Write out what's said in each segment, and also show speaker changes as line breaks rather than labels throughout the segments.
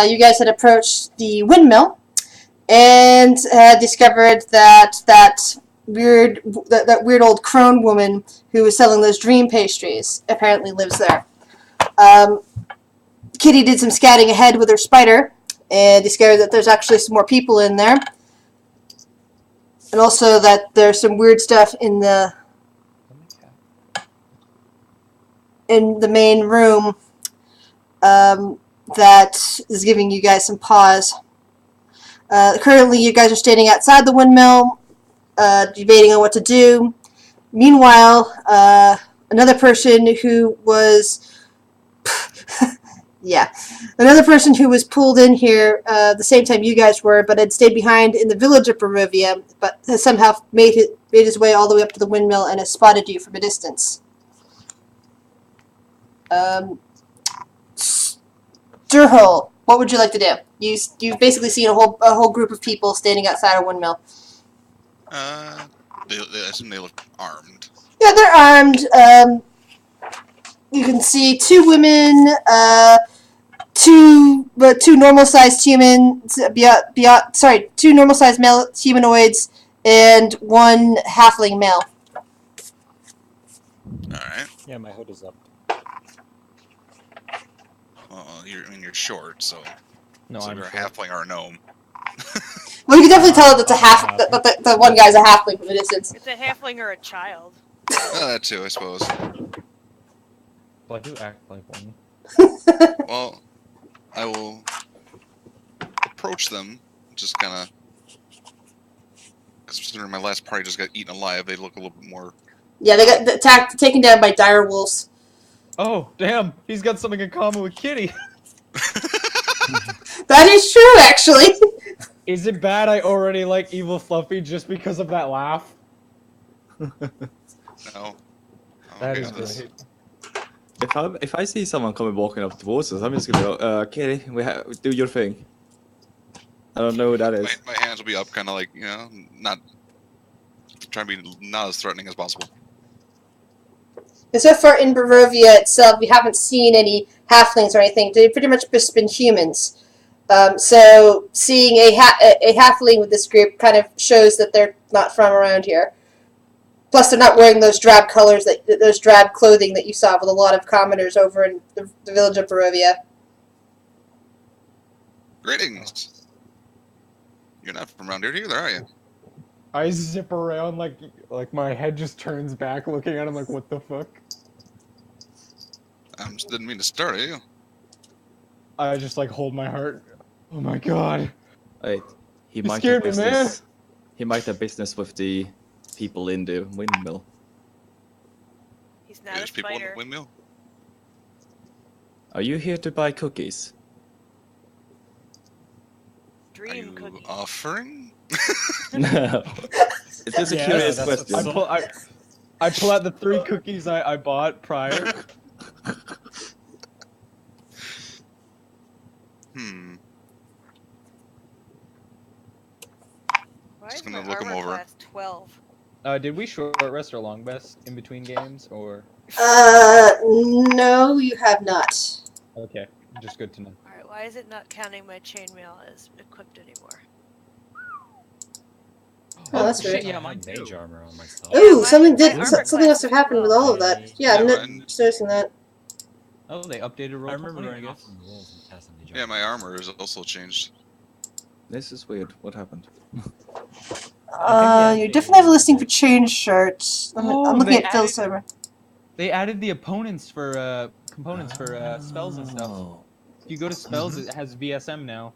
you guys had approached the windmill and had discovered that weird old crone woman who was selling those dream pastries apparently lives there. Um, Kitty did some scouting ahead with her spider and discovered that there's actually some more people in there, and also that there's some weird stuff in the main room that is giving you guys some pause. Currently, you guys are standing outside the windmill, debating on what to do. Meanwhile, another person who was another person who was pulled in here the same time you guys were, but had stayed behind in the village of Barovia, but has somehow made his way all the way up to the windmill and has spotted you from a distance. Durhol, what would you like to do? You've basically seen a whole group of people standing outside a windmill.
I assume they look armed.
Yeah, they're armed. You can see two women, two normal-sized humans, two normal-sized male humanoids, and one halfling male.
Alright.
Yeah, my hood is up.
Well, you're short, so...
No,
so
I'm
you're a
short.
halfling or a gnome.
Well, you can definitely tell that the one guy's a halfling from a distance.
It's a halfling or a child.
Oh, that too, I suppose.
Well, I do act like one.
Well, I will approach them, just kind of... Because considering my last party just got eaten alive, they look a little bit more...
Yeah, they got taken down by dire wolves.
Oh, damn! He's got something in common with Kitty!
That is true, actually.
Is it bad I already like Evil Fluffy just because of that laugh?
No.
That
Okay,
is
this-
great.
If I see someone coming walking up towards us, I'm just gonna go, Kitty, do your thing. I don't know who that is.
My hands will be up, kind of like, not... Trying to be not as threatening as possible.
And so far in Barovia itself, you haven't seen any halflings or anything. They've pretty much just been humans. So seeing a halfling with this group kind of shows that they're not from around here. Plus, they're not wearing those drab colors, those drab clothing that you saw with a lot of commoners over in the village of Barovia.
Greetings! You're not from around here either, are you?
I zip around like my head just turns back looking at him like, what the fuck?
I just didn't mean to start you.
I just like hold my heart. Oh my god.
Wait, he
You
might
scared
have
me, man.
business. He might have business with the people in the windmill.
He's not
There's
a
people in the
spider.
windmill.
Are you here to buy cookies?
Are
Dream
you
cookie.
offering?
No. It's just a
Yeah,
curious
that's what-
question.
I pull out the 3 cookies I bought prior.
Why
Just
is
gonna
my
look 'em
armor
over.
class 12?
Did we short rest or long rest in between games, or?
No, you have not.
Okay, just good to know.
Alright, why is it not counting my chainmail as equipped anymore?
Oh, that's
shit,
weird.
yeah,
I
mine
have mage
too.
armor on myself.
Yeah,
Ooh,
my
something
armor
must
class
have
is
happened with
12.
all of that. Yeah,
Yeah,
I'm
mine-
just noticing that.
Oh, they updated roll
I remember
20, I
running off
guess.
from rules and passing the job.
Yeah, my armor is also changed.
This is weird. What happened?
You definitely have a listing for change shirts. I'm
Oh,
looking
they
at Phil's
added-
server.
They added the opponents for components for spells and stuff.
Oh.
If you go to spells, it has VSM now,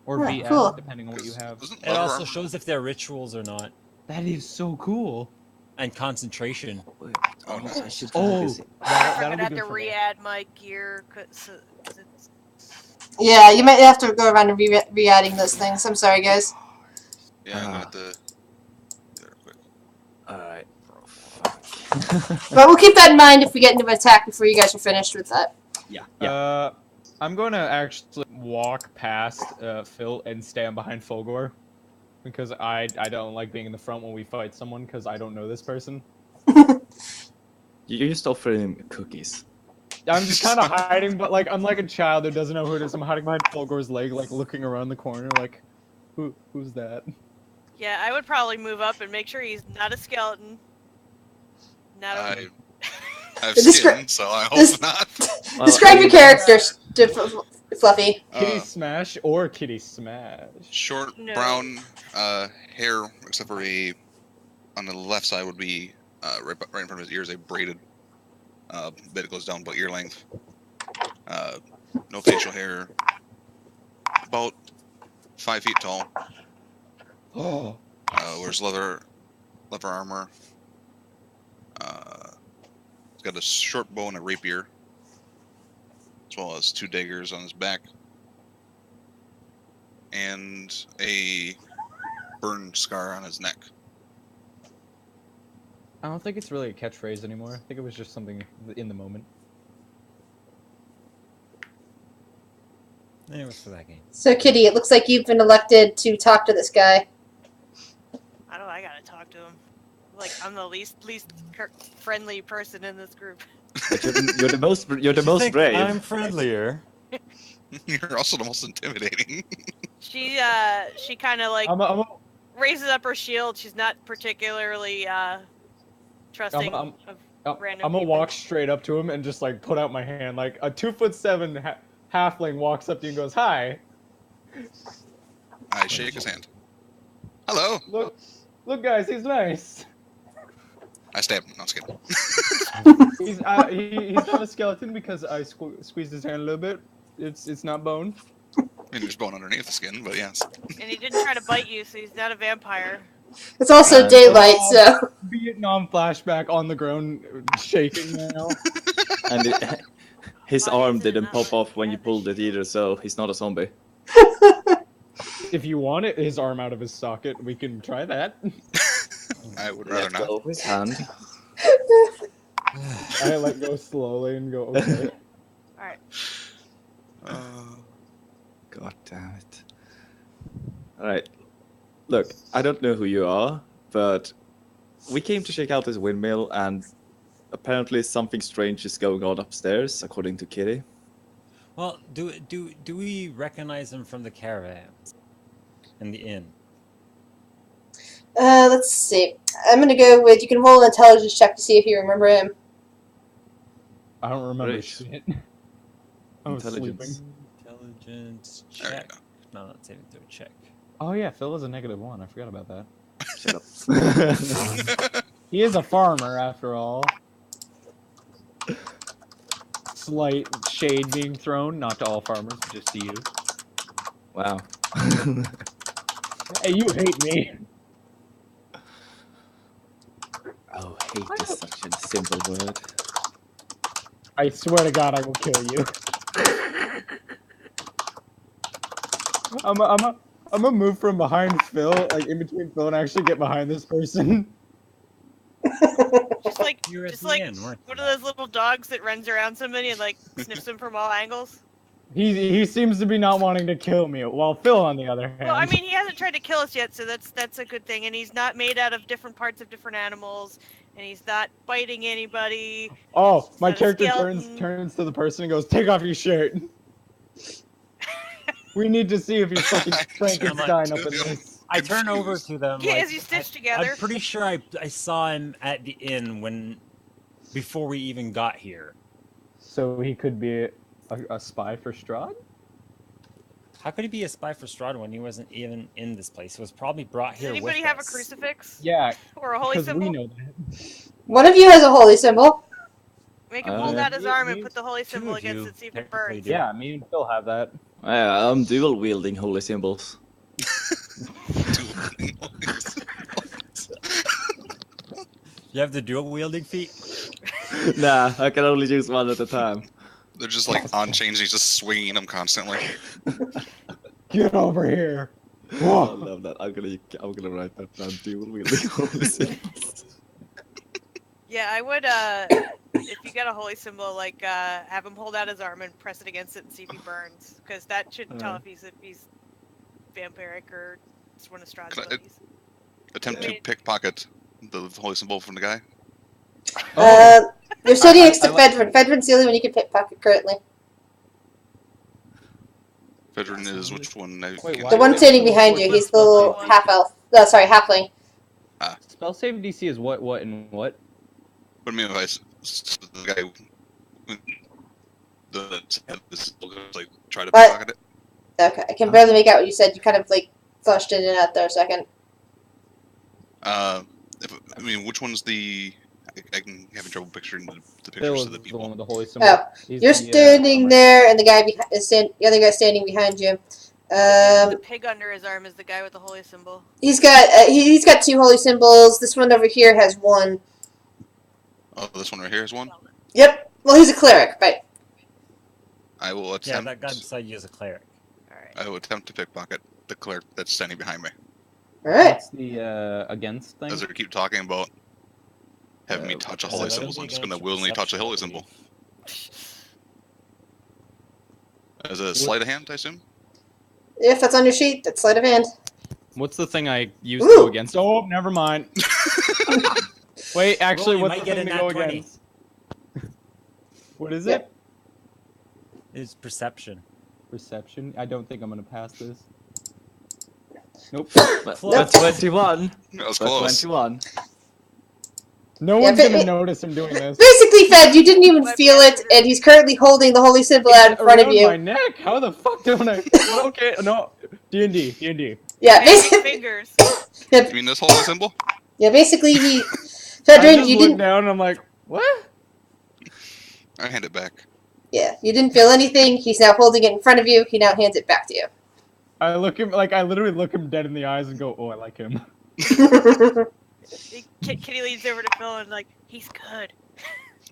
or
Oh,
VS,
cool.
depending on what you have.
Doesn't
It
leather
also
armor-
shows if they're rituals or not,
That is so cool.
and concentration.
Wait,
Oh, nice.
I should
Oh.
focus.
I'm
That'll
gonna
be
have
good
to
for me.
re-add my gear, cause it's...
Yeah, you might have to go around and re-adding those things. I'm sorry, guys.
Yeah, I'm gonna have to... There, quick.
Alright. Fuck.
But we'll keep that in mind if we get into an attack before you guys are finished with that.
Yeah.
I'm going to actually walk past Phil and stand behind Fulgor. Because I don't like being in the front when we fight someone, because I don't know this person.
You just offer him cookies.
I'm just kind of hiding, but like, I'm like a child that doesn't know who it is. I'm hiding behind Fulgor's leg, like looking around the corner, like, who's that?
Yeah, I would probably move up and make sure he's not a skeleton. Not a.
I have
Descri-
skin, so I hope
this-
not.
Well,
Describe
I
your
mean,
character, Fluffy.
Kitty Smash or Kitty Smash?
Short
No.
brown hair, except for on the left side would be right in front of his ears, a braided bit that goes down about ear length. No facial hair. About 5 feet tall.
Oh,
Wears leather armor. He's got a short bow and a rapier, as well as 2 daggers on his back, and a burn scar on his neck.
I don't think it's really a catchphrase anymore. I think it was just something in the moment.
And it was for that game.
So, Kitty, it looks like you've been elected to talk to this guy.
I don't know, I gotta talk to him. Like, I'm the least friendly person in this group.
But you're the most brave.
I'm friendlier.
You're also the most intimidating.
She kind of like
I'm a,
raises up her shield. She's not particularly trusting
I'm
of random
gonna
people.
walk straight up to him and just like put out my hand. Like a 2'7" halfling walks up to you and goes, "Hi,
I shake his hand. Hello.
look, guys, he's nice.
I stab him. Not kidding.
He's not a skeleton because I squeezed his hand a little bit. It's not bone.
I mean, there's bone underneath the skin, but yes.
And he didn't try to bite you, so he's not a vampire.
It's also daylight, so.
Vietnam flashback on the ground, shaking now.
And his
Why
arm
is it
didn't
not
pop
like
off when you pulled it either, so he's not a zombie.
If you want it, his arm out of his socket, we can try that.
I would rather
Let
not.
go of his hand.
I let go slowly and go, okay.
Alright.
God damn it. Alright. Look, I don't know who you are, but we came to check out this windmill, and apparently something strange is going on upstairs, according to Kitty.
Well, do we recognize him from the caravan and the inn?
Let's see. I'm gonna go with, you can roll an intelligence check to see if you remember him.
I don't remember
Great.
shit. I was
Intelligence.
sleeping.
Intelligence
There you
check. No, not saving throw check.
Oh yeah, Phil is a -1. I forgot about that.
Shut up.
He is a farmer, after all. Slight shade being thrown, not to all farmers, but just to you.
Wow.
Hey, you hate me.
Oh, hate is such a simple word.
I swear to God, I will kill you. I'm gonna move from behind Phil, like in between Phil, and actually get behind this person.
Just like,
You were at
just
the
like
inn, weren't
one
you?
of those little dogs that runs around somebody and like sniffs them from all angles.
He seems to be not wanting to kill me, while Phil, on the other hand.
Well, I mean, he hasn't tried to kill us yet, so that's a good thing. And he's not made out of different parts of different animals, and he's not biting anybody.
oh, my
not a
character
skeleton.
turns to the person and goes, "Take off your shirt." We need to see if you're fucking Frankenstein up in this.
I turn over
Confused.
to them.
Yeah,
like,
as you stitch together.
I'm pretty sure I saw him at the inn before we even got here.
So he could be a spy for Strahd?
How could he be a spy for Strahd when he wasn't even in this place? He was probably brought
Does
here
anybody
with
have a
us.
crucifix
Yeah,
or a holy
because
symbol?
we know that.
One of you has a holy symbol.
Make him hold out his
Me-
arm
me-
and put the holy
two
symbol
of
against
you
it, see if it
technically
burns.
do.
Yeah, me and Phil have that.
Yeah, I'm dual wielding holy symbols.
You have the dual wielding feat?
Nah, I can only use one at a time.
They're just like on chains. He's just swinging them constantly.
Get over here.
I love that. I'm gonna write that down. Dual wielding holy symbols.
Yeah, I would, if you got a holy symbol, like, have him hold out his arm and press it against it and see if he burns. Because that should tell if he's vampiric or just one of Strahd's
Could I-
abilities.
Attempt to
Wait.
pickpocket the holy symbol from the guy.
You're standing
I-
next to
I like-
Fedrin. Fedrin's the only one you can pickpocket currently.
Fedrin is which one? I
Wait,
can't
why
The
see
one
it.
standing behind you. He's the little half-elf. Sorry, halfling.
Spell save DC is what, and what?
What do you mean if the guy this like try to
What?
pickpocket it?
Okay, I can barely make out what you said. You kind of like flushed in and out there a second.
Which one's the? I can having trouble picturing the
Phil
pictures
is
of the
the
people.
one with the holy symbol.
Oh,
He's
you're
the,
standing there, and the guy the other guy standing behind you.
The pig under his arm is the guy with the holy symbol.
He's got 2 holy symbols. This one over here has 1.
Oh, this one right here is one.
Yep. Well, he's a cleric, but
I will
Yeah,
attempt.
that guy beside you is a cleric.
Alright.
I will attempt to pickpocket the cleric that's standing behind me.
all right.
What's the against thing?
As they keep talking about having me touch a holy
that
symbol,
would
so
be
I'm just gonna
against
willingly touch a holy
perception,
symbol. As a sleight of hand, I assume.
If that's on your sheet, that's sleight of hand.
What's the thing I used
Ooh.
to go against? Oh, never mind. Wait, actually,
Roll, you
what's
might
the
get
thing
a
to go
nat 20.
against? What is
Yeah.
it?
It's perception.
Perception? I don't think I'm gonna pass this. Nope.
That's 21.
That was
That's
close.
21.
No
Yeah,
one's
but
gonna
it-
notice him doing this.
Basically, Fed, you didn't even
My
feel it,
pastor.
and he's currently holding the holy symbol out in
It's
front of
around
you.
my neck. How the fuck don't I? Okay, no. D&D.
Yeah,
Magic
basically,
fingers.
You mean this holy symbol?
yeah, basically he.
I
Fedrin,
just
you
look
didn't.
down and I'm like, what?
I hand it back.
Yeah, you didn't feel anything. He's now holding it in front of you. He now hands it back to you.
I look him like I literally look him dead in the eyes and go, oh, I like him.
Kitty leans over to Phil and like, he's good.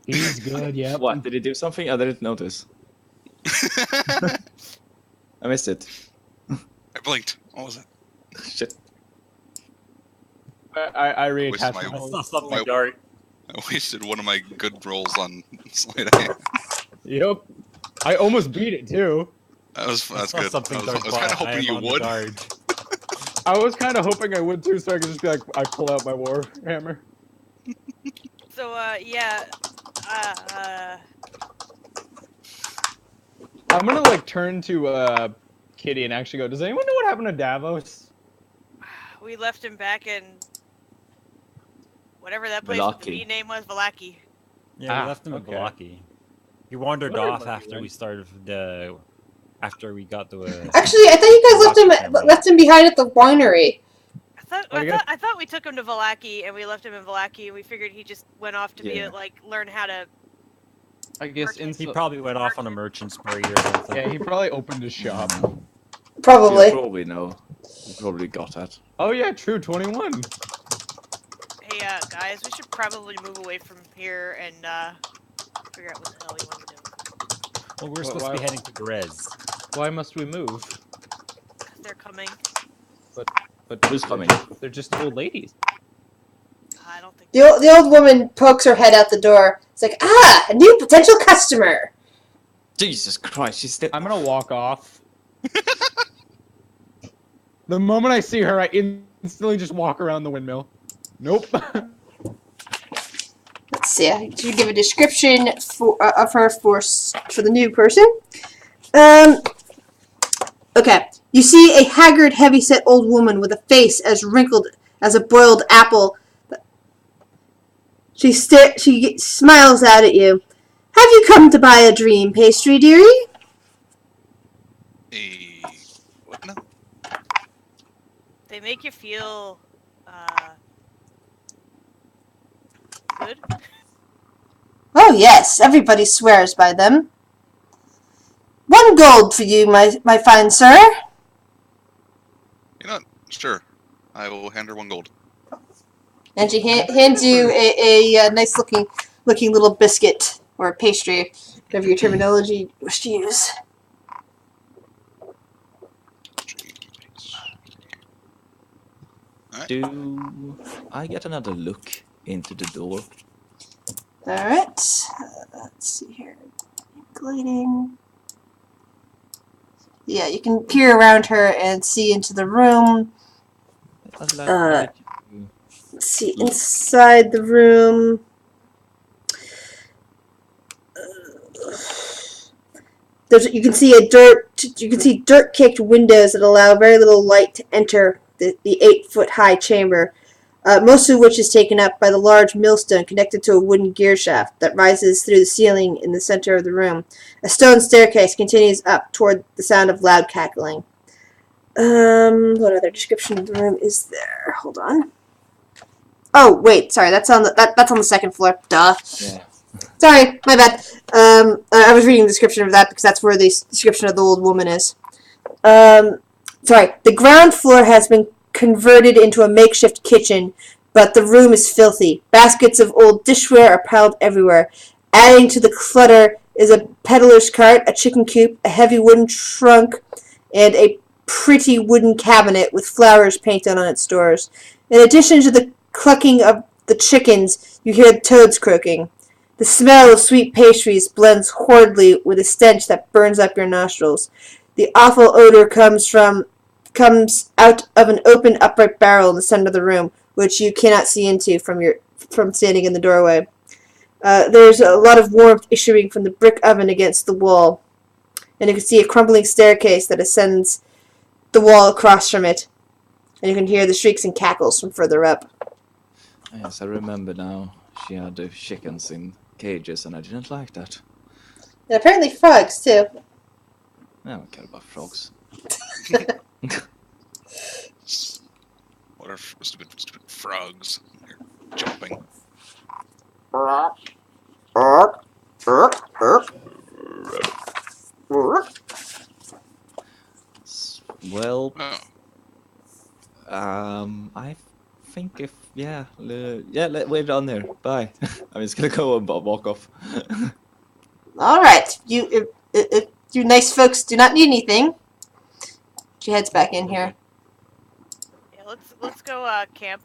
He's good. Yeah.
What? Did he do something? I didn't notice. I missed it.
I blinked. What was it?
Shit.
I reattached
my-
my
I
holy-
saw something
my-
dark.
I wasted one of my good rolls on sleight of hand.
Yep. I almost beat it too.
That's
I saw
good.
something
I was
dark,
kind of
but I
hoping
am
you
on the
would.
guard.
I was kind of hoping I would too, so I could just be like, I pull out my war hammer.
So, yeah.
I'm gonna like turn to Kitty and actually go, does anyone know what happened to Davos?
We left him back in whatever that place with the
Valaki.
V name was, Valaki.
Yeah,
Ah,
we left him
okay.
in Valaki. He wandered
Wondered
off
where he
after
went.
we started the. After we got the.
Actually, I thought you guys left him behind at the winery.
I thought we took him to Valaki and we left him in Valaki and we figured he just went off to be
Yeah.
like learn how to.
I guess
He probably went off on a merchant spree or something.
Yeah, he probably opened his shop.
Probably.
You probably know. You probably got that.
Oh yeah, true, 21.
Hey, guys, we should probably move away from here and figure out what the hell we want to do.
Well, we're
Wh-
supposed to
why-
be heading to Grez.
Why must we move?
'Cause they're coming.
But
Who's coming?
They're just old ladies.
I don't think.
The old woman pokes her head out the door. It's like, a new potential customer.
Jesus Christ, she's still.
I'm gonna walk off. The moment I see her, I instantly just walk around the windmill. Nope.
Let's see. I should give a description of her for the new person. Okay. You see a haggard, heavy-set old woman with a face as wrinkled as a boiled apple. She smiles out at you. Have you come to buy a dream pastry, dearie?
What now?
They make you feel good.
Oh yes, everybody swears by them. 1 gold for you, my fine sir.
You know what? Sure. I will hand her 1 gold.
And she hands you a nice looking little biscuit or pastry, whatever your terminology you wish to use.
Do I get another look into the door?
Alright. Let's see here. Gliding. Yeah, you can peer around her and see into the room.
I'd like
Uh,
to-
Let's see, inside the room. You can see dirt-caked windows that allow very little light to enter the 8-foot-high chamber, most of which is taken up by the large millstone connected to a wooden gear shaft that rises through the ceiling in the center of the room. A stone staircase continues up toward the sound of loud cackling. What other description of the room is there? Hold on. Oh, wait, sorry, that's on the second floor. Duh.
Yeah.
Sorry, my bad. I was reading the description of that because that's where the description of the old woman is. Sorry, the ground floor has been converted into a makeshift kitchen, but the room is filthy. Baskets of old dishware are piled everywhere. Adding to the clutter is a peddler's cart, a chicken coop, a heavy wooden trunk, and a pretty wooden cabinet with flowers painted on its doors. In addition to the clucking of the chickens, you hear toads croaking. The smell of sweet pastries blends horridly with a stench that burns up your nostrils. The awful odor comes out of an open upright barrel in the center of the room, which you cannot see into from standing in the doorway. There's a lot of warmth issuing from the brick oven against the wall, and you can see a crumbling staircase that ascends the wall across from it, and you can hear the shrieks and cackles from further up.
Yes, I remember now. She had the chickens in cages, and I didn't like that.
And apparently frogs, too.
I don't care about frogs.
What are stupid frogs? They're jumping.
Well,
Oh,
I think wait down there. Bye. I'm just gonna go and walk off.
Alright, you nice folks do not need anything. She heads back in here.
Yeah, let's go camp,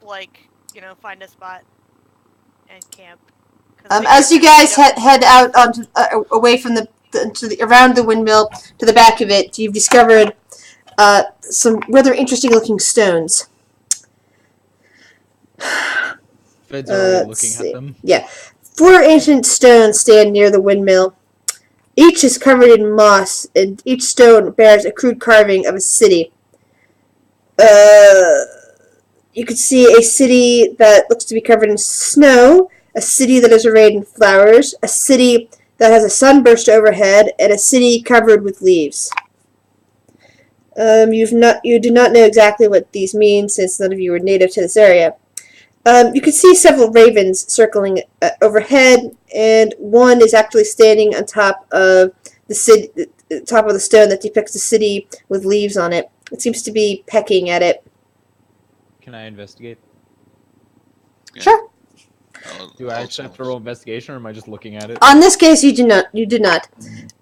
find a spot and camp.
As you guys head out onto away from around the windmill to the back of it, you've discovered some rather interesting looking stones.
Fed's already
Let's
looking
see.
at them.
Yeah. 4 ancient stones stand near the windmill. Each is covered in moss, and each stone bears a crude carving of a city. You can see a city that looks to be covered in snow, a city that is arrayed in flowers, a city that has a sunburst overhead, and a city covered with leaves. You do not know exactly what these mean, since none of you are native to this area. You can see several ravens circling overhead, and one is actually standing on top of the stone that depicts the city with leaves on it. It seems to be pecking at it.
Can I investigate?
yeah.
Sure.
Do I actually have to roll investigation, or am I just looking at it?
On this case, you do not. You do not.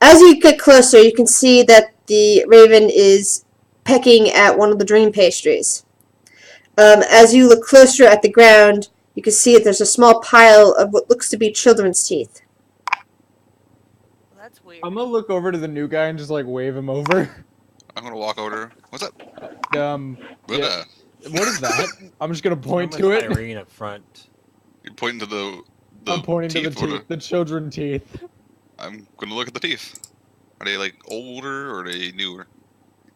As you get closer, you can see that the raven is pecking at one of the dream pastries. As you look closer at the ground, you can see that there's a small pile of what looks to be children's teeth.
Well, that's weird.
I'm gonna look over to the new guy and just wave him over.
I'm gonna walk over. What's that?
Yeah. What is that? I'm just gonna point
I'm
to
with
it.
Irene up front.
You're pointing to the
I'm pointing to the
teeth.
teeth, the children teeth.
I'm gonna look at the teeth. Are they older or are they newer?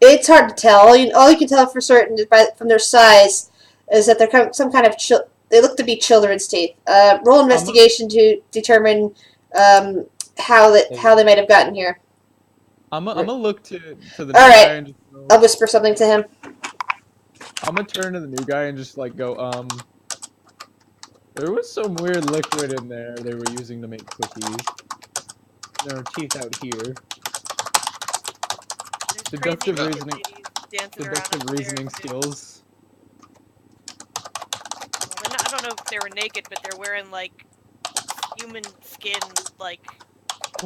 It's hard to tell. All you can tell for certain is from their size is that they're some kind of they look to be children's teeth. Roll investigation to determine how they might have gotten here.
I'm gonna look to the new
All right.
guy and just go,
I'll whisper something to him.
I'm gonna turn to the new guy and just go, there was some weird liquid in there they were using to make cookies. There are teeth out here.
There's
Deductive
crazy
reasoning.
dancing around
Deductive
upstairs,
reasoning
too.
skills.
Well, I don't know if they were naked, but they're wearing human skin
Oh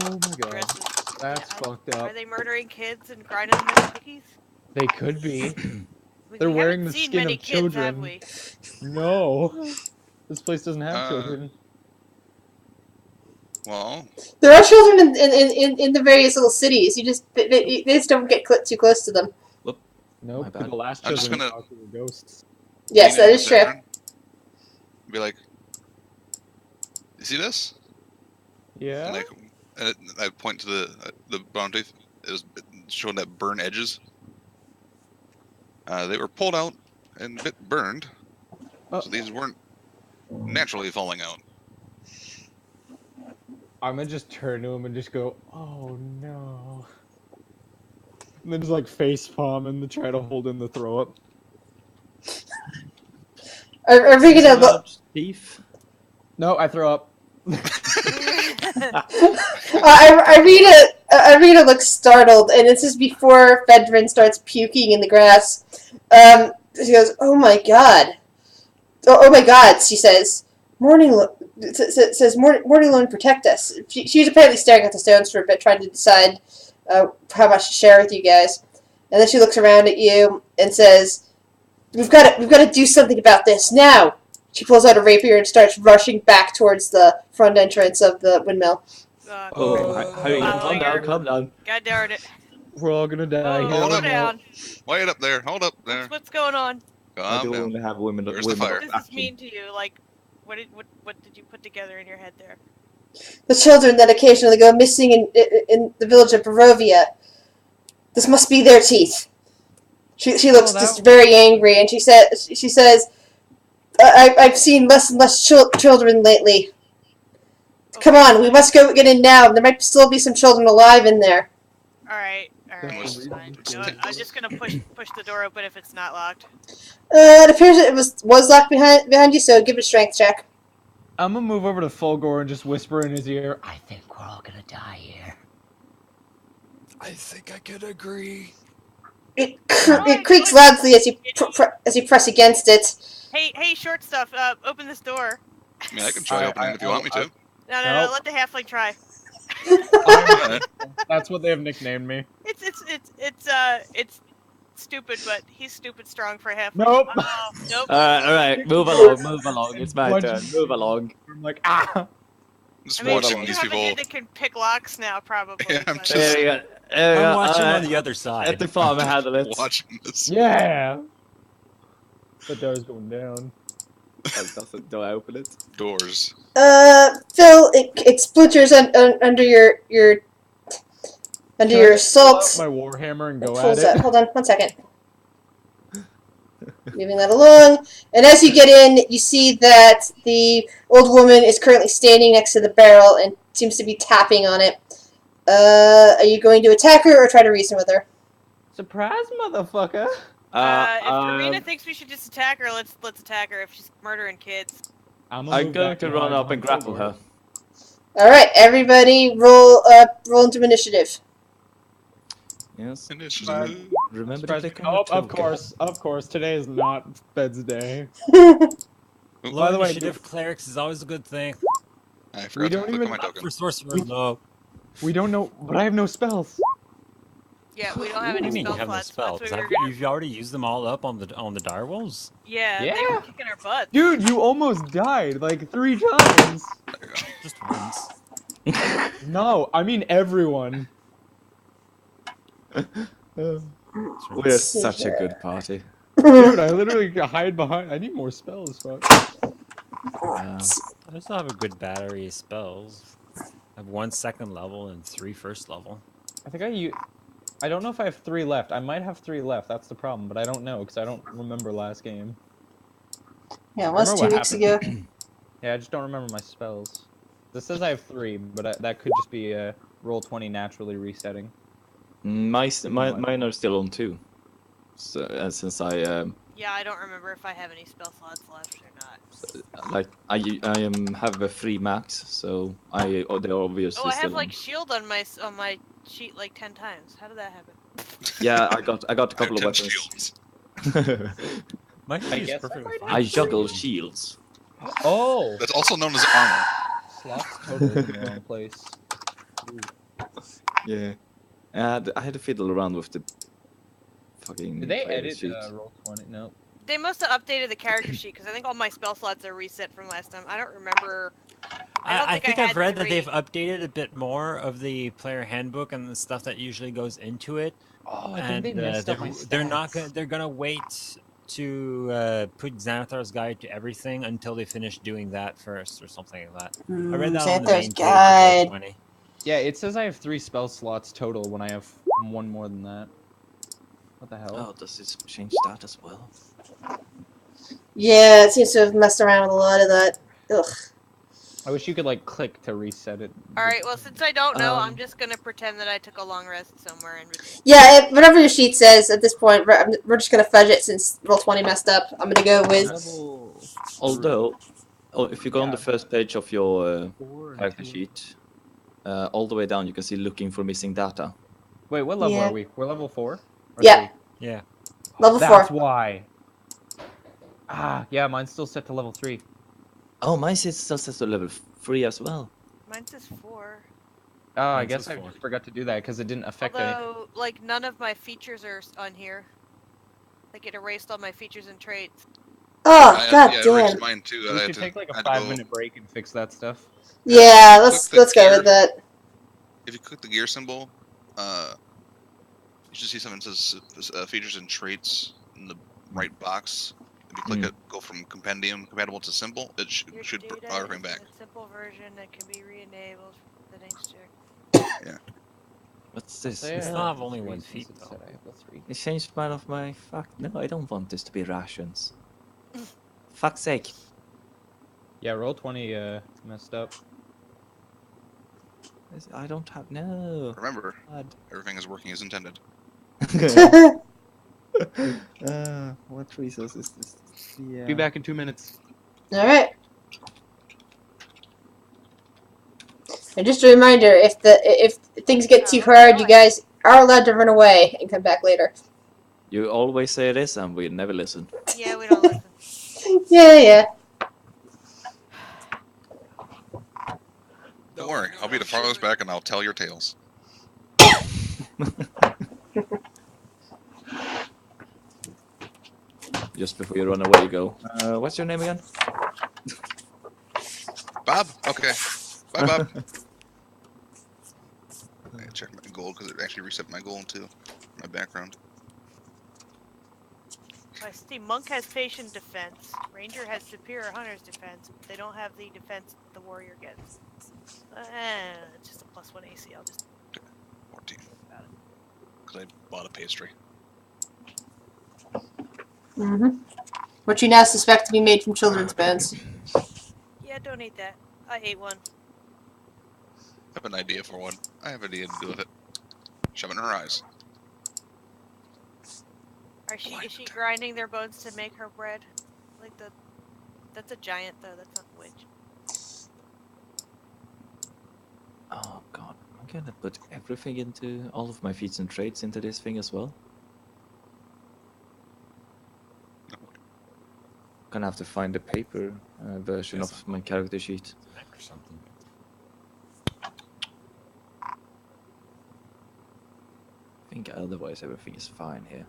my god.
dresses.
That's fucked up.
Are they murdering kids and grinding them into cookies?
They could be.
We
They're wearing
haven't
the
seen
skin
many
of
kids,
children.
have we?
No. This place doesn't have children.
Well,
There are children in the various little cities. They just don't get too close to them.
Nope.
My bad.
The last
I'm just
children we
gonna-
talked to were ghosts.
Yes,
lean
that
in
is
with
true.
Aaron, Be like, you see this?
Yeah.
And I point to the bottom teeth. It was showing that burn edges. They were pulled out and a bit burned, so these weren't naturally falling out.
I'm gonna just turn to him and just go, "Oh no!" And then just like face palm and try to hold in the throw up.
Are we gonna look?
Thief.
No, I throw up.
Irina looks startled, and this is before Fedrin starts puking in the grass. She goes, "Oh my god! Oh my god!" She says, "Morning says morning loan protect us." She was apparently staring at the stones for a bit, trying to decide how much to share with you guys. And then she looks around at you and says, we've got to do something about this now." She pulls out a rapier and starts rushing back towards the front entrance of the windmill.
Calm down.
God darn it.
We're all gonna die.
Oh,
here.
Hold
slow
up.
down.
Wait up there. Hold up there.
What's going on?
I
Calm
don't
down.
want to have women.
Where's the
women
fire?
What does this mean to you? Like, what did you put together in your head there?
The children that occasionally go missing in the village of Barovia. This must be their teeth. She looks just very angry, and she says, I've seen less and less children lately. Come on, we must go get in now. There might still be some children alive in there.
All right, fine. You know what? I'm just gonna push the door open if it's not locked.
It appears it was locked behind you, so give it a strength check.
I'm gonna move over to Fulgor and just whisper in his ear,
I think we're all gonna die here.
I think I could agree.
It creaks loudly as you press against it.
Hey, short stuff. Open this door.
I mean, I can try opening it if you want me to.
No. Let the halfling try.
That's what they have nicknamed me.
It's stupid, but he's stupid strong for a halfling.
Nope.
Oh, nope.
All right, move along. It's my turn. Move along.
I'm like, ah.
Just
I mean,
watching
you
these
have a
people.
dude that can pick locks now, probably.
Yeah, I'm
but-
just-
I'm watching on the other side.
At the farm, I handle it.
Watching this.
Yeah. The door's going down.
Do I open it?
Doors.
Phil, it splinters under your salt.
My warhammer and
It
go at
pulls
it.
out. Hold on, 1 second. Moving that along, and as you get in, you see that the old woman is currently standing next to the barrel and seems to be tapping on it. Are you going to attack her or try to reason with her?
Surprise, motherfucker!
if Karina thinks we should just attack her, let's attack her. If she's murdering kids.
I'm going to run up and grapple her.
All right, everybody, roll into initiative.
Yes.
Initiative.
Remember to click on
Oh,
the token.
of course. Today is not Fed's day.
Low
By the way,
initiative clerics is always a good thing.
I forgot to click on my token.
For sorcerers, no.
We don't know, but I have no spells.
Yeah, we don't have
What do
any
you mean you
spell
have no
slots.
spells?
That's what we were gonna...
You've already used them all up on the direwolves?
Yeah, they
Yeah.
were kicking our butts.
Dude, you almost died like 3 times.
Just once.
No, I mean everyone.
We're such a good party.
Dude, I literally hide behind. I need more spells, fuck.
I still have a good battery of spells. I have 1 second level and 3 first level.
I think I don't know if I have 3 left. I might have 3 left. That's the problem, but I don't know because I don't remember last game.
Yeah, it was
Remember
2
what
weeks ago.
Yeah, I just don't remember my spells. This says I have 3, but that could just be roll 20 naturally resetting.
Mine are still on 2. So since I
Yeah, I don't remember if I have any spell slots left or not.
like I have a free max, so they're obviously
Oh, I have
still
like
on.
shield on my sheet like 10 times. How did that happen?
Yeah, I got a couple of
I have 10
weapons.
shields.
My sheet
guess
is perfectly fine.
I juggle shields.
Oh!
That's also known as armor.
Slots totally in the wrong place.
Yeah, and I had to fiddle around with the fucking.
Did they
player
edit
sheet.
roll 20? No.
They must have updated the character sheet because I think all my spell slots are reset from last time. I don't remember.
I think
I
I've
had
read that
3.
they've updated a bit more of the player handbook and the stuff that usually goes into it.
Oh, I
And
think they messed up my
they're gonna wait to put Xanathar's guide to everything until they finish doing that first or something like that. I read that on the
Xanathar's
main page of
guide.
Roll20.
Yeah, it says I have 3 spell slots total when I have 1 more than that. What the hell?
Oh, does it change that as well?
Yeah, it seems to have messed around with a lot of that. Ugh.
I wish you could like click to reset it.
Alright, well, since I don't know, I'm
Um,
just gonna pretend that I took a long rest somewhere in between.
Yeah, whatever your sheet says at this point, we're just gonna fudge it since Roll20 messed up. I'm gonna go with.
Level
although, if you go on
Yeah.
the first page of your
4 and
character
2.
sheet, all the way down, you can see looking for missing data.
Wait, what level
Yeah.
are we? We're level 4 or
Yeah.
3?
Yeah.
Level
That's
4.
why. Ah, yeah, mine's still set to level 3.
Oh, mine still says to level 3 as well.
Mine says 4.
Oh, I
Mine
guess
says
I
4.
forgot to do that because it didn't affect anything.
Although, like, none of my features are on here. Like, it erased all my features and traits.
Oh, god
Yeah, it
damn.
erased mine too.
We
I had
should
to,
take like a
I had to go.
5-minute break and fix that stuff.
Yeah,
if you
let's
click the
go
gear-
with that.
If you click the gear symbol, you should see something that says features and traits in the right box. If you click it, go from compendium compatible to simple, it
Your
should
data
auto
is
bring back.
in a simple version that can be re-enabled from settings check.
What's this?
Say I
It's
have
not
level
only
3
one
since
feat,
it
though.
said I have level 3.
It changed one of my fuck. No, I don't want this to be rations. Fuck's sake.
Yeah, Roll20 messed up.
I don't have no.
Remember,
God.
everything is working as intended.
What resource is this? Yeah.
Be back in 2 minutes.
Alright. And just a reminder, if things get too
Run
hard, you
away.
guys are allowed to run away and come back later.
You always say this, and we never listen.
Yeah, we don't listen.
Yeah.
Don't worry, I'll be the farthest back and I'll tell your tales.
Just before you run away, you go. What's your name again?
Bob? Okay. Bye, Bob. I check my goal because it actually reset my goal too. My background.
I see Monk has patient defense. Ranger has superior hunter's defense. But they don't have the defense the warrior gets. It's just a +1 AC. I'll just
14. Because I bought a pastry.
Mm-hmm. Which you now suspect to be made from children's bones.
Yeah, don't eat that. I ate one.
I have an idea for one. I have an idea to do with it. Shove it in her eyes.
Is she grinding their bones to make her bread? Like that's a giant though. That's not a witch.
Oh god, I'm gonna put everything into all of my feats and traits into this thing as well. Gonna have to find the paper version
Yes.
of my character sheet.
Or something.
I think otherwise everything is fine here.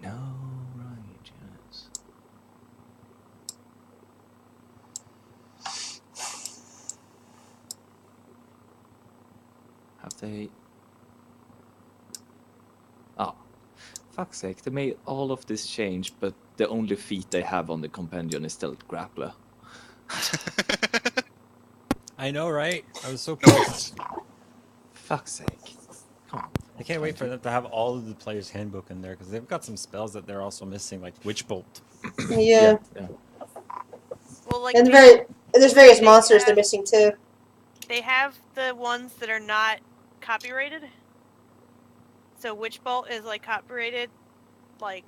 No, right, yes. Have they... Oh, fuck's sake, they made all of this change, but the only feat they have on the compendium is still Grappler.
I know, right? I was so pissed.
Fuck's sake. Come on.
I can't wait for them to have all of the player's handbook in there because they've got some spells that they're also missing, like Witch Bolt.
Yeah.
Well, like
And there's various monsters they're missing too.
they have the ones that are not copyrighted. So Witch Bolt is like copyrighted, like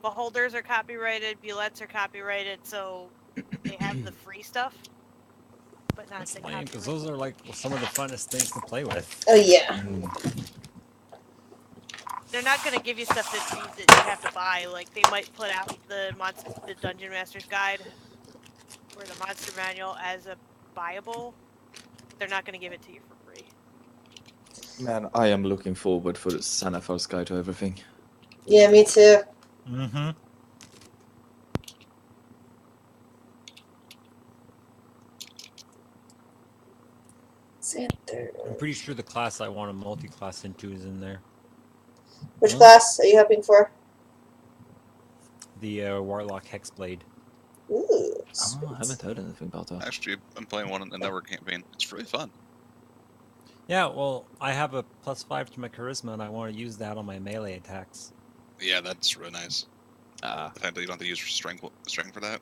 Beholders are copyrighted, Bulettes are copyrighted, so they have the free stuff, but not
That's
the
lame because
copyrighted.
those are like some of the funnest things to play with.
Oh yeah.
They're not gonna give you stuff that you have to buy. Like they might put out the Dungeon Master's Guide or the Monster Manual as a buyable. They're not gonna give it to you for free.
Man, I am looking forward for the Sanafar's Guide to everything.
Yeah, me too.
Mm-hmm. I'm pretty sure the class I want to multi-class into is in there.
Which class are you hoping for?
the Warlock Hexblade.
Ooh.
Oh, I haven't heard anything about that.
Actually, I'm playing one in the Network campaign. It's really fun.
Yeah, well, I have a +5 to my charisma, and I want to use that on my melee attacks.
Yeah, that's really nice.
Ah,
The fact that you don't have to use strength for that.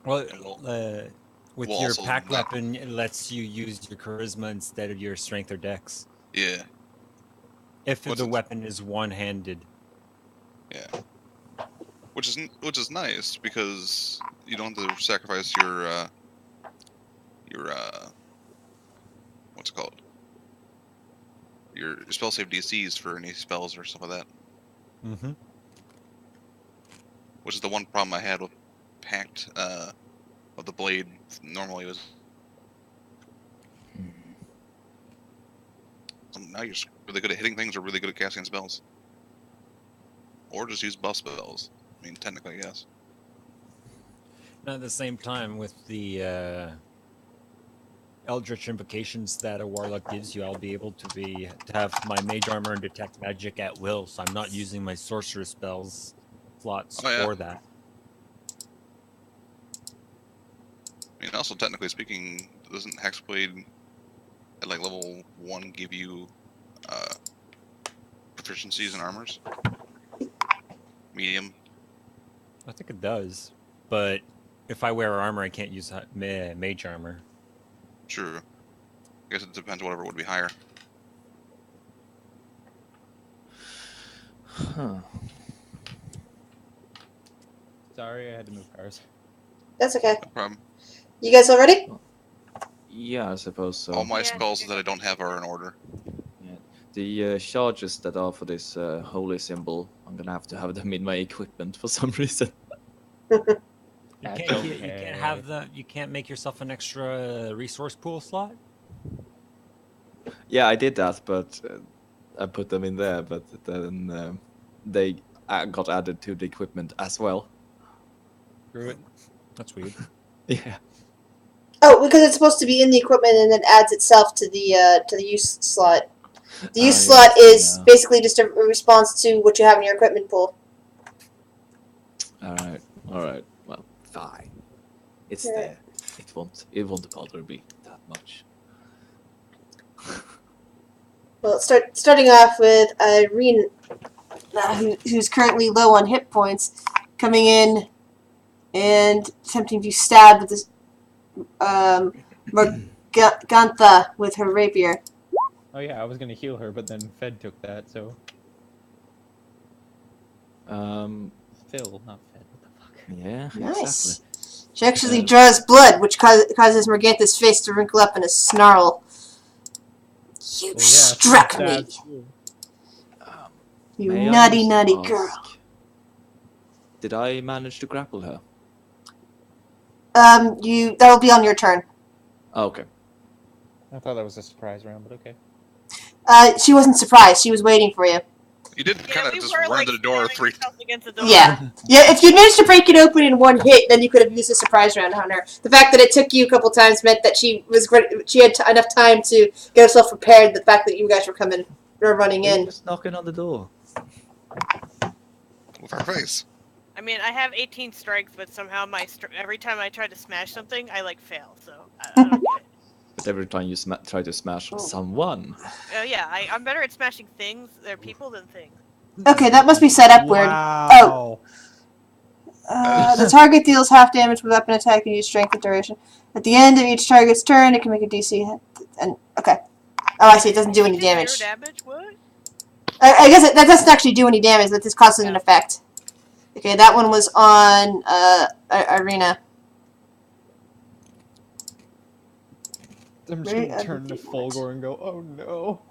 Well,
And
with
we'll
your
also
pack
not-
weapon, it lets you use your charisma instead of your strength or dex.
Yeah,
If
What's
the
it-
weapon is one-handed.
yeah. Which is nice because you don't have to sacrifice your what's it called? Your spell save DCs for any spells or stuff like that.
Mm-hmm.
Which is the one problem I had with Pact of the Blade. Normally was now you're just really good at hitting things or really good at casting spells. Or just use buff spells. I mean, technically, yes.
At the same time, with the Eldritch invocations that a Warlock gives you, I'll be able to have my Mage Armor and Detect Magic at will, so I'm not using my Sorcerer spells slots
Oh, yeah.
for that.
I mean, also technically speaking, doesn't Hexblade at like level 1 give you proficiencies in armors? Medium.
I think it does, but if I wear armor, I can't use Mage Armor.
Sure. I guess it depends. Whatever would be higher.
huh.
Sorry, I had to move cars.
That's okay.
No problem.
You guys all ready?
Yeah, I suppose so.
All my
Yeah.
spells that I don't have are in order.
Yeah. The charges that are for this holy symbol, I'm gonna have to have them in my equipment for some reason.
You
That's
can't, you
okay.
can't have you can't make yourself an extra resource pool slot?
Yeah, I did that, but I put them in there, but then they got added to the equipment as well.
Screw it. That's weird.
Yeah.
Oh, because it's supposed to be in the equipment and then adds itself to the use slot. The use slot is basically just a response to what you have in your equipment pool.
All right. Well, fine. It's
Yeah.
there. It won't bother me that much.
Well, starting off with Irene, who's currently low on hit points, coming in and attempting to stab with this Morgantha with her rapier.
Oh yeah, I was gonna heal her, but then Fed took that, so Phil, not Fed. What the fuck?
Yeah,
Nice.
exactly.
She actually draws blood, which causes Morgantha's face to wrinkle up in a snarl. You
Well, yeah,
struck me,
that's true.
you
May I
naughty,
just
naughty
ask,
girl.
Did I manage to grapple her?
That'll be on your turn.
Oh, okay.
I thought that was a surprise round, but okay.
She wasn't surprised. She was waiting for you.
You did
Yeah,
kind of
we
just
were
run
like
to the door
slamming
3
ourselves against the door.
Yeah. Yeah, if you managed to break it open in one hit, then you could have used a surprise round on her. The fact that it took you a couple times meant that she had enough time to get herself prepared. The fact that you guys were running
Who
in.
was knocking on the door?
with our face.
I mean, I have 18 strikes, but somehow every time I try to smash something, I like fail. So I don't get it.
But every time you try to smash someone.
Yeah, I'm better at smashing things, people, than things.
Okay, that must be set up weird.
Wow.
The target deals half damage with weapon attack and use strength and duration. At the end of each target's turn, it can make a DC hit. And okay. Oh, I see. It doesn't do any damage.
0 damage? What?
I guess that doesn't actually do any damage. That just causes an effect. Okay, that one was on Irina.
I'm just
Very
gonna turn to
ugly
Fulgor and go, oh no.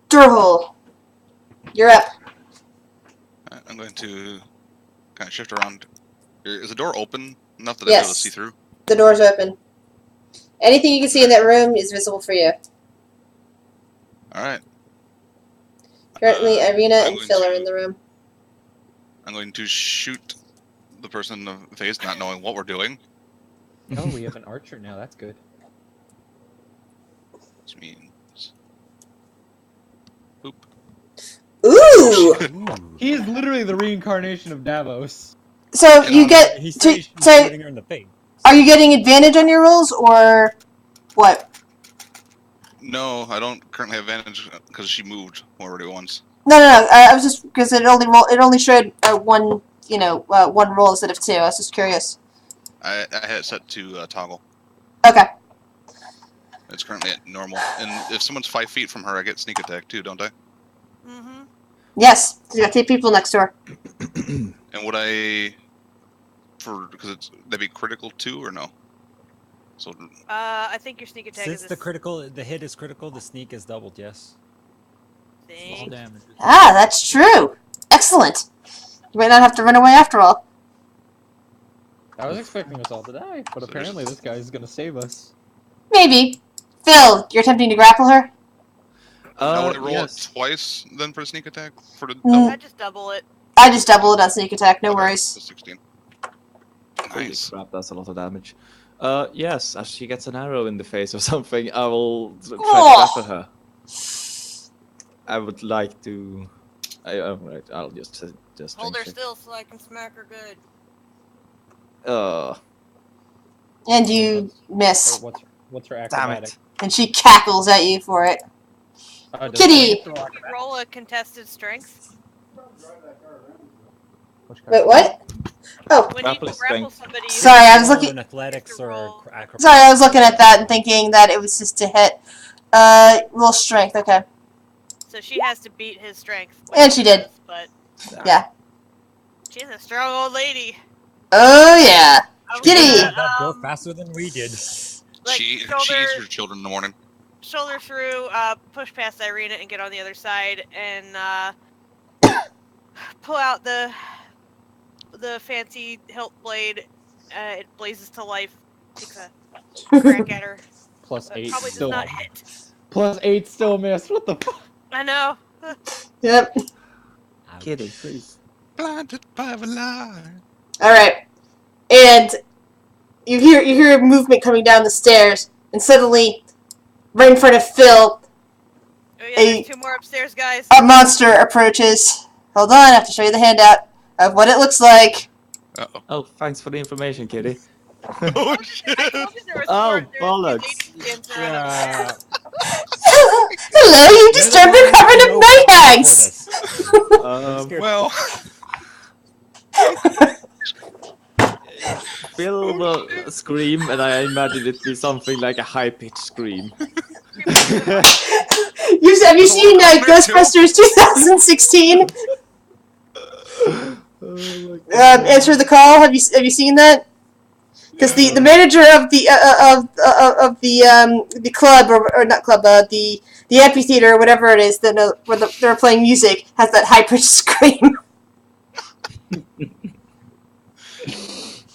Sturhole, you're up.
I'm going to kind of shift around. Is the door open enough that I'm able to see through?
The door's open. Anything you can see in that room is visible for you.
All right.
Currently, Irina
I'm
and
going
Phil are
to-
in the room.
I'm going to shoot the person in the face, not knowing what we're doing.
Oh, we have an archer now. That's good.
Which means
Ooh!
Ooh.
He is literally the reincarnation of Davos.
So you get
He said he's
so
shooting her in the face.
are you getting advantage on your rolls or what?
No, I don't currently have advantage because she moved already once.
No. I was just because it only showed one one roll instead of two. I was just curious.
I had it set to toggle.
Okay.
It's currently at normal. And if someone's 5 feet from her, I get sneak attack too, don't I?
Mm-hmm.
Yes. You got 2 people next to her.
And would I, because that'd be critical too, or no? So
I think your sneak attack
Since
is
the hit is critical, the sneak is doubled. Yes.
Small
thing.
damage.
Ah, that's true. Excellent. You might not have to run away after all.
I was expecting us all to die, but
So
apparently this guy is gonna save us.
Maybe. Phil, you're attempting to grapple her?
now would I roll
Yes.
it twice then for sneak attack for the
Mm.
double?
I just double it.
I just double it on sneak attack, no
Okay,
worries.
so 16.
Holy
Nice.
crap, that's a lot of damage. Yes, as she gets an arrow in the face or something, I will try to
Oh.
grapple her. I would like to. Right, I'll just
Hold her
check.
still so I can smack her good.
And you miss.
What's her
Damn
acrobatic?
it!
And she cackles at you for it.
Does
Kitty!
she get to roll acrobatic?
Roll a contested strength.
Which
Wait,
card?
what? Oh,
When
Grapple
you
is
grapple
strength.
somebody, you
Sorry, I was
Roll
looking.
in athletics
You have to
or
roll.
acrobatics.
Sorry, I was looking at that and thinking that it was just to hit. Roll strength, okay.
So she has to beat his strength. which
And she did.
does, but
Yeah.
she's a strong old lady.
Oh, yeah.
I'm
Kitty!
She
gonna,
opened that door faster than we did.
like
She
shoulder,
eats her children in the morning.
shoulder through, push past Irina and get on the other side, and pull out the fancy hilt blade. It blazes to life. Takes a crack at her.
Plus 8
Probably does
still.
not hit.
Plus 8 still missed. What the fuck?
I know.
Yep.
Ouch.
Kitty, please.
Blinded by the light.
Alright. And you hear movement coming down the stairs, and suddenly, right in front of Phil,
Oh yeah,
A-
there's 2 more upstairs, guys.
a monster approaches. Hold on, I have to show you the handout of what it looks like.
Uh-oh.
Oh, thanks for the information, Kitty.
Oh, shit.
I told you there was
Oh,
there was 2
bollocks.
ladies dancing around
Yeah.
Hello, you disturbed a coven of night hags!
Well,
Phil will scream, and I imagine it be something like a high-pitched scream.
Have you seen Ghostbusters 2016? Answer the call. Have you seen that? Because the manager of the club or not club the amphitheater or whatever it is that where they're playing music has that high pitched scream.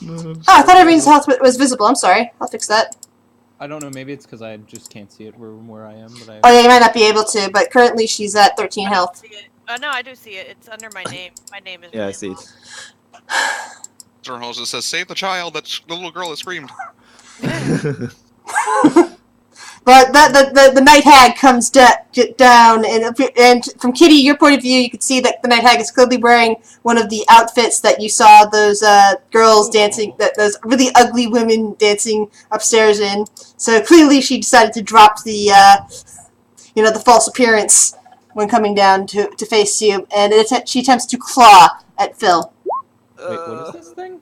Oh, I thought everyone's health was visible. I'm sorry. I'll fix that.
I don't know. Maybe it's because I just can't see it where I am. But
Oh yeah, you might not be able to, but currently she's at 13
I don't
health.
see it. No, I do see it. It's under my name. My name is.
Yeah, I
really
see
long.
it.
Zerhos, it says, save the child, that's the little girl that screamed.
But the night hag comes down, and from Kitty, your point of view, you can see that the night hag is clearly wearing one of the outfits that you saw those girls dancing, those really ugly women dancing upstairs in. So clearly, she decided to drop the the false appearance when coming down to face you, and she attempts to claw at Phil.
wait, what is this thing?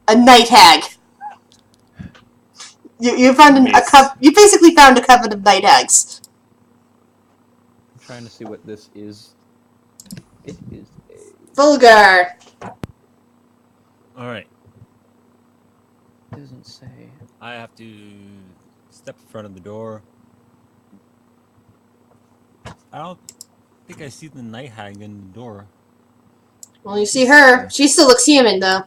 A night hag. You found you basically found a coven of night hags.
I'm trying to see what this is. It is a.
Vulgar.
All right.
Doesn't say.
I have to step in front of the door. I don't think I see the night hag in the door.
Well, you see her. She still looks human, though.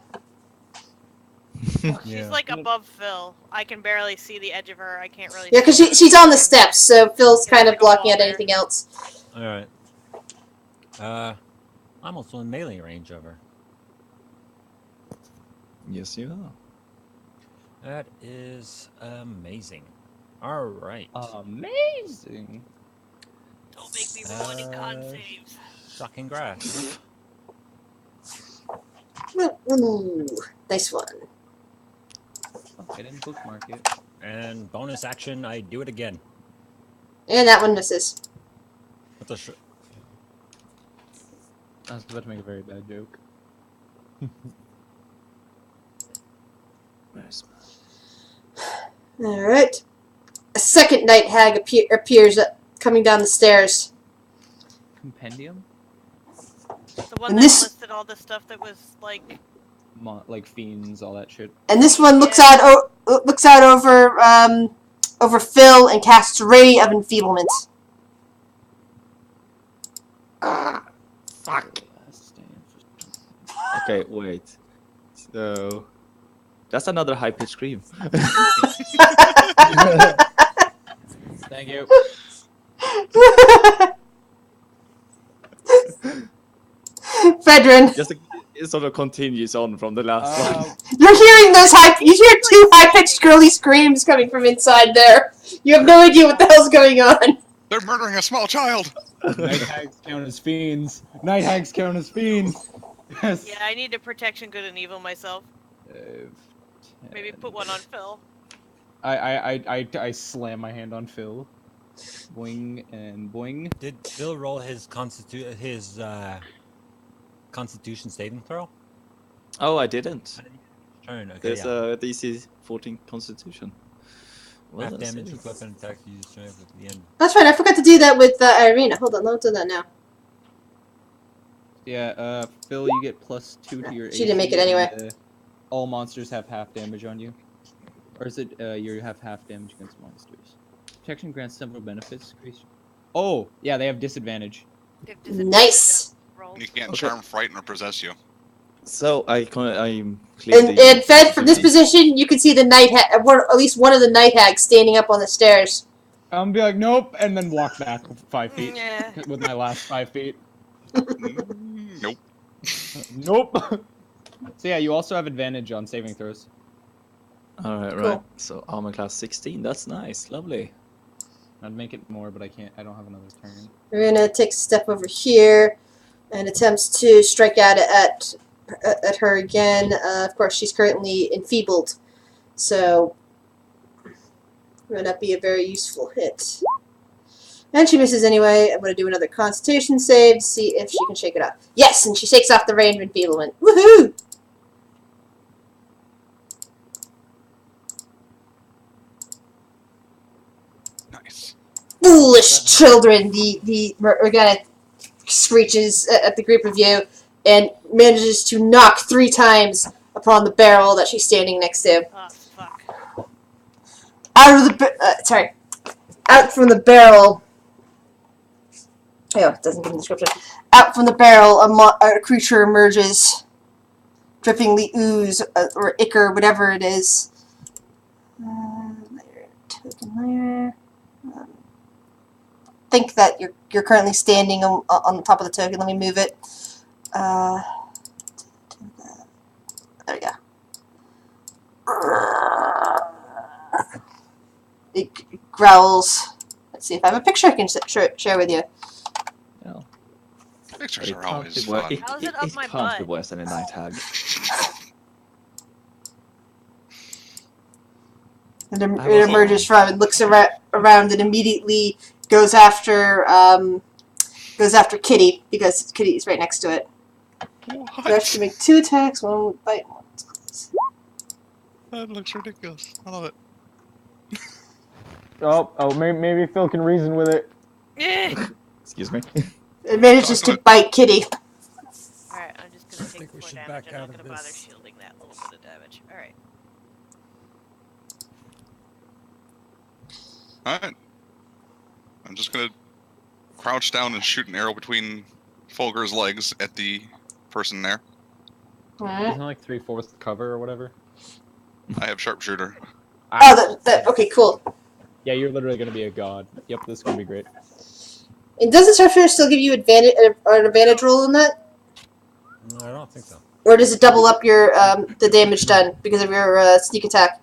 She's like above Phil. I can barely see the edge of her. I can't really.
Yeah, because
see her.
she's on the steps, so Phil's
Yeah,
kind
there's
of
like a wall
blocking out
there.
anything else.
All right. I'm also in melee range of her.
Yes, you are.
That is amazing. All right.
Amazing.
Don't make me roll any con
Uh,
saves.
Sucking grass.
Ooh, nice one.
I didn't bookmark it.
And bonus action, I do it again.
And that one misses.
With the
I was about to make a very bad joke.
Where's
Alright. A second night hag appears coming down the stairs.
Compendium?
The one
And
that
this-
listed all the stuff that was like.
Like fiends, all that shit.
And this one looks out over Phil and casts Ray of Enfeeblement.
Fuck. Okay, wait. So that's another high-pitched scream.
Thank you.
Fedrin,
Just it sort of continues on from the last one.
you're hearing you hear two high-pitched girly screams coming from inside there. You have no idea what the hell's going on.
They're murdering a small child.
Night hags count as fiends. Night hags count as fiends. Yes.
Yeah, I need to protection good and evil myself.
10.
Maybe put one on Phil.
I slam my hand on Phil. Boing and boing.
Did Phil roll his Constitution saving throw?
Oh, I didn't.
Turn. Okay,
There's
yeah.
a DC 14 Constitution. Well,
Half
that's
damage
it.
with weapon attacks you use strength at the end.
That's right, I forgot to do that with Irina. Hold on, I'll do that now.
Yeah, Phil, you get +2 to your
She didn't make it anyway.
and, all monsters have half damage on you. Or is it, you have half damage against monsters? Protection grants several benefits. Oh, yeah, they have disadvantage.
They have disadvantage
Nice.
on rolls.
You can't
Okay.
charm, frighten, or possess you.
So I'm clearly.
And Fed, from this position, you can see the night hag, at least one of the night hags standing up on the stairs.
I'm be like, nope, and then walk back 5 feet
Yeah.
with my last 5 feet.
Nope.
Nope. So yeah, you also have advantage on saving throws.
All right,
Cool.
right. So armor class 16. That's nice, lovely.
I'd make it more, but I can't. I don't have another turn.
Irina takes a step over here and attempts to strike out at her again. Of course, she's currently enfeebled, so may not be a very useful hit. And she misses anyway. I'm going to do another Constitution save to see if she can shake it off. Yes, and she shakes off the range of enfeeblement. Woohoo!
Nice.
Foolish children! The Morgana screeches at the group of you and manages to knock 3 times upon the barrel that she's standing next to.
Oh, fuck.
Out from the barrel. Oh, it doesn't give a description. Out from the barrel, a creature emerges, dripping the ooze or ichor, whatever it is. Layer, token layer. Think that you're currently standing on the top of the token. Let me move it. There we go. It growls. Let's see if I have a picture I can share with you.
Well,
Pictures
it
are
can't
always
be wor-
fun.
It,
How's
it,
it up
it
my
can't be
butt?
worse than a night hag.
And
I
it
was-
emerges from and looks around and immediately goes after Kitty because Kitty is right next to it. So I have to make 2 attacks, one with bite, one with claws.
That looks ridiculous. I love it.
Maybe Phil can reason with it.
Yeah.
Excuse me.
It manages to bite Kitty.
Alright, I'm just gonna take
think we
4
should
damage.
back
I'm
out
not
of
gonna bother
this.
shielding that little bit of damage. Alright.
Alright. I'm just gonna crouch down and shoot an arrow between Folger's legs at the person there.
Alright.
Isn't it like 3/4 cover or whatever?
I have sharpshooter.
Oh, okay, cool.
Yeah, you're literally gonna be a god. Yep, this is gonna be great.
And does the sharpshooter still give you an advantage roll on that?
No, I don't think so.
Or does it double up your the damage done because of your sneak attack?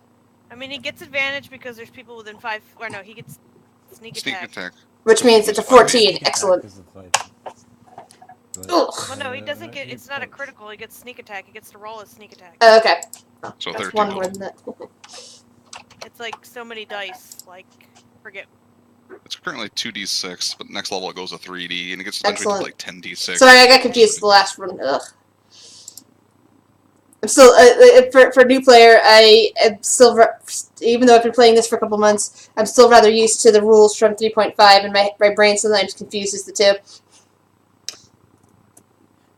I mean, he gets advantage because there's people within 5. Or no, he gets sneak
Sneak
attack.
attack.
Which means it's a 14. Excellent.
But,
Ugh.
Well, no, he doesn't get.
you're
It's not a
close.
critical. He gets sneak attack. He gets to roll a sneak attack.
Oh, okay.
So
That's
13
one
total.
more than that.
It's like so many dice. Like, forget.
It's currently 2d6, but next level it goes to 3d, and it gets eventually to
Excellent.
like 10d6.
Sorry, I got confused with the last one. Ugh. I'm still for a new player. I am still, even though I've been playing this for a couple months, I'm still rather used to the rules from 3.5, and my brain sometimes confuses the two.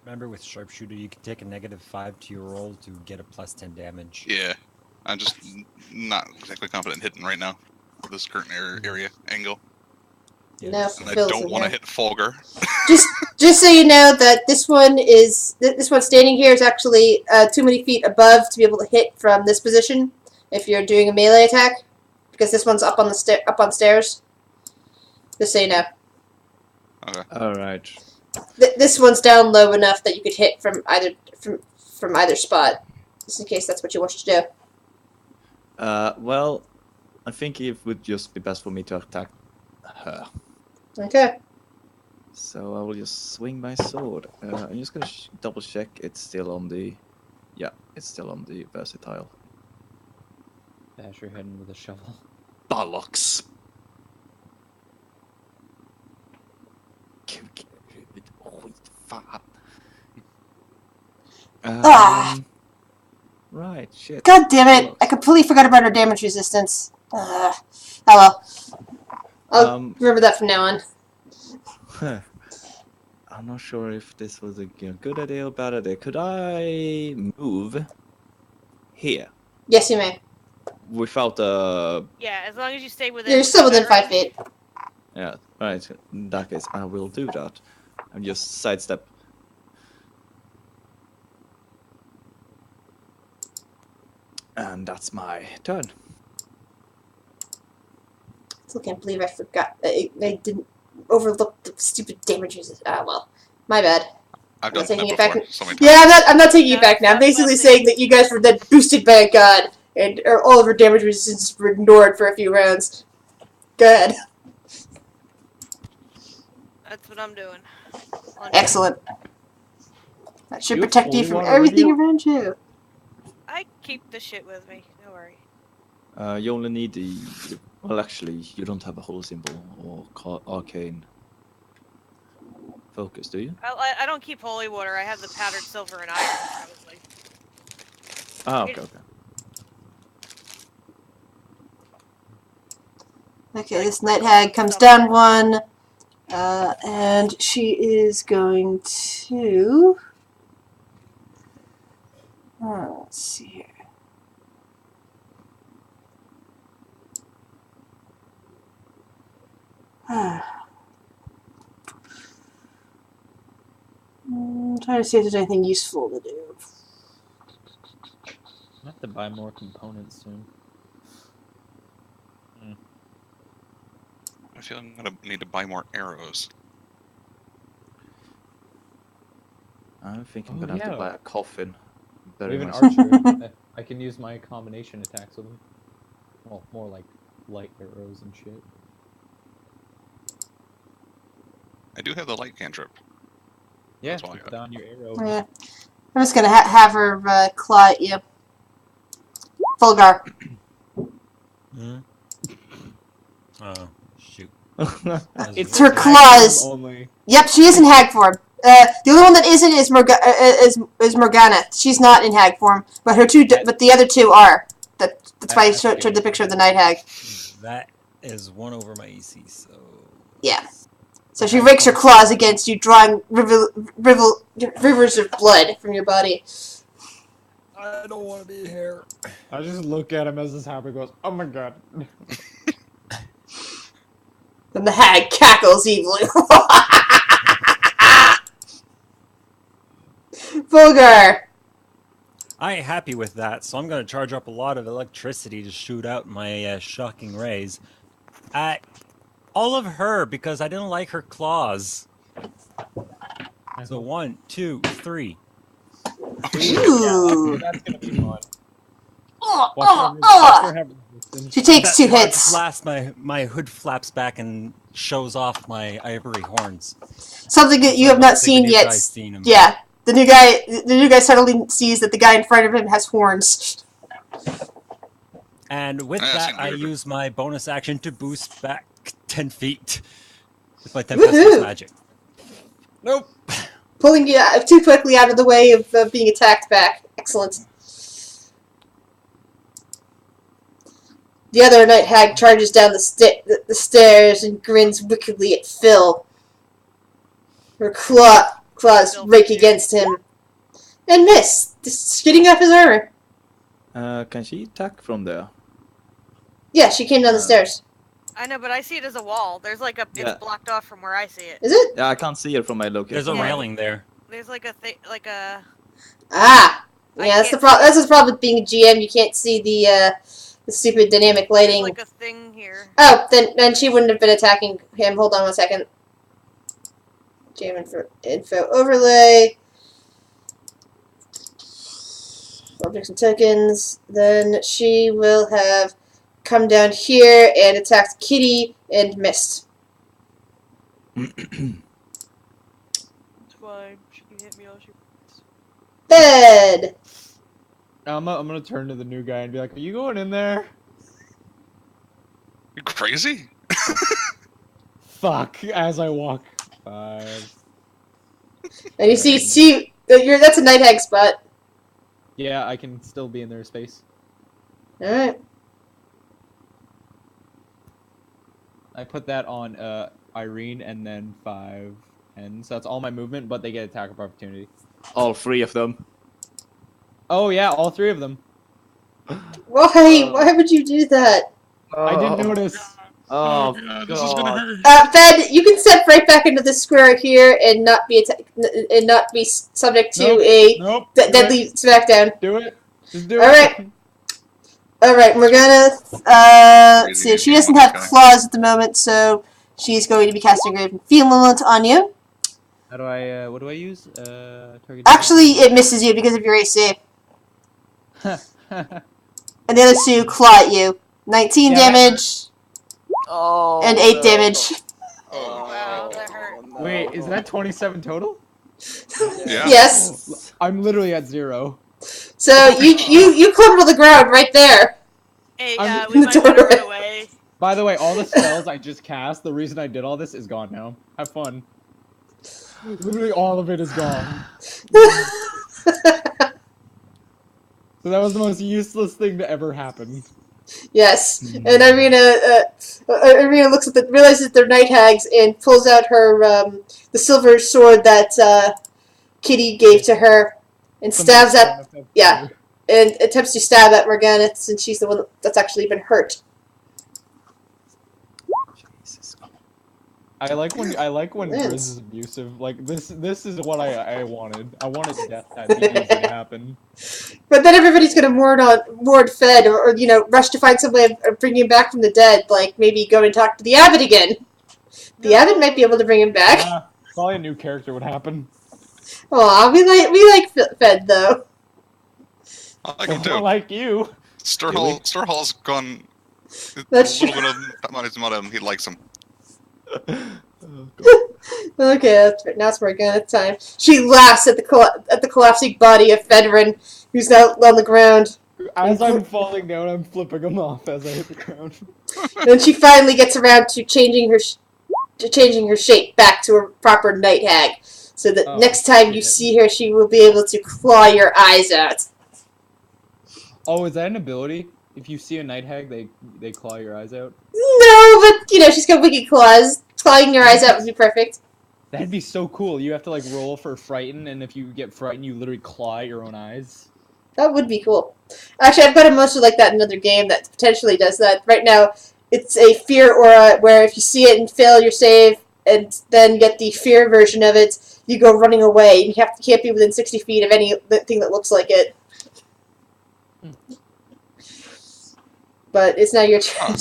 Remember, with sharpshooter, you can take a -5 to your roll to get a +10 damage.
Yeah, I'm just not exactly confident in hitting right now with this current area angle.
Yeah,
No,
so-
And I
Phil's
don't
in
want to
here.
hit Fulgur.
Just so you know that this one standing here is actually too many feet above to be able to hit from this position if you're doing a melee attack, because this one's up on the up on stairs. Just so you know,
All right.
this one's down low enough that you could hit from either spot, just in case that's what you want to do.
Well, I think it would just be best for me to attack her.
Okay.
So I will just swing my sword. I'm just gonna double check it's still on the. Yeah, it's still on the versatile.
Bash your head in with a shovel.
Bollocks!
Ah.
Right, shit.
God damn it!
Bollocks.
I completely forgot about our damage resistance. Oh well. I'll remember that from now on.
I'm not sure if this was a good idea or bad idea. Could I move here
Yes, you may.
without a?
Yeah, as long as you stay within.
You're still within
combat
5
range.
feet.
Yeah, right. In that case, I will do that. And just sidestep. And that's my turn.
Still can't believe I forgot. I didn't overlook the stupid damages. Ah, well, my bad.
I've
I'm
done
taking
that
it back.
before so many times.
Yeah, I'm not taking
No,
it back now. I'm
that's
basically
nothing.
saying that you guys were then boosted by a god, and all of your damage resistance were ignored for a few rounds. Go ahead.
That's what I'm doing.
Excellent. That should
You
protect you
holy
from
water
everything
radio?
around you.
I keep the shit with me. Don't worry.
You only need the. Well, actually, you don't have a holy symbol or arcane focus, do you?
I don't keep holy water. I have the powdered silver and iron, probably.
Ah, okay, okay.
Okay, this night hag comes down one, and she is going to. Let's see here. Trying to see if there's anything useful to do.
I have to buy more components soon.
I feel I'm gonna need to buy more arrows.
I think I'm
Oh,
gonna have
yeah.
to buy a coffin. Bury
Even
myself.
archer. I can use my combination attacks with them. Well, more like light arrows and shit.
I do have the light cantrip.
Yeah,
That's all I
put
got.
down your arrow.
Yeah. I'm just gonna have her claw at you. Fulgar.
Hmm? Oh, shoot.
It's her claws.
Only.
Yep, she is in hag form. The only one that isn't is Morgana. She's not in hag form, but but the other two are. That's why I showed the picture of the night hag.
That is 1 over my AC, so...
Yeah. So she rakes her claws against you, drawing rivers of blood from your body.
I don't want to be here.
I just look at him as this happens. Goes, oh my god.
Then the hag cackles evilly. Fulgar.
I ain't happy with that, so I'm going to charge up a lot of electricity to shoot out my shocking rays at all of her because I didn't like her claws. So 1, 2, 3.
Ooh.
That's gonna be fun.
Oh,
Watch her have
She takes two
That large
hits.
blast, my hood flaps back and shows off my ivory horns.
Something that you
So
have not
like the
seen
new
yet.
guy's seen 'em.
Yeah, the new guy suddenly sees that the guy in front of him has horns.
And with
That
that,
seems
I
weird.
use my bonus action to boost back 10 feet with my
Woohoo!
Tempestuous magic. Nope.
Pulling you too quickly out of the way of being attacked back. Excellent. The other night hag charges down the stairs and grins wickedly at Phil. Her claws
Phil
rake
from here.
against him. And miss, skidding off his armor.
Can she attack from there?
Yeah, she came down the stairs.
I know, but I see it as a wall. There's like a.
Yeah.
It's blocked off from where I see it.
Is it?
Yeah, I can't see her from my location.
There's a
Yeah.
railing there.
There's like a thing, like a.
Ah!
I
Yeah, that's the
can't
problem.
see
That's the problem with being a GM. You can't see the stupid dynamic
There's
lighting.
like a thing here.
Oh, then she wouldn't have been attacking him. Hold on one second. GM info overlay. Objects and tokens. Then she will have come down here and attacked Kitty and missed.
It's fine. She can hit me all she wants.
Bed!
I'm gonna turn to the new guy and be like, "Are you going in there?"
You crazy?
Fuck! As I walk 5.
And you see, that's a night hag spot.
Yeah, I can still be in their space.
Alright.
I put that on Irene and then 5 and so that's all my movement, but they get attack of opportunity.
All 3 of them.
Oh yeah, all 3 of them.
Why? Why would you do that?
I didn't notice.
Oh,
God, this is gonna hurt.
Fed, you can step right back into this square here and not be subject to
Nope.
a
Nope.
deadly smackdown.
Do it. Just do
Alright.
it.
Alright, we're gonna, let's see, she doesn't have claws at the moment, so she's going to be casting Grave Enfeeblement on you.
How do I, what do I use? Target.
Actually, it misses you because of your AC. And the other two claw at you. 19
Yeah, that
damage
Oh,
and 8 damage.
Oh,
Wow, that hurt.
Wait, is that 27 total?
Yeah.
Yes.
I'm literally at 0.
So you clump to the ground right there.
Hey,
I'm
we
in the
might want to
doorway.
run away.
By the way, all the spells I just cast, the reason I did all this is gone now. Have fun. Literally all of it is gone. So that was the most useless thing to ever happen.
Yes, and Irina looks at realizes they're night hags and pulls out her the silver sword that Kitty gave to her and stabs at yeah. and attempts to stab at Morgana since she's the one that's actually been hurt.
Jesus.
I like when
Yes.
Grizz is abusive. Like this is what I wanted. I wanted death to be easy to happen.
But then everybody's gonna ward Fed or rush to find some way of bringing him back from the dead. Like maybe go and talk to the Abbot again. The Abbot might be able to bring him back.
Probably a new character would happen.
Aw, we like Fed though.
I like him
More
too.
like you.
Sturhall's gone.
That's
a little bit of him. He likes him.
Okay, that's right. Now it's Morgana time. She laughs at the collapsing body of Fedrin, who's now on the ground.
As I'm falling down, I'm flipping him off as I hit the ground.
Then she finally gets around to changing her shape back to a proper night hag, so that
Oh,
next time you
shit.
see her, she will be able to claw your eyes out.
Oh, is that an ability? If you see a night hag, they claw your eyes out?
No, but she's got wicked claws. Clawing your eyes out would be perfect.
That'd be so cool. You have to like roll for frighten, and if you get frightened, you literally claw at your own eyes.
That would be cool. Actually, I've got a monster like that in another game that potentially does that. Right now, it's a fear aura where if you see it and fail your save, and then get the fear version of it, you go running away. You can't be within 60 feet of anything that looks like it. But it's now your turn.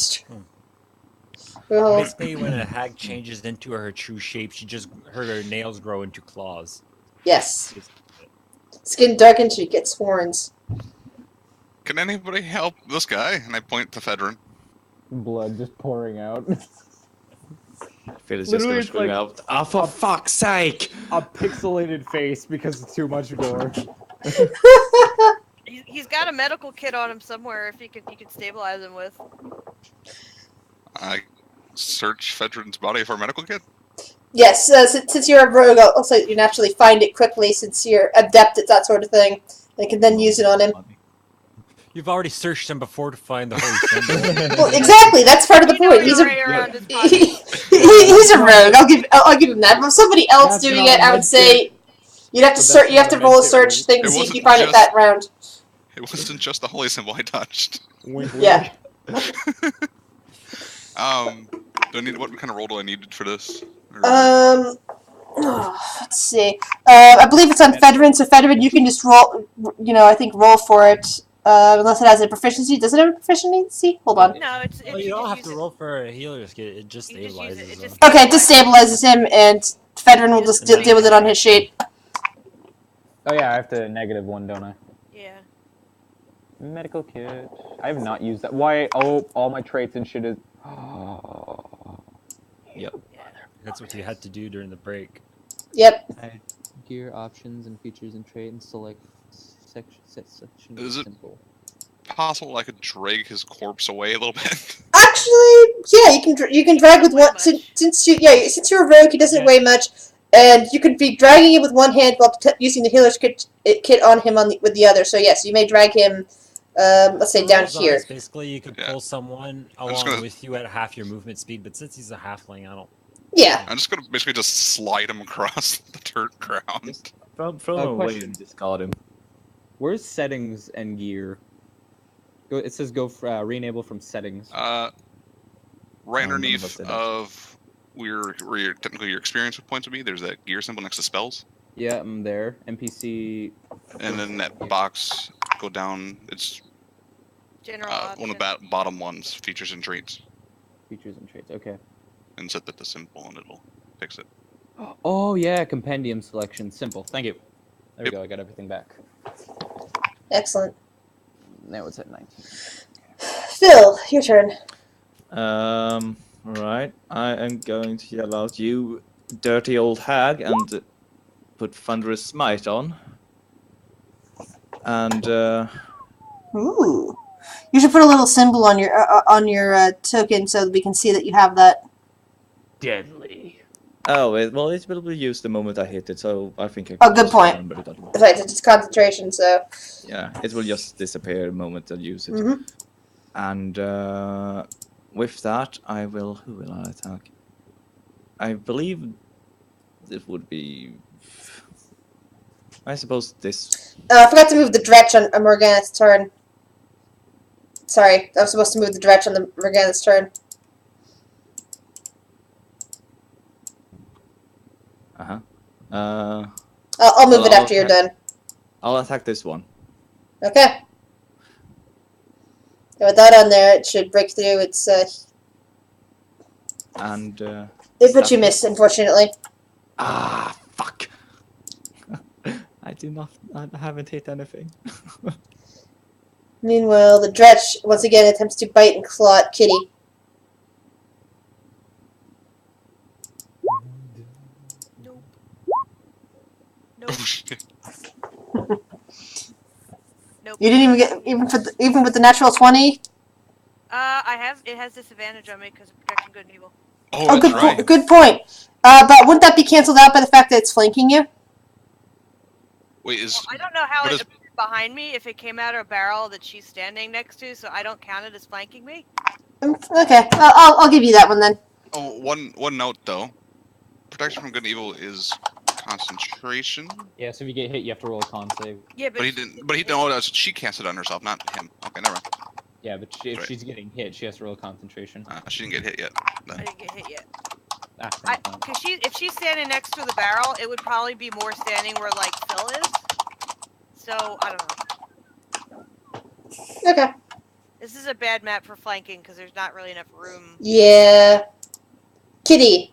Well,
Basically, when a hag changes into her true shape, her nails grow into claws.
yes. Skin darkens, she gets horns.
Can anybody help this guy? And I point to Fedrin.
Blood just pouring out.
Phil is just
Literally,
gonna
it's
scream
like
out, "Ah, for fuck's sake!"
a pixelated face because it's too much gore.
He's got a medical kit on him somewhere. If you could stabilize him with.
I search Fedrin's body for a medical kit.
Yes, since you're a rogue, also you naturally find it quickly since you're adept at that sort of thing. They can then use it on him.
You've already searched him before to find the holy symbol.
Well, exactly. That's part of the
You know
point.
your way around his body.
He's a rogue. I'll give him that. But if somebody else
That's
doing
not
it, I would
med
say you'd have to
But
search.
that's
You have
not
to
a
roll a
med kit
search
roll.
thing
It
to see if
wasn't
you find it
just-
that round.
It wasn't just the holy symbol I touched.
Wink, wink.
Yeah.
Do I need what kind of roll do I need for this? Or-
Let's see. I believe it's on Federin, so Federin, you can just roll. I think roll for it. Unless it has a proficiency. Does it have a proficiency? Hold on.
No, it's.
Well, you don't have to roll for a healer's kit. It just
You just use it.
stabilizes
It just
them.
Okay, it just stabilizes him, and Federin will just
Just
deal with it on his sheet.
Oh yeah, I have to -1, don't I?
Yeah.
Medical kit. I have not used that. Why? Oh, all my traits and shit is.
Yep.
That's what you had to do during the break.
Yep.
Gear options and features and trait and select section
Is it-
simple.
Possible I could drag his corpse away a little bit.
Actually, yeah, you can drag with
Doesn't weigh
one
much.
since you're a rogue, he doesn't
Yeah.
weigh much, and you could be dragging him with one hand while using the healer's kit on him with the other. So yes, you may drag him. Let's say
The
down
rules are
here.
is basically, you could
Yeah.
pull someone
I'm just
along
gonna-
with you at half your movement speed, but since he's a halfling, I don't.
Yeah.
I'm just gonna basically just slide him across the dirt ground.
Just throw him away
question.
and discard him.
Where's settings and gear? It says go re-enable from settings.
Right
none of
underneath
us did that.
of where technically your experience points would be, there's that gear symbol next to spells,
Yeah, I'm there. NPC.
and then that box go down. It's
General
one of
option.
the bottom ones, features and traits,
Features and traits. Okay.
and set that to simple, and it'll fix it.
Oh yeah, compendium selection. Simple. Thank you. There
Yep.
we go. I got everything back.
Excellent.
Now it's at 19.
Phil, your turn.
Right. I am going to yell out, "You dirty old hag," and put Thunderous Smite on. And
Ooh. You should put a little symbol on your token so that we can see that you have that.
Deadly.
it will be used the moment I hit it, so I think I
Oh,
can
good
just
point.
remember it otherwise.
Right, it's just concentration. So.
Yeah, it will just disappear the moment I use it.
Mhm.
And with that, who will I attack? I believe it would be. I suppose this.
I forgot to move the dretch on Morgana's turn. Sorry, I was supposed to move the dretch on the Morgana's turn.
Uh-huh.
I'll move
Well,
it after you're done.
I'll attack this one.
Okay. And with that on there, it should break through. It's
And
but you missed, unfortunately.
fuck. I haven't hit anything.
Meanwhile, the dretch once again attempts to bite and claw at Kitty.
Nope.
Oh
Nope.
shit!
Nope.
You didn't even get even with the natural 20.
It has disadvantage on me because of protection, good and evil.
Oh,
Oh,
that's right.
good point. But wouldn't that be canceled out by the fact that it's flanking you?
Wait, is
Well, I don't know how
what
it
is-
appeared behind me if it came out of a barrel that she's standing next to, so I don't count it as flanking me.
Okay, I'll give you that one then.
Oh, one note though. Protection from good and evil is concentration.
Yeah, so if you get hit, you have to roll a con save.
Yeah,
But he didn't. But he no. She cast it on herself, not him. Okay, never mind.
Yeah, but if
Right.
she's getting hit, she has to roll concentration.
She didn't get hit yet.
I didn't get hit yet.
After the con.
Cause if she's standing next to the barrel, it would probably be more standing where like Phil is. So I don't know.
Okay.
This is a bad map for flanking because there's not really enough room.
Yeah. Kitty.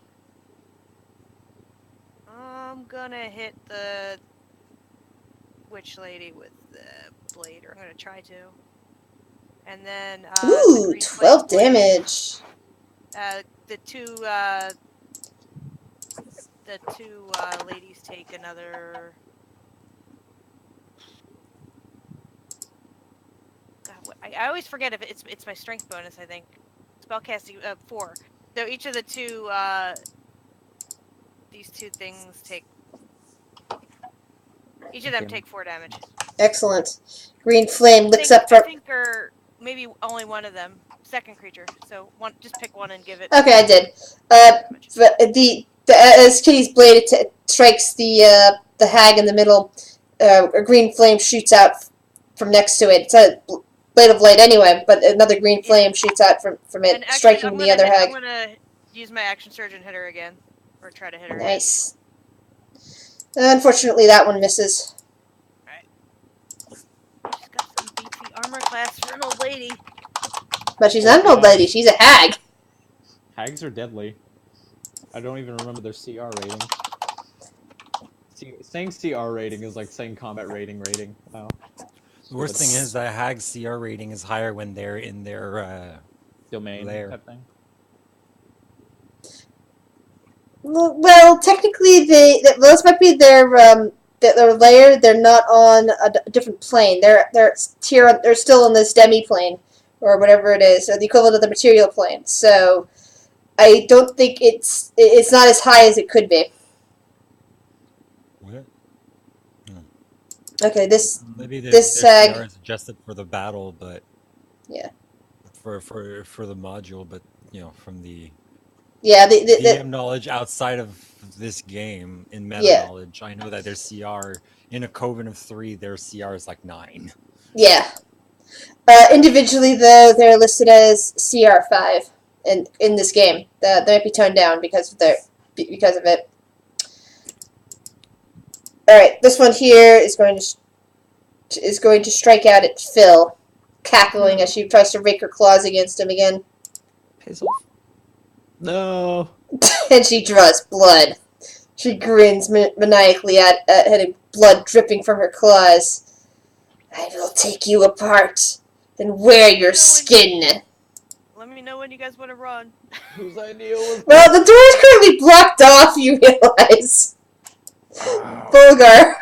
I'm gonna hit the witch lady with the blade, or I'm gonna try to. And then
Ooh,
the green
12
flame blade,
damage.
the two ladies take another. God, I always forget if it's my strength bonus. I think spellcasting 4. So each of the two these two things take. Each of them
Okay.
take 4 damage.
Excellent. Green flame licks
I
up from.
think, or maybe only one of them. Second creature. So one, just pick one and give it.
Okay, I did.
Damage.
As Kitty's blade strikes the hag in the middle, a green flame shoots out from next to it. It's a blade of light anyway, but another green flame shoots out from it,
And actually,
striking the other hag.
I'm gonna use my action surge and hit her again, or try to hit her.
Nice. Unfortunately, that one misses.
She's got some beefy armor class for an old lady.
But she's not an old lady. She's a hag.
Hags are deadly. I don't even remember their CR rating. Saying CR rating is like saying combat rating. Wow.
The worst thing is that Hag's CR rating is higher when they're in their
domain
lair.
type thing.
Well, technically, those might be their layer. They're not on a different plane. They're still on this demi plane or whatever it is, or the equivalent of the material plane. So I don't think it's not as high as it could be.
What?
Okay,
Maybe
this
their
hag
CR is adjusted for the battle, but
yeah.
For the module, but from the
The
DM knowledge outside of this game in meta
Yeah.
knowledge, I know that their CR in a coven of 3, their CR is like 9.
Yeah. Individually, though, they're listed as CR5 in this game. They might be toned down because of it. All right, this one here is going to strike out at Phil, cackling as she tries to rake her claws against him again.
Piss off. No.
And she draws blood. She grins maniacally at him, blood dripping from her claws. I will take you apart and wear your skin.
Let me know when you guys want to run.
Whose idea was
Well, the door is currently blocked off, you realize. Bulgar.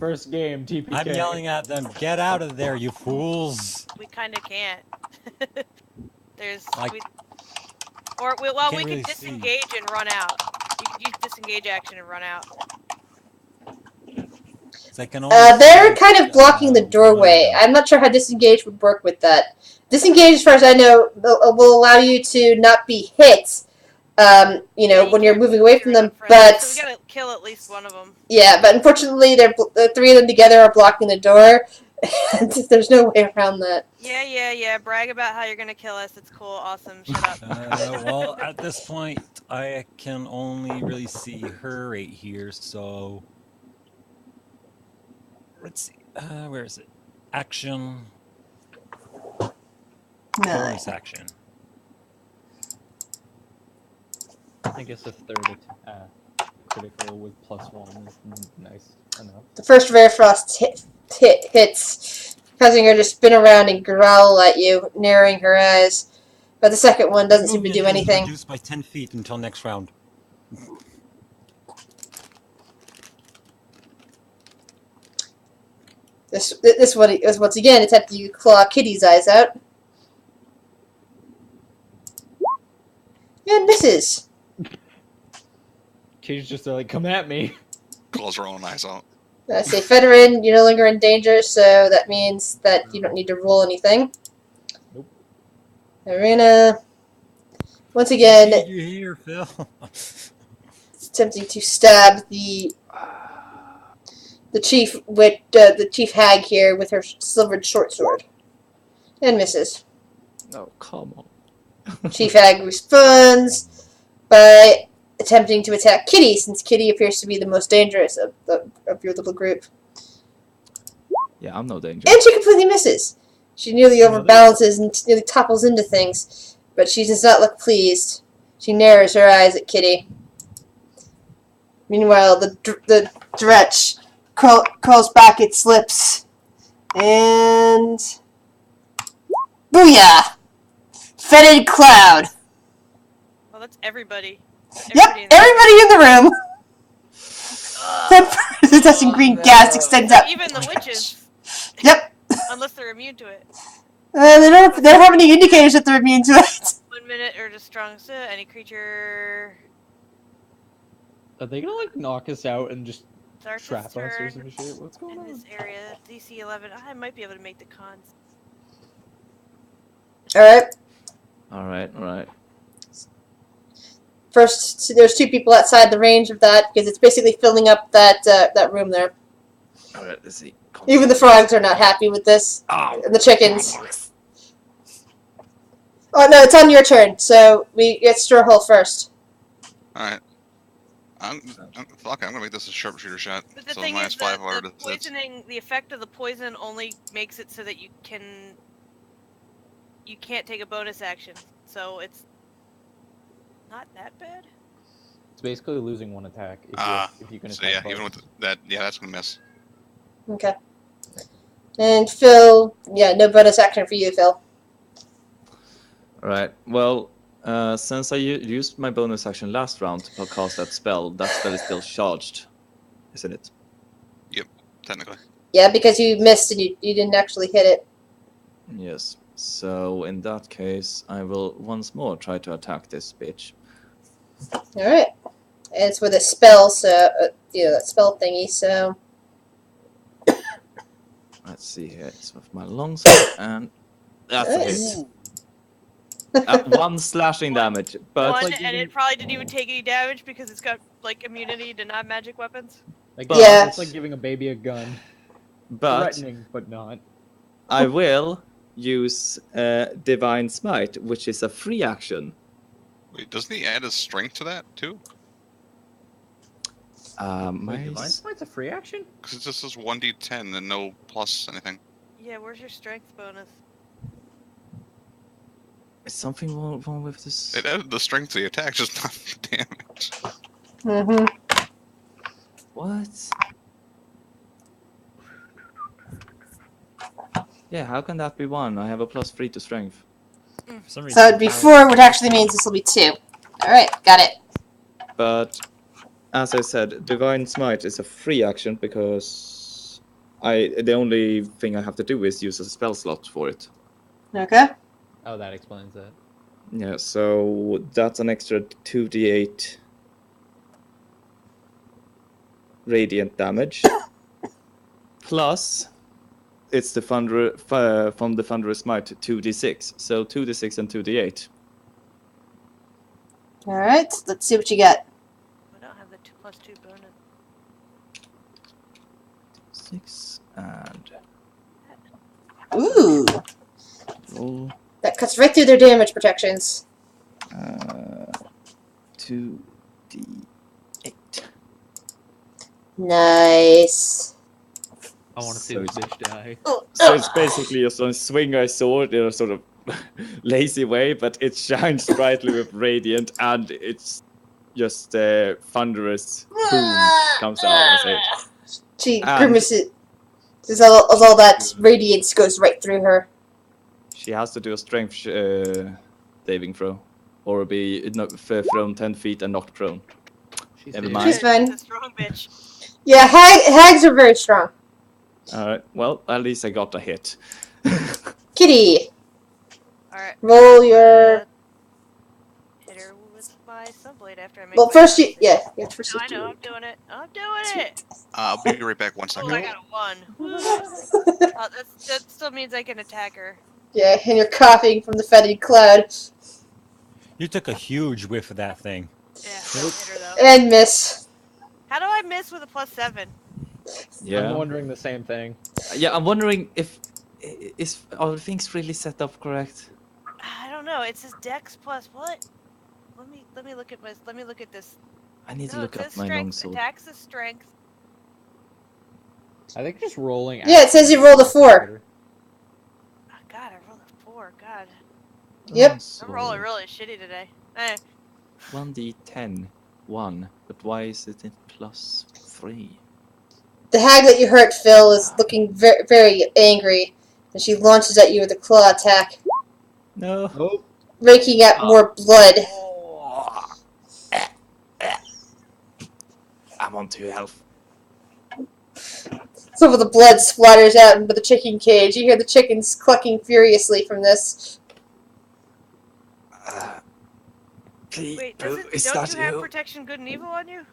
First game, TPK.
I'm yelling at them, get out of there, you fools!
We kind of can't. There's
Like,
we
can't
can
really
disengage and run out. You can use disengage action and run out.
I can only
They're
see,
kind of blocking the
one of
doorway.
them.
I'm not sure how disengage would work with that. Disengage, as far as I know, will allow you to not be hit. When you're
can't
moving away from them,
friendly,
but
so we gotta kill at least one of them.
yeah, but unfortunately, the three of them together are blocking the door. And there's no way around that.
Yeah. Brag about how you're gonna kill us. It's cool. Awesome. Shut up.
Well, at this point, I can only really see her right here, so... Let's see, where is it? Action. Bonus action.
I guess a third critical with +1 is nice enough.
The first Rare Frost hits, causing her to spin around and growl at you, narrowing her eyes. But the second one doesn't seem to do
Movement is
anything.
reduced by 10 feet until next round.
This one is once again attempting to claw Kitty's eyes out. And misses.
Kitty's just like, come at me.
Claws her own eyes out.
I say, Federin, you're no longer in danger, so that means that you don't need to roll anything.
Nope.
Irina, once again,
What did you hear, Phil?
attempting to stab the chief with the chief hag here with her silvered short sword, and misses.
Oh, come on.
Chief hag responds by attempting to attack Kitty, since Kitty appears to be the most dangerous of your little group.
Yeah, I'm no danger.
And she completely misses. She nearly overbalances and nearly topples into things, but she does not look pleased. She narrows her eyes at Kitty. Meanwhile, the Dretch curls back its lips and Booyah! Fetid cloud.
Well, that's everybody.
Yep,
in there.
everybody in the room. The testing green gas extends out.
Even the witches,
Yep.
unless they're immune to it.
They don't have any indicators that they're immune to it.
1 minute or just strong. Any creature.
Are they gonna like knock us out and just
Starts
trap
its
us or
turn
some shit? What's going
in
on?
this area. DC 11. I might be able to make the cons.
Alright.
Alright.
First, there's 2 people outside the range of that, because it's basically filling up that room there.
Alright, let's see.
Even the frogs are not happy with this.
Oh.
And the chickens. Oh no, it's on your turn, so we get Strahd first.
Alright. Fuck, I'm gonna make this a sharpshooter shot.
But the
So
thing is,
-5
the
whatever this is.
poisoning, the effect of the poison only makes it so that you can't take a bonus action. So it's not that bad.
It's basically losing 1 attack if you can
So
attack
yeah, even with that, yeah, that's gonna miss.
Okay. And Phil, yeah, no bonus action for you, Phil.
Alright, well, since I used my bonus action last round to cast that spell is still charged, isn't it?
Yep, technically.
Yeah, because you missed and you didn't actually hit it.
Yes. So in that case, I will once more try to attack this bitch.
Alright. And it's with a spell, so, that spell thingy, so...
Let's see here. It's with my longsword, and that's a
Nice.
hit. 1 slashing damage, but
One,
like
and
even-
it probably didn't even take any damage because it's got like immunity to non-magic weapons.
Like,
Yeah.
It's like giving a baby a gun.
but
Threatening, but not.
I will use Divine Smite, which is a free action.
Wait, doesn't he add his strength to that too?
Wait, Divine Smite's a free action?
Because it just says 1d10 and no plus anything.
Yeah, where's your strength bonus?
Is something wrong with this?
It added the strength to the attack, just not the damage.
Mm-hmm.
What? Yeah, how can that be 1? I have a +3 to strength.
For some reason,
So it'd be 4, which actually means this will be 2. Alright, got it.
But as I said, Divine Smite is a free action because the only thing I have to do is use a spell slot for it.
Okay.
Oh, that explains that.
Yeah, so that's an extra 2d8 radiant damage. Plus, it's the from the Thunderous Smite 2d6. So 2d6 and 2d8.
Alright, let's see what you got.
I don't have the 2+2 bonus.
6 and
Ooh.
roll
That cuts right through their damage protections.
2d8.
Nice.
I want to see
So
this bitch die.
So it's basically just a swing my sword in a sort of lazy way, but it shines brightly with radiant, and it's just thunderous boom comes out as it.
She
And-
grimaces. As all that radiance goes right through her.
She has to do a strength saving throw, or be thrown 10 feet and knocked prone.
She's
Never
dead.
mind.
She's fine.
It's a strong bitch.
Yeah, hags are very strong.
Alright, well, at least I got a hit.
Kitty,
Alright.
roll your...
Hit her with my sunblade after I make
Well,
my
first you...
cons.
Yeah, you have to first
No, I
do
know,
it.
I'm doing it. I'm doing it!
I'll be right back 1
Oh,
second.
I got a 1. Woo. That still means I can attack her.
Yeah, and you're coughing from the fetid cloud.
you took a huge whiff of that thing.
Yeah, don't hit her though.
And miss.
How do I miss with a +7?
Yeah.
I'm wondering the same thing.
Yeah, I'm wondering if are things really set up correct?
I don't know. It says Dex plus what? Let me look at this.
I need to
No,
look
it
up
says
my
strength.
longsword.
Attacks is strength.
I think just rolling.
Yeah, it says you rolled a 4.
Oh, God, I rolled a 4. God,
Yep.
I'm rolling really shitty today. Eh.
1d10, 1. But why is it in +3?
The hag that you hurt, Phil, is looking very, very angry, and she launches at you with a claw attack.
No.
Oh,
raking up more blood.
I'm on 2 health.
Some of the blood splatters out into the chicken cage. You hear the chickens clucking furiously from this.
Pete,
Wait,
Boo, is
don't
that
you have
you?
protection good and evil on you?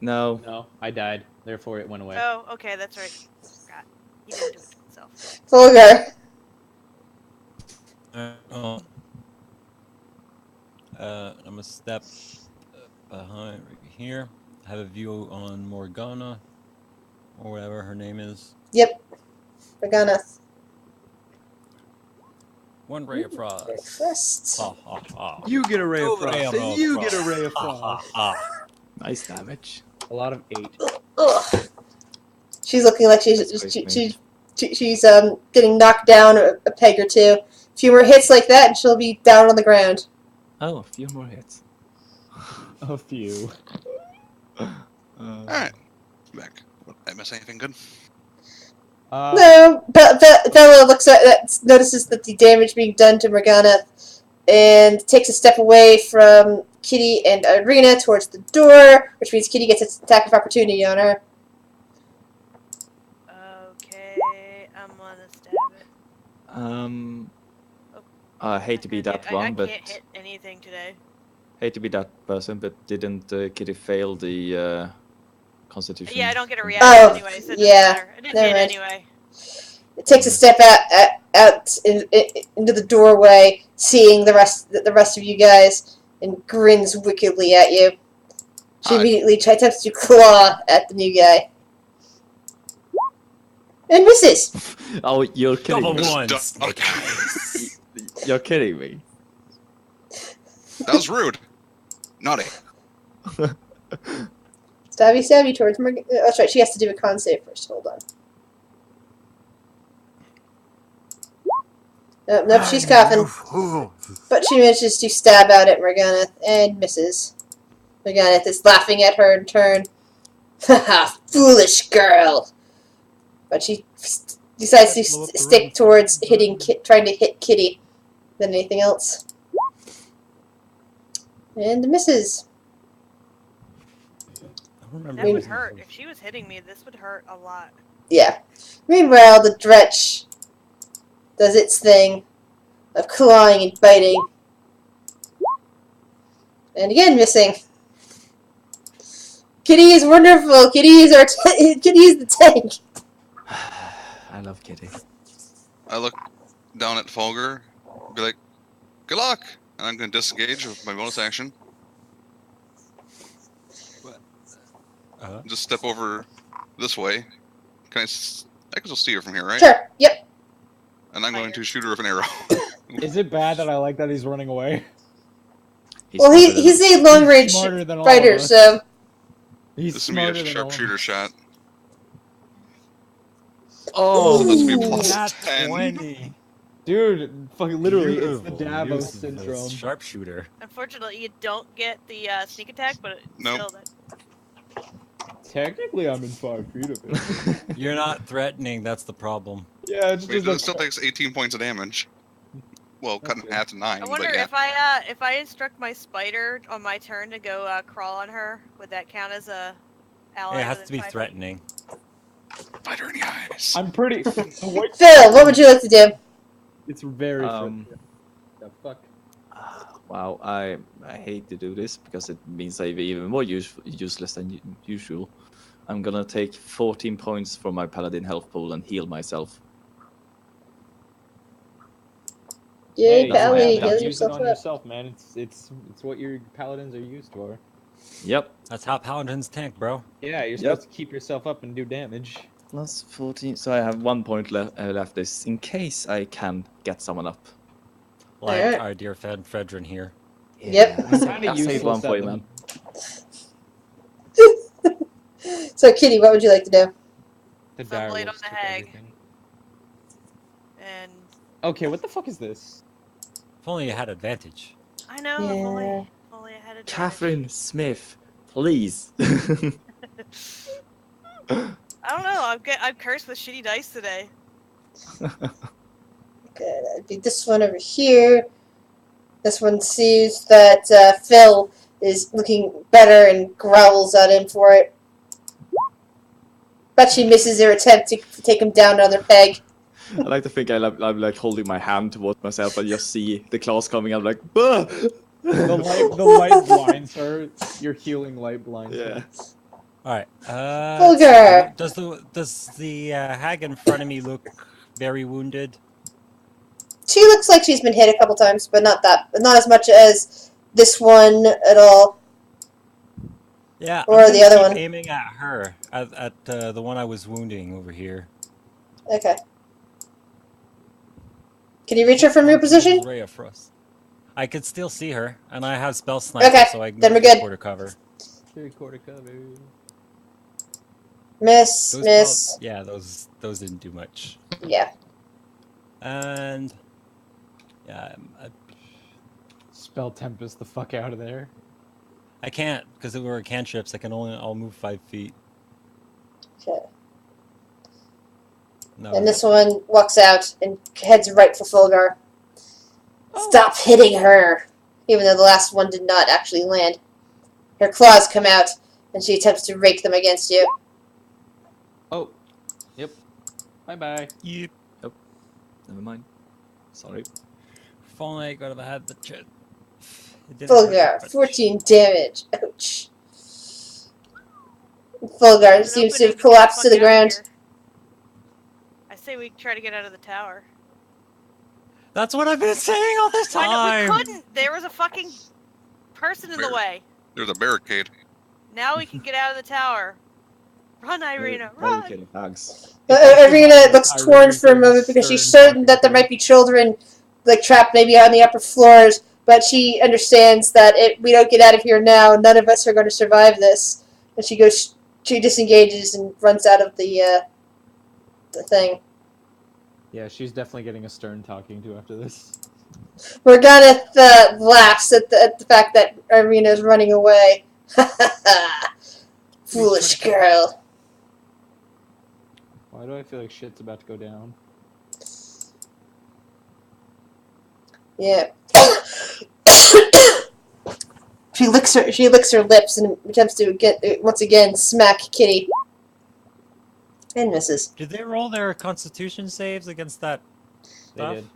No.
No, I died. Therefore, it went away.
Oh, okay, that's right. Forgot. He didn't do it to himself.
Fulgur.
Uh, I'm gonna step behind right here. Have a view on Morgana, or whatever her name is.
Yep. Morgana.
One ray of frost.
Frost.
Ha ha ha.
you get a ray of
Two ray
frost, and
of
you get a
frost.
ray of
Ha ha
frost.
ha.
Nice damage.
A lot of 8.
Ugh. She's looking like she's
That's great,
she's getting knocked down a peg or two. A few more hits like that, and she'll be down on the ground.
Oh, a few more hits.
A few.
Alright. Back. Did I miss anything good?
No, but Bella looks at that, notices that the damage being done to Morgana, and takes a step away from Kitty and Irina towards the door, which means Kitty gets its attack of opportunity on her.
Okay, I'm gonna stab it.
I hate to be that one,
I
but
can't hit anything today.
hate to be that person, but didn't Kitty fail the Constitution?
Yeah, I don't get a reaction anyway, so it doesn't
yeah,
matter. It didn't
never
hit
mind.
anyway.
It takes a step out into the doorway, seeing the rest of you guys, and grins wickedly at you. She
Hi.
immediately attempts to claw at the new guy. And misses!
Oh, you're kidding
Double
me.
one.
Duck.
Snake eyes.
You're kidding me.
That was rude. Naughty.
Stabby towards Morgan. Oh, that's right, she has to do a con save first. Hold on. Nope, she's coughing. But she manages to stab out at Morgana and misses. Morgana is laughing at her in turn. Haha, foolish girl! But she decides to stick towards trying to hit Kitty than anything else. And misses.
I remember
That would
this.
hurt. If she was hitting me, this would hurt a lot.
Yeah. Meanwhile, the Dretch does its thing of clawing and biting. And again, missing. Kitty is wonderful. Kitty is Kitty is the tank.
I love Kitty.
I look down at Fulgur, be like, good luck! And I'm going to disengage with my bonus action. Just step over this way. I can still see her from here, right?
Sure. Yep.
And I'm going to shoot her with an arrow.
Is it bad that I like that he's running away?
Well, he's a long range
smarter than all
fighter,
of us.
so
He's
This is going to
smarter
be a
than all of
sharpshooter
us.
shot.
Oh,
So this will be
Ooh.
plus
Nat
10.
20.
Dude, fucking literally, it's the
Beautiful,
Davos
useless
syndrome.
Sharpshooter.
Unfortunately, you don't get the sneak attack, but
Nope.
still,
Technically, I'm in 5 feet of it.
You're not threatening, that's the problem.
Yeah, it's
Wait,
just
it still takes 18 points of damage. Well, cut in
Okay.
half to 9,
I wonder
but yeah.
if I instruct my spider on my turn to go crawl on her, would that count as a ally?
It has to
within
be
5 feet?
threatening.
Bite her in the eyes.
I'm pretty. What?
Phil, what would you like to do?
It's very.
The fuck?
Wow, I hate to do this because it means I'm even more useless than usual. I'm gonna take 14 points from my paladin health pool and heal myself.
Yay,
Hey,
Pally,
yeah,
heal
that's-
use it
yourself
on
up.
yourself, man. It's what your paladins are used for.
Yep,
That's how paladins tank, bro.
Yeah, you're supposed to keep yourself up and do damage.
plus 14. So I have 1 point left. This in case I can get someone up.
Like
Alright.
our dear Fredrin here.
Yep.
I
Kinda
saved one
useless
for
at
you,
the-
man.
So, Kitty, what would you like to do?
The
Sunblade on
direwolves
the
took
hag.
everything.
And
Okay, what the fuck is this?
If only you had advantage.
I know,
Yeah.
if only I had a
Catherine Smith, please.
I don't know. I'm cursed with shitty dice today.
Good. That'd be this one over here. This one sees that Phil is looking better and growls at him for it. But she misses her attempt to take him down another peg.
I like to think I'm like holding my hand towards myself and just see the claws coming. I'm like, bah!
The light blinds her. Your healing light blinds
Yeah.
her.
All right.
Fulgur!
Does the hag in front of me look very wounded?
She looks like she's been hit a couple times, but not as much as this one at all.
Yeah.
Or
I'm
the
gonna
other
keep
one.
aiming at her, at the one I was wounding over here.
Okay. Can you reach her from your position?
Ray of Frost. I could still see her, and I have spell sniper,
Okay,
so I can
then we're
get
good.
quarter cover.
3/4 cover.
Miss.
Yeah, those didn't do much.
Yeah.
And yeah,
Spell Tempest the fuck out of there.
I can't because it were cantrips. I'll move 5 feet.
Okay.
No.
And this one walks out and heads right for Fulgur. Stop hitting her! Even though the last one did not actually land. Her claws come out, and she attempts to rake them against you.
Oh. Yep. Bye-bye.
Yep.
Oh, never mind. Sorry.
If only I could have had the chit. It didn't hurt
Fulgur,
much.
14 damage. Ouch. Fulgur
There's an
seems to
opening
have collapsed to
get
the
the fuck out of
ground.
here. I say we try to get out of the tower.
That's what I've been saying all this
I
time.
know, we couldn't. There was a fucking person in the way.
There's a barricade.
Now we can get out of the tower. Run, Irina, run!
Barricade of hags.
Irina looks
Irina's
torn for a
getting
moment because she's
stern
certain that there
talking
might be children like trapped maybe on the upper floors, but she understands that if we don't get out of here now, none of us are going to survive this. And she disengages and runs out of the thing.
Yeah, she's definitely getting a stern talking to after this.
Morgana laughs at the fact that Irina is running away. Foolish girl.
Why do I feel like shit's about to go down?
Yeah. She licks her lips and attempts to once again smack Kitty. And misses.
Did they roll their Constitution saves against that
They
stuff?
did.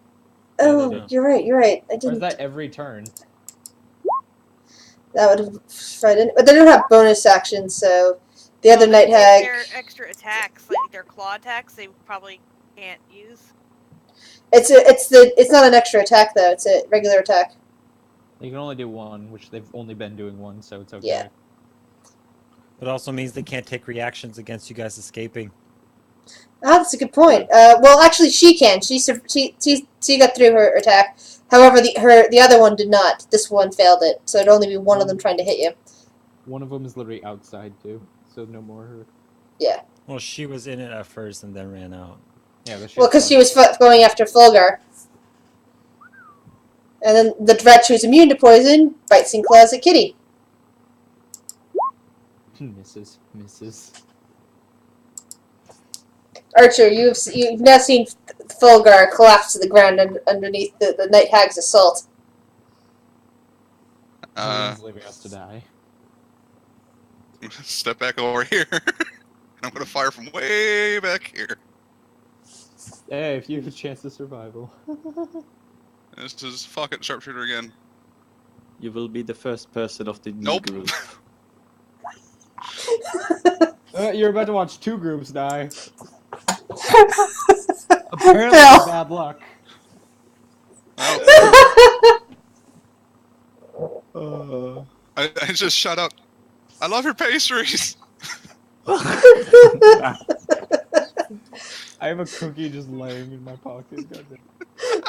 Oh,
they did.
you're right. I
Or is
didn't.
that every turn?
That would have frightened. But they don't have bonus actions, so the other
Well,
night hag.
Their extra attacks, like their claw attacks, they probably can't use.
It's not an extra attack though. It's a regular attack.
You can only do one, which they've only been doing one, so it's okay.
Yeah.
It also means they can't take reactions against you guys escaping.
Ah, that's a good point. Well, actually, she can. She got through her attack. However, the other one did not. This one failed it, so it'd only be one of them trying to hit you.
One of them is literally outside too, so no more her.
Yeah.
Well, she was in it at first and then ran out.
Yeah, but
Well, because she was going after Fulgur. And then the wretch who's immune to poison bites and claws at Kitty.
misses.
Archer, you've now seen Fulgur collapse to the ground underneath the Night Hag's assault.
He's leaving us to die.
Step back over here. I'm gonna fire from way back here.
Hey, if you have a chance of survival.
This is fuck it, sharpshooter again.
You will be the first person of the new
Nope.
group.
You're about to watch two groups die.
Phil.
Apparently, bad luck.
I just shut up. I love your pastries.
I have a cookie just laying in my pocket. Goddamn.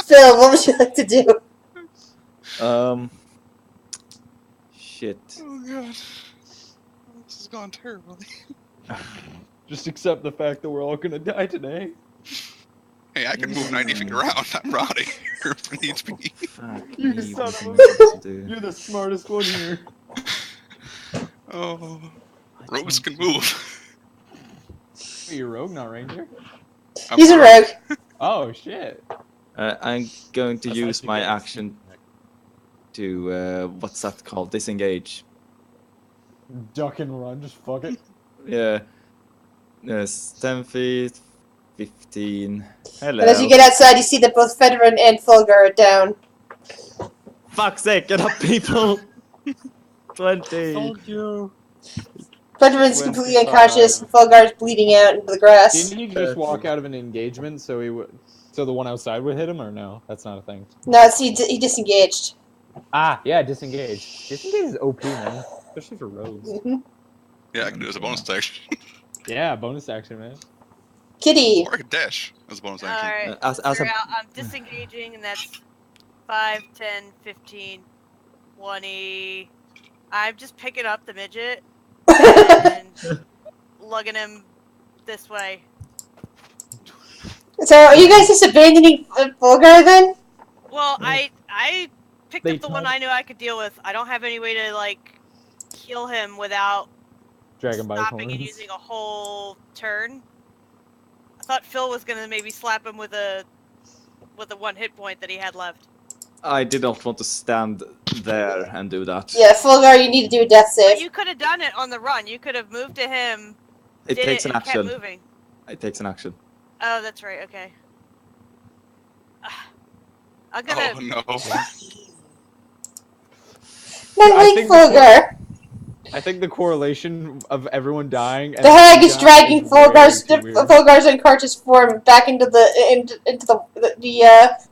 Phil, what would you like to do?
Shit.
Oh god. This has gone terribly.
Just accept the fact that we're all gonna die today.
Hey, I can move 90 feet around. I'm out of here if it needs be.
Fuck
You
me,
son
what
of
am
a-
I supposed to do?
You're the smartest one here.
Oh,
I
rogues
don't-
can move.
You're a rogue, not ranger.
I'm
He's a rogue.
Oh shit.
I'm going to
That's
use
actually
my
good.
action to what's that called? Disengage.
Duck and run, just fuck it.
Yeah. Yes, 10 feet, 15. Hello.
And as you get outside, you see that both Federer and Fulgar are down.
Fuck's sake, get up, people! 20.
Told you.
Federer's completely
25.
unconscious, and Fulgar's bleeding out into the grass.
Didn't he just walk out of an engagement so he would, so the one outside would hit him, or no? That's not a thing.
No, he disengaged.
Ah, yeah, disengage. Disengage is OP, man, especially for rogues.
Yeah, I can do it as a bonus action.
Yeah, bonus action, man.
Kitty.
Or I could dash as a bonus action.
Alright,
As a-
I'm disengaging, and that's 5, 10, 15, 20. I'm just picking up the midget and lugging him this way.
So are you guys just abandoning Fulgar then?
Well, I picked
They
up the one I knew I could deal with. I don't have any way to, like, heal him without
Dragon by his
stopping and
horns.
using a whole turn. I thought Phil was gonna maybe slap him with a 1 hit point that he had left.
I did not want to stand there and do that.
Yeah, Fulgar, you need to do a death
But
save.
you could have done it on the run. You could have moved to him,
It
did
takes
it,
an
and kept
action.
moving.
It takes an action.
Oh, that's right. Okay. I'm gonna.
Oh no.
Not
I
like
think
Fulgar.
I think the correlation of everyone dying. And
The hag is
dying
dragging
is way
Fulgar's
too weird.
unconscious form back into the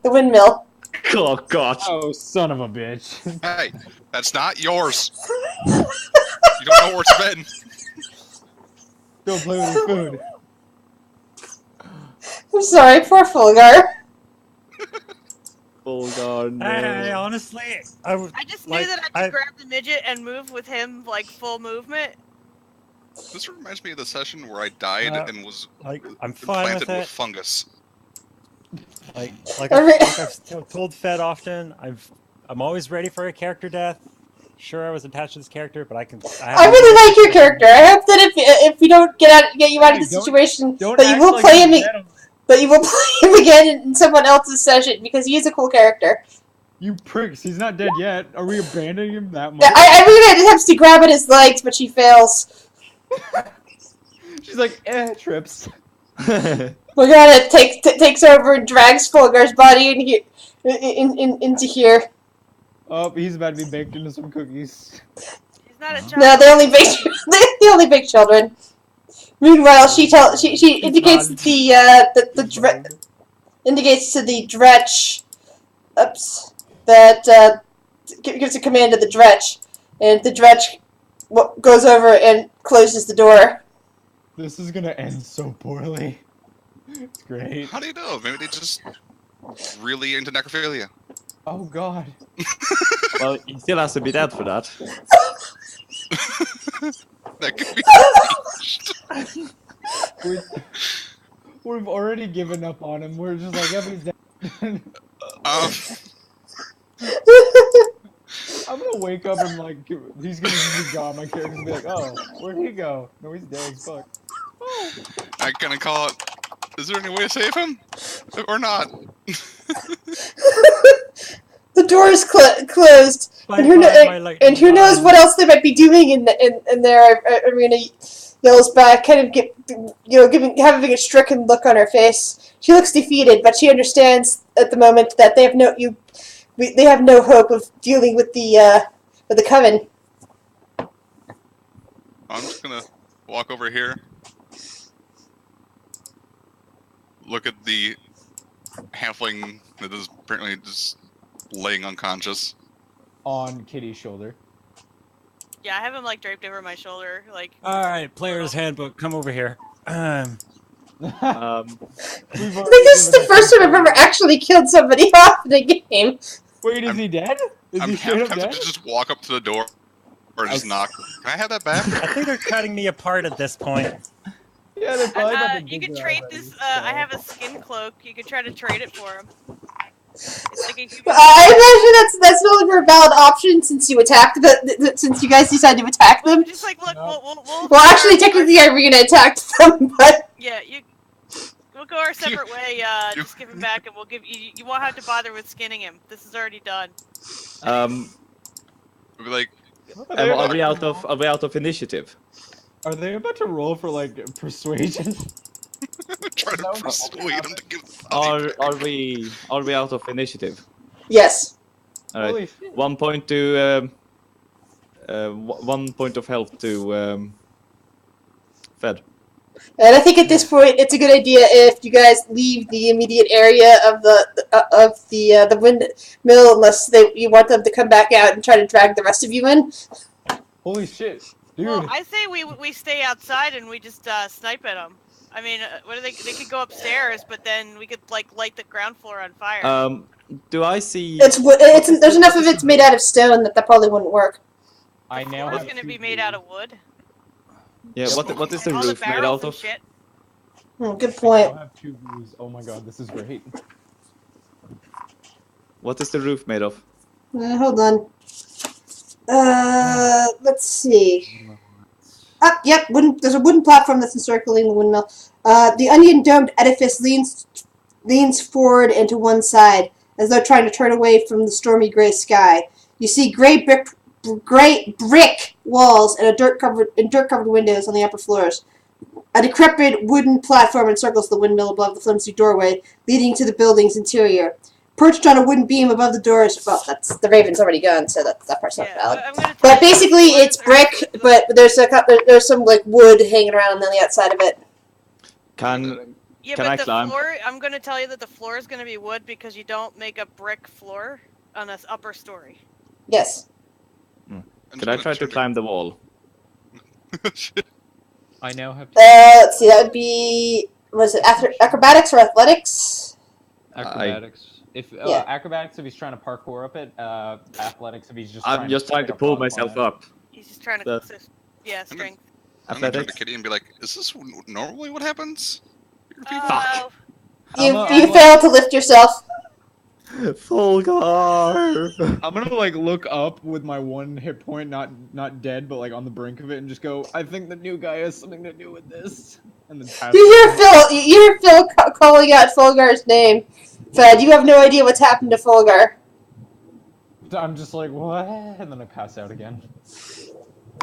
windmill.
Oh god.
Oh, son of a bitch.
Hey, that's not yours. You don't know where it's been.
Don't play with your food.
I'm sorry, poor Fulgar.
Oh god, no.
Hey, honestly,
I just knew
like,
that I could grab the midget and move with him like full movement.
This reminds me of the session where I died and was
like, I'm fine
implanted
with
with
it.
fungus.
Like
Alright.
I've told Fed often, I'm always ready for a character death. Sure, I was attached to this character, but
I really like your character. I hope that if we don't get you out of the situation, that you will play him. That you will play him again in someone else's session because he is a cool character.
You pricks, he's not dead yet. Are we abandoning him that much?
Yeah, Irina attempts to grab at his legs, but she fails.
She's like, trips.
Morgana takes over and drags Fulgar's body into here.
Oh, he's about to be baked into some cookies.
He's not a child.
No, they only bake children. Meanwhile, she indicates that indicates to the dretch, that gives a command to the dretch, and the dretch goes over and closes the door.
This is gonna end so poorly. It's great.
How do you know? Maybe they just really into necrophilia.
Oh god.
Well, he still has to be dead for that.
That could be arranged.
We've already given up on him. We're just like, he's dead. I'm gonna wake up and like, he's gonna be gone. My character's gonna be like, oh, where'd he go? No, he's dead as fuck. Oh.
I'm gonna call it. Is there any way to save him? Or not?
The door is closed, and who knows what else they might be doing in there. Irina yells back, kind of having a stricken look on her face. She looks defeated, but she understands at the moment that they have no hope of dealing with the coven.
I'm just gonna walk over here. Look at the halfling that is apparently just laying unconscious.
On Kitty's shoulder.
Yeah, I have him like draped over my shoulder, like.
All right, player's handbook, come over here.
I think this is the first time I've ever actually killed somebody off in a game.
Wait, is he dead? Is
I'm
he straight up
tempted
dead?
to just walk up to the door or just knock. Can I have that back?
I think they're cutting me apart at this point.
Yeah, they're probably about to
You could trade this. I have a skin cloak. You could try to trade it for him. It's like a human.
I imagine that's no longer a valid option since you attacked since you guys decided to attack them.
Just like, look,
No.
we'll
Well, actually, technically, Irina attacked them, but
yeah, go our separate way. Just give him back, and we'll give you. You won't have to bother with skinning him. This is already done.
We'll be like,
Are we out of initiative?
Are they about to roll for like persuasion?
try to persuade him to give the
Are
body back.
we out of initiative?
Yes.
All right.
Holy shit.
1 point to 1 point of health to Fed.
And I think at this point, it's a good idea if you guys leave the immediate area of the windmill, unless you want them to come back out and try to drag the rest of you in.
Holy shit, dude.
Well, I say we stay outside and we just snipe at them. I mean, what are they? They could go upstairs, but then we could like light the ground floor on fire.
Do I see?
There's enough of it's made out of stone that probably wouldn't work.
I
The
now
floor is
have
going to
two
be made out of
views.
wood.
Yeah. What is the
And all the
roof made
barrels
out
and
of?
shit.
Good
I
point.
now have 2 views. Oh my god, this is great.
What is the roof made of?
Hold on. Let's see. Yep. There's a wooden platform that's encircling the windmill. The onion-domed edifice leans forward and to one side, as though trying to turn away from the stormy gray sky. You see gray brick walls and dirt-covered windows on the upper floors. A decrepit wooden platform encircles the windmill above the flimsy doorway, leading to the building's interior. Perched on a wooden beam above the doors, well, that's the raven's already gone, so that part's not valid.
I'm gonna
But
tell you,
basically, it's brick, but there's some like wood hanging around on the outside of it.
Can
but
I
the
climb?
floor. I'm gonna tell you that the floor is gonna be wood because you don't make a brick floor on this upper story.
Yes.
Can I try to climb the wall?
I now have
Let's see. That would be acrobatics or athletics?
acrobatics. If
Yeah.
acrobatics, if he's trying to parkour up it. Athletics, if he's just.
I'm just trying to pull myself up.
He's just trying to.
The-
Strength.
I'm gonna turn to
Athletics.
Kitty and be like, "Is this normally what happens?"
Oh,
You fail to lift yourself.
Fulgar.
I'm gonna like look up with my 1 hit point, not dead, but like on the brink of it, and just go. I think the new guy has something to do with this. And then pass.
You hear Phil calling out Fulgar's name. Fed, you have no idea what's happened to Fulgar.
I'm just like what, and then I pass out again.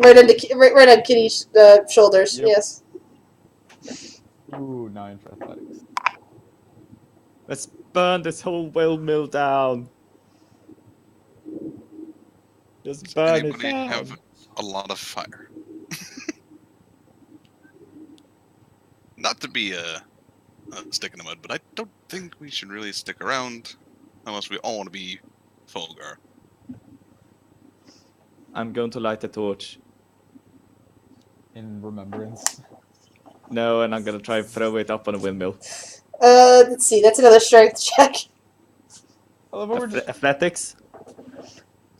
Right on Kitty's shoulders.
Yep.
Yes.
Ooh, 9 for athletics.
Let's burn this whole windmill down. Just
Does
burn it
anybody
down.
have a lot of fire? Not to be a stick in the mud, but I don't think we should really stick around unless we all want to be Fulgar.
I'm going to light a torch.
In remembrance.
No, and I'm gonna try and throw it up on a windmill.
Let's see. That's another strength check.
I love how we're just...
Athletics?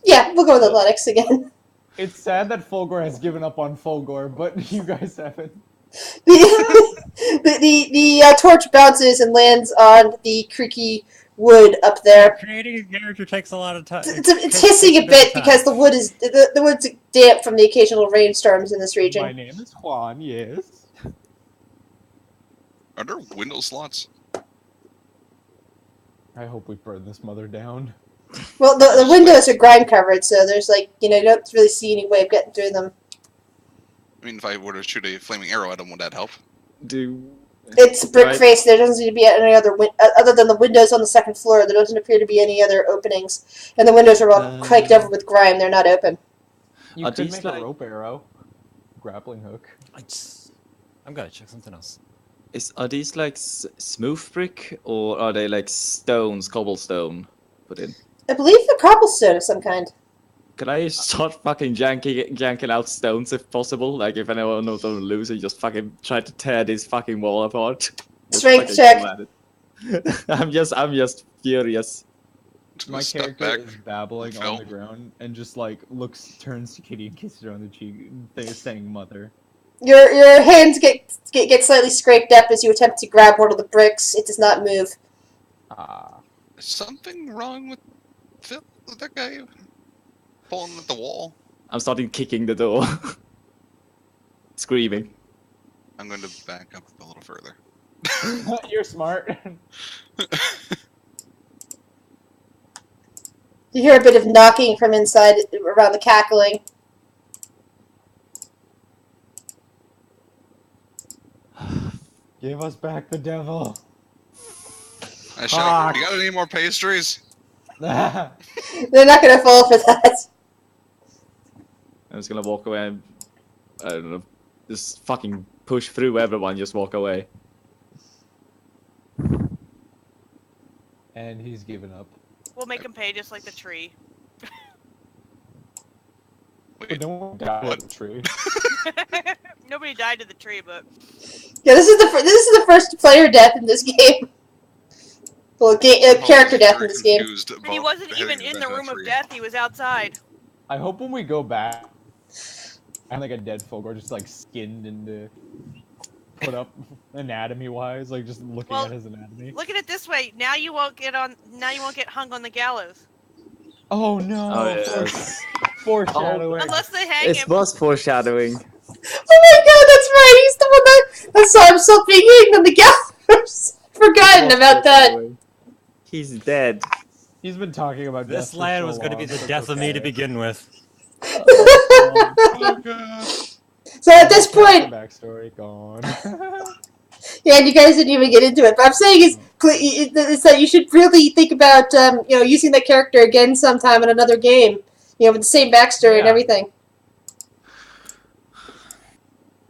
Yeah, we'll go with athletics again.
It's sad that Fulgor has given up on Fulgor, but you guys haven't.
The torch bounces and lands on the creaky wood up there.
Creating a character takes a lot of time.
It's hissing a bit because the wood's damp from the occasional rainstorms in this region.
My name is Juan, yes.
Are there window slots?
I hope we burn this mother down.
Well, the windows are grime covered, so there's you don't really see any way of getting through them.
I mean, if I were to shoot a flaming arrow at him, would that help?
It's brick face. There doesn't seem to be any other other than the windows on the second floor. There doesn't appear to be any other openings, and the windows are all caked over with grime. They're not open.
You
Are
could
these
make
like-
a rope arrow. Grappling hook.
I'm gonna check something else.
Are these like smooth brick or are they like stones, cobblestone put in?
I believe the cobblestone of some kind.
Can I start fucking janking out stones if possible? Like if anyone knows I'm losing, just fucking try to tear this fucking wall apart. Just
Strength
fucking
check.
go at it. I'm just furious.
Just
My
gonna step
character
back.
is babbling
Phil.
on the ground and just like turns to Kitty and kisses her on the cheek, saying "mother."
Your hands get slightly scraped up as you attempt to grab one of the bricks. It does not move.
Ah,
Is something wrong with Phil? With that guy pulling at the wall?
I'm starting kicking the door. Screaming.
I'm going to back up a little further.
You're smart.
You hear a bit of knocking from inside around the cackling.
Give us back the devil.
I shout, you got any more pastries?
Yeah,
They're not gonna fall for that.
I'm just gonna walk away and, I don't know, just fucking push through everyone, just walk away.
and he's given up.
We'll make him pay just like the tree.
But
Wait,
no one died
what?
at the tree.
Nobody died to the tree, but
Yeah, this is the first player death in this game. Well, character death in this game.
and he wasn't even in the room of death. He was outside.
I hope when we go back, I'm like a dead folk or just like skinned and put up anatomy-wise, like just looking at his anatomy.
Look at it this way. Now you won't get hung on the gallows.
Oh no!
Oh, yes.
Foreshadowing.
Unless they hang
It
him.
was foreshadowing.
Oh my god, that's right. He's the one that saw himself being hanged on the gallows. Forgotten about that.
He's dead.
He's been talking about
This
death
land
for
was
so
going to be
long,
the
so
death of me to
okay.
begin with.
Oh god.
So at this
Character
point,
backstory gone.
yeah, you guys didn't even get into it. But I'm saying is that you should really think about using that character again sometime in another game. With the same backstory and
Yeah.
everything.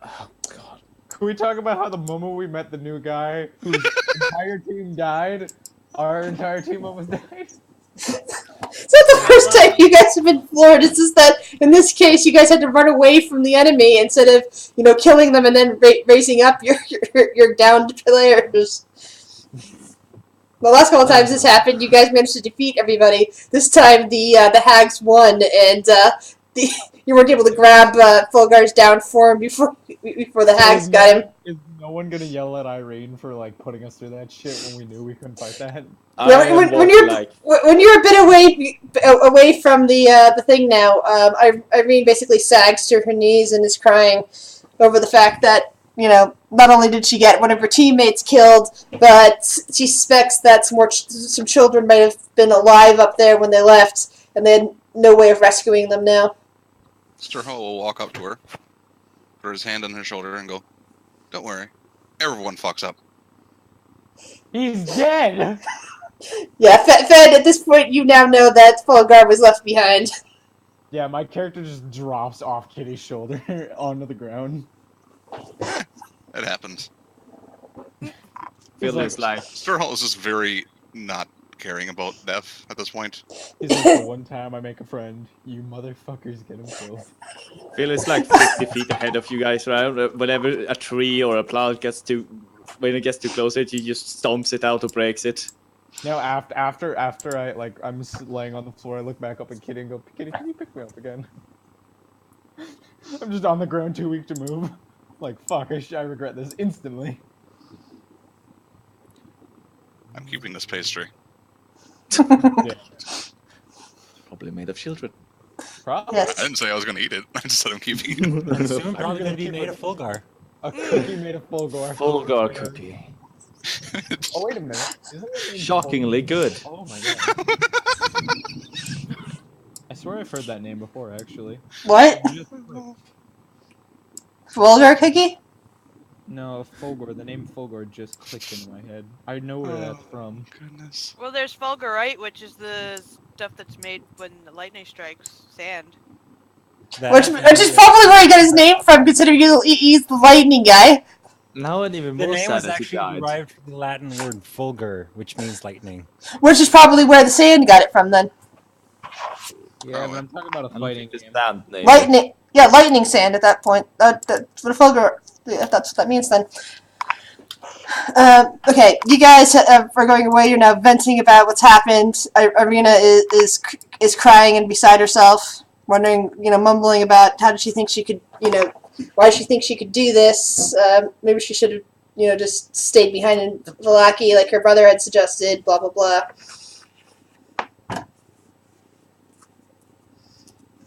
Oh god.
Can we talk about how the moment we met the new guy, whose entire team died, our entire team almost died?
It's not the first time you guys have been floored. It's just that in this case, you guys had to run away from the enemy instead of killing them and then raising up your downed players. The last couple of times this happened, you guys managed to defeat everybody. This time, the hags won, and you weren't able to grab Fulgar's down form before the hags got him.
Is no one gonna yell at Irene for like putting us through that shit when we knew we couldn't fight that?
When you're a bit away from the thing now, Irene basically sags to her knees and is crying over the fact that not only did she get one of her teammates killed, but she suspects that some children might have been alive up there when they left, and they had no way of rescuing them now.
Strahd will walk up to her, put his hand on her shoulder, and go, "Don't worry, everyone fucks up."
He's dead!
Yeah, Fed, at this point you now know that Fulgar was left behind.
Yeah, my character just drops off Kitty's shoulder onto the ground.
It happens.
Feels like
Strahd is just very not caring about death at this point.
He's like, the one time I make a friend, you motherfuckers get him killed.
feels like 50 feet ahead of you guys, right? Whenever a tree or a plant gets too close, it just stomps it out or breaks it.
Now after I'm laying on the floor, I look back up at Kitty and go, Kitty, can you pick me up again? I'm just on the ground, too weak to move. Like, fuck, I regret this instantly.
I'm keeping this pastry.
Yeah.
Probably made of children.
Probably.
Yes.
I didn't say I was going to eat it. I just said I'm keeping it.
Soon probably going to be made of Fulgar.
A cookie made of Fulgar.
Fulgar cookie.
Oh, wait a minute. Isn't it named
Shockingly
Fulgar?
good.
Oh my god. I swear I've heard that name before, actually.
What? Fulgar cookie?
No, Fulgor. The name Fulgor just clicked in my head. I know where that's from.
Goodness.
Well, there's fulgurite, which is the stuff that's made when the lightning strikes sand.
Which is probably where he got his name from, considering he's the lightning guy.
Now and even
The
more
name
sad
was
that he
actually
died.
derived from the Latin word fulgur, which means lightning.
Which is probably where the sand got it from, then.
Yeah, but I'm talking about a
I don't
fighting
think it's
game.
that name.
Lightning. Yeah, lightning sand at that point. That's what a Fulgar. Yeah, that's what that means then. Okay, you guys are going away. You're now venting about what's happened. Irina is crying and beside herself, wondering, mumbling about how did she think she could, why she thinks she could do this. Maybe she should have, just stayed behind in Vallaki like her brother had suggested. Blah blah blah.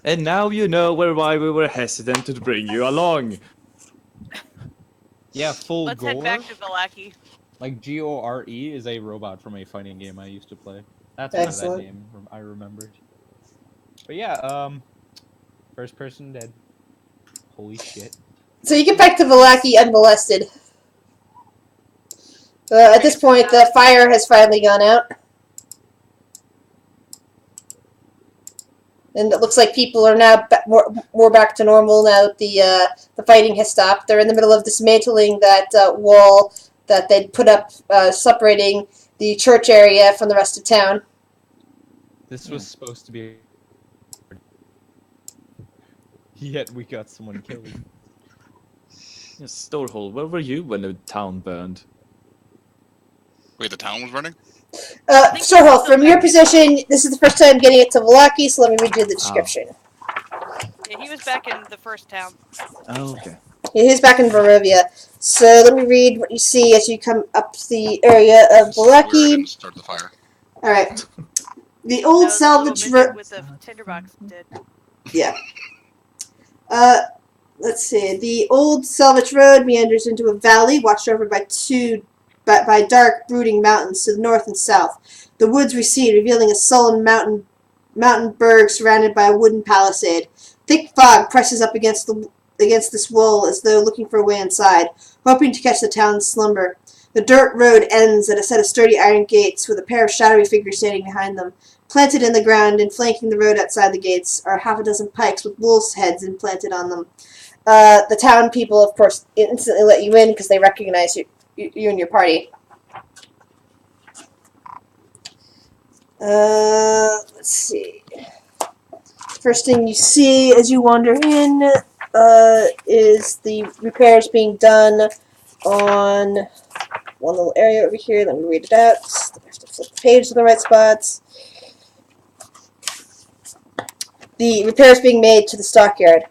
And now you know why we were hesitant to bring you along.
Yeah, Fulgor.
Let's head back to Vallaki.
Like Gore is a robot from a fighting game I used to play. That's why that
Excellent.
name I remembered. But yeah, first person dead. Holy shit.
So you get back to Vallaki unmolested. At this point, the fire has finally gone out. And it looks like people are now more back to normal now that the fighting has stopped. They're in the middle of dismantling that wall that they'd put up separating the church area from the rest of town.
This was supposed to be. Yet we got someone killed.
Storehole, where were you when the town burned?
Wait, the town was burning?
Storehole, from your position, this is the first time getting it to Vallaki, so let me read you the description.
Yeah, he was back in the first town.
Oh, okay.
Yeah, he's back in Barovia. So let me read what you see as you come up the area of
Swear I
Vallaki.
didn't start the fire.
Alright. The
That
old
was the little
salvage
midget
road.
with the tinderbox did.
Yeah. Let's see. The old salvage road meanders into a valley watched over by by dark, brooding mountains to the north and south. The woods recede, revealing a sullen mountain berg surrounded by a wooden palisade. Thick fog presses up against this wall as though looking for a way inside, hoping to catch the town's slumber. The dirt road ends at a set of sturdy iron gates with a pair of shadowy figures standing behind them. Planted in the ground and flanking the road outside the gates are half a dozen pikes with wolves' heads implanted on them. The town people, of course, instantly let you in because they recognize you and your party. Let's see. First thing you see as you wander in is the repairs being done on one little area over here. Let me read it out. I have to flip the page to the right spots. The repairs being made to the stockyard.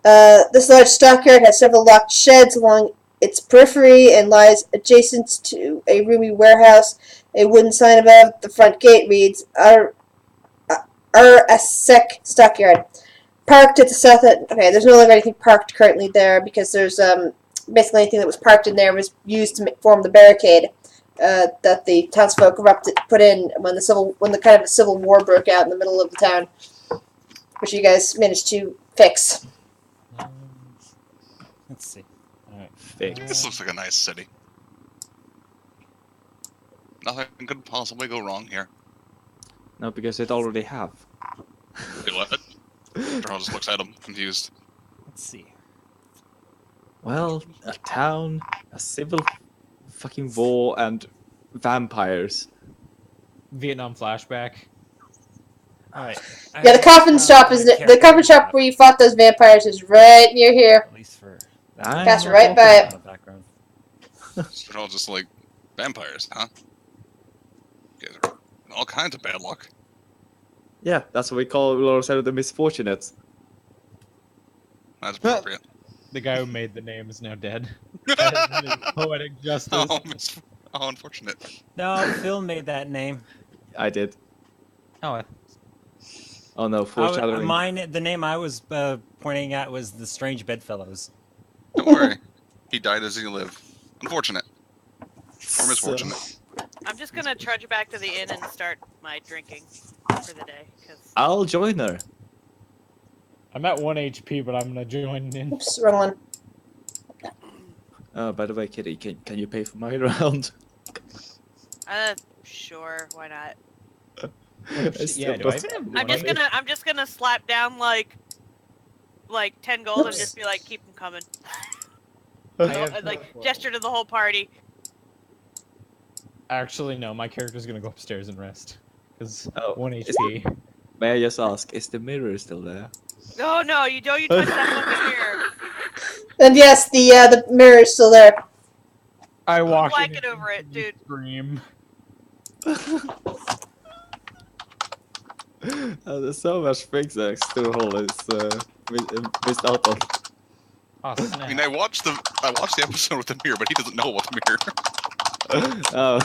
This large stockyard has several locked sheds along its periphery and lies adjacent to a roomy warehouse. A wooden sign above the front gate reads, Sec Stockyard. Parked at the south end. Okay, there's no longer anything parked currently there because there's basically anything that was parked in there was used to form the barricade that the townsfolk put in when the kind of a civil war broke out in the middle of the town, which you guys managed to fix.
Let's see. All right.
This looks like a nice city. Nothing could possibly go wrong here.
No, because it already have.
Wait, what? Charles just looks at him, confused.
Let's see.
Well, a town, a civil fucking war, and vampires.
Vietnam flashback.
All right.
Yeah, the coffin shop where you fought those vampires is right near here.
At least for
Pass right by it.
the background.
Charles just like, vampires, huh? You guys are in all kinds of bad luck.
Yeah, that's what we call ourselves the misfortunates.
That's appropriate.
The guy who made the name is now dead. Poetic justice.
Oh, unfortunate.
No, Phil made that name.
I did.
Oh,
Oh no, foreshadowing.
The name I was pointing at was the Strange Bedfellows.
Don't worry. He died as he lived. Unfortunate. Or misfortunate.
I'm just gonna trudge back to the inn and start my drinking for the day. Cause
I'll join her.
I'm at 1 HP, but I'm gonna join in.
Oops, wrong one.
By the way, Kitty, can you pay for my round?
sure, why not?
Yeah, do I even have money?
I'm just gonna slap down like 10 gold and just be like, keep them coming. Like gesture to the whole party.
Actually, no. My character's gonna go upstairs and rest. Because 1
is
HP.
May I just ask, is the mirror still there?
No, you don't. You touch that fucking mirror.
And yes, the mirror is still there.
I walk in
Blanket over it, dude.
Scream.
There's so much things that Storehole is missed out on.
Oh, snap.
I mean, I watched the episode with the mirror, but he doesn't know about the mirror.
Oh.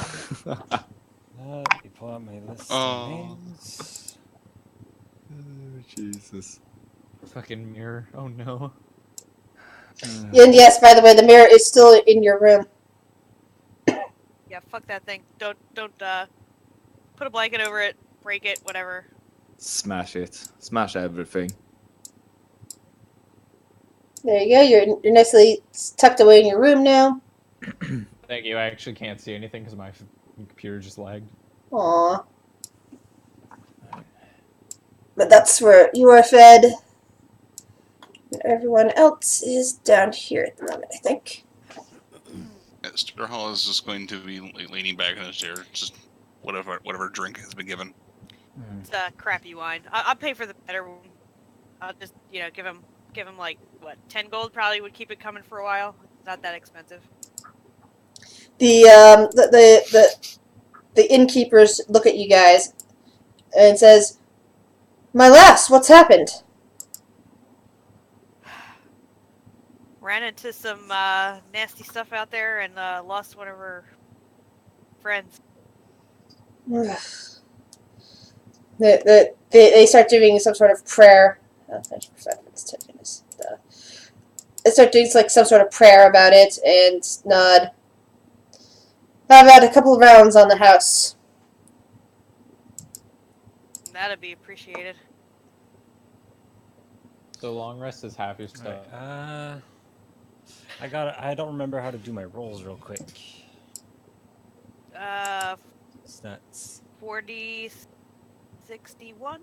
Let me pull out my list of names.
Jesus.
Fucking mirror. Oh no.
And yes, by the way, the mirror is still in your room.
Yeah, fuck that thing. Don't put a blanket over it, break it, whatever.
Smash it. Smash everything.
There you go. You're nicely tucked away in your room now.
Thank you. I actually can't see anything because my computer just lagged.
Aww. But that's where you are fed. Everyone else is down here at the moment, I think.
Strahd is just going to be leaning back in his chair, just whatever drink has been given.
It's crappy wine. I'll pay for the better one. I'll just give him like what 10 gold probably would keep it coming for a while. It's not that expensive.
The innkeepers look at you guys and says, "My lass, what's happened?"
Ran into some nasty stuff out there and lost one of her friends.
They start doing some sort of prayer. They start doing like some sort of prayer about it and nod. How about a couple of rounds on the house?
That'd be appreciated.
So long rest is half your stuff.
Alright, I don't remember how to do my rolls real quick. Stats.
40, 61.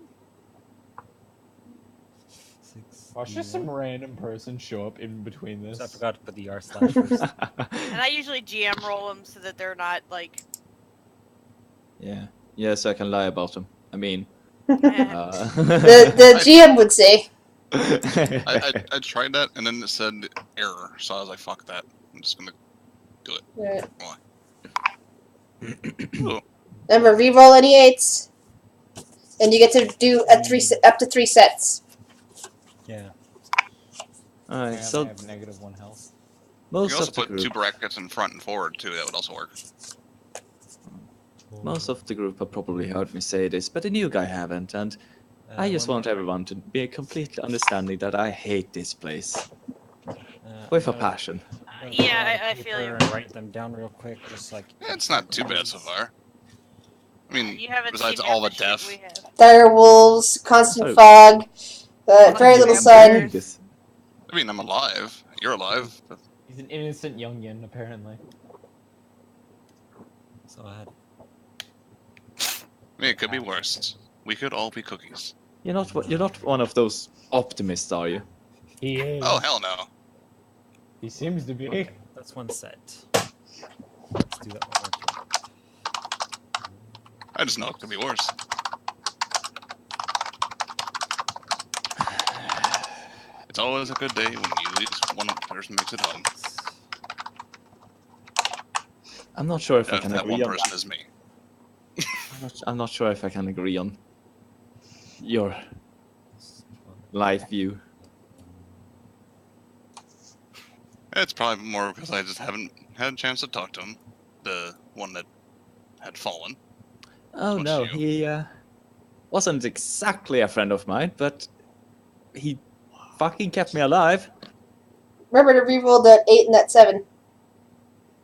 Watch just some random person show up in between this.
I forgot to put the R slash first.
And I usually GM roll them so that they're not like.
Yeah. Yes, I can lie about them. I mean,
The GM would say.
I tried that, and then it said error, so I was like, fuck that. I'm just gonna do it.
Right.
Oh.
Remember, re-roll any 8s. And you get to do up to 3 sets.
Yeah.
Alright,
I
so
have -1 health.
You
most
can also
of the
put 2
group,
brackets in front and forward, too. That would also work.
most of the group have probably heard me say this, but the new guy haven't, and I just want everyone to be completely understanding that I hate this place with a passion.
Yeah, I feel you.
And write them down real quick, just like.
Yeah, it's not too bad so far. I mean,
You haven't
besides
seen
all the
half shit
death.
we have.
Dire wolves, constant
Oh.
fog, very little
vampires.
sun.
This.
I mean, I'm alive. You're alive. But
He's an innocent youngin, apparently.
So I had.
I mean, it could be worse. We could all be cookies.
You're not one of those optimists, are you?
He is.
Oh, hell no.
He seems to be.
Okay, that's one set. Let's do that one more time.
I just know it could be worse. It's always a good day when at least one person makes it home.
I'm not sure if I
If
can
that
agree
one
on
person
that.
is me.
I'm not sure if I can agree on your life view.
It's probably more because I just haven't had a chance to talk to him. The one that had fallen.
Oh
What's
no,
you?
he wasn't exactly a friend of mine, but he fucking kept me alive.
Remember to re-roll that 8 and that 7.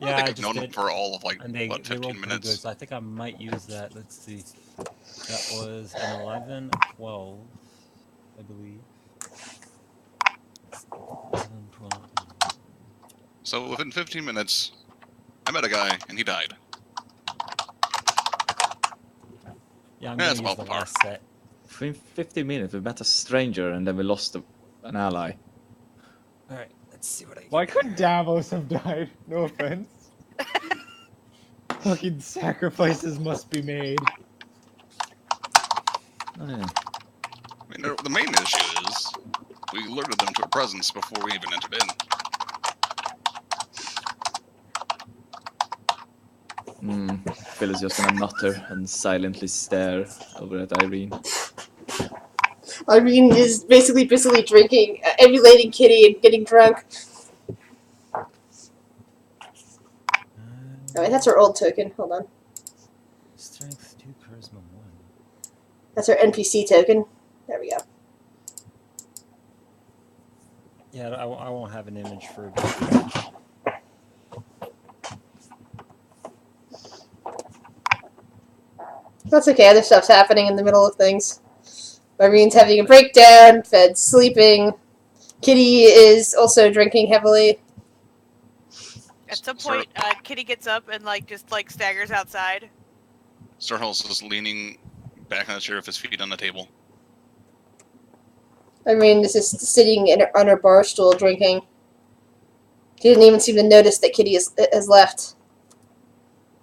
I
Yeah,
think
I
I've
just
known
did
him
it.
for all of like,
And they
what,
rolled
15
pretty good,
minutes?
so I think I might use that. Let's see. That was an 11, 12, I believe. 11, 12.
So within 15 minutes, I met a guy and he died.
Yeah, I'm
Yeah,
gonna
it's
use
about
the
par.
last set.
Within 15 minutes, we met a stranger and then we lost an ally.
Alright, let's see what I get.
Why could Davos have died? No offense. Fucking sacrifices must be made.
Oh, yeah.
I mean, the main issue is we alerted them to our presence before we even entered in.
Phil is just gonna mutter and silently stare over at Irene.
Irene is basically busily drinking, emulating Kitty and getting drunk. Oh, wait, that's her old token. Hold on.
Strength 2, charisma 1.
That's her NPC token. There we go.
Yeah, I won't have an image for it.
That's okay. Other stuff's happening in the middle of things. Irene's having a breakdown. Fed's sleeping. Kitty is also drinking heavily.
At some
Sir-
point, Kitty gets up and just staggers outside.
Starhall's just leaning back on the chair with his feet on the table.
Irene is just sitting on her bar stool drinking. She didn't even seem to notice that Kitty has left.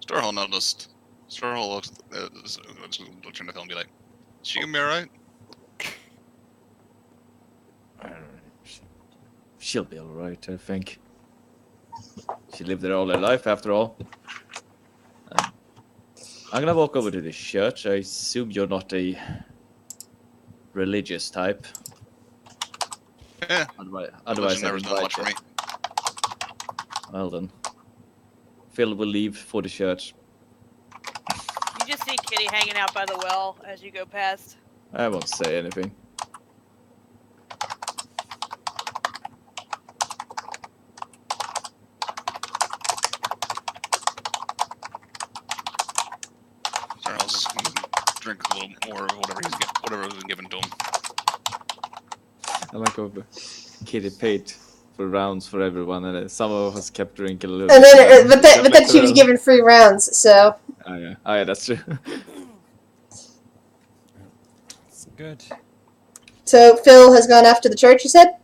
Starhall noticed. Starhall looks looking at Phil and be like, "She gonna be alright?"
She'll be alright, I think. She lived there all her life, after all. I'm gonna walk over to the church. I assume you're not a religious type.
Yeah.
Otherwise
Religion
I'd
never done
invite
much for
you.
me.
Well then. Phil will leave for the church.
You just see Kitty hanging out by the well as you go past.
I won't say anything.
Starhall's just gonna drink a little more of whatever was given to him.
I like over Kitty paid for rounds for everyone, and some of us kept drinking a little
And
bit.
then, but then she was given free rounds. So
Oh yeah, that's true.
It's good.
so Phil has gone off to the church. You said.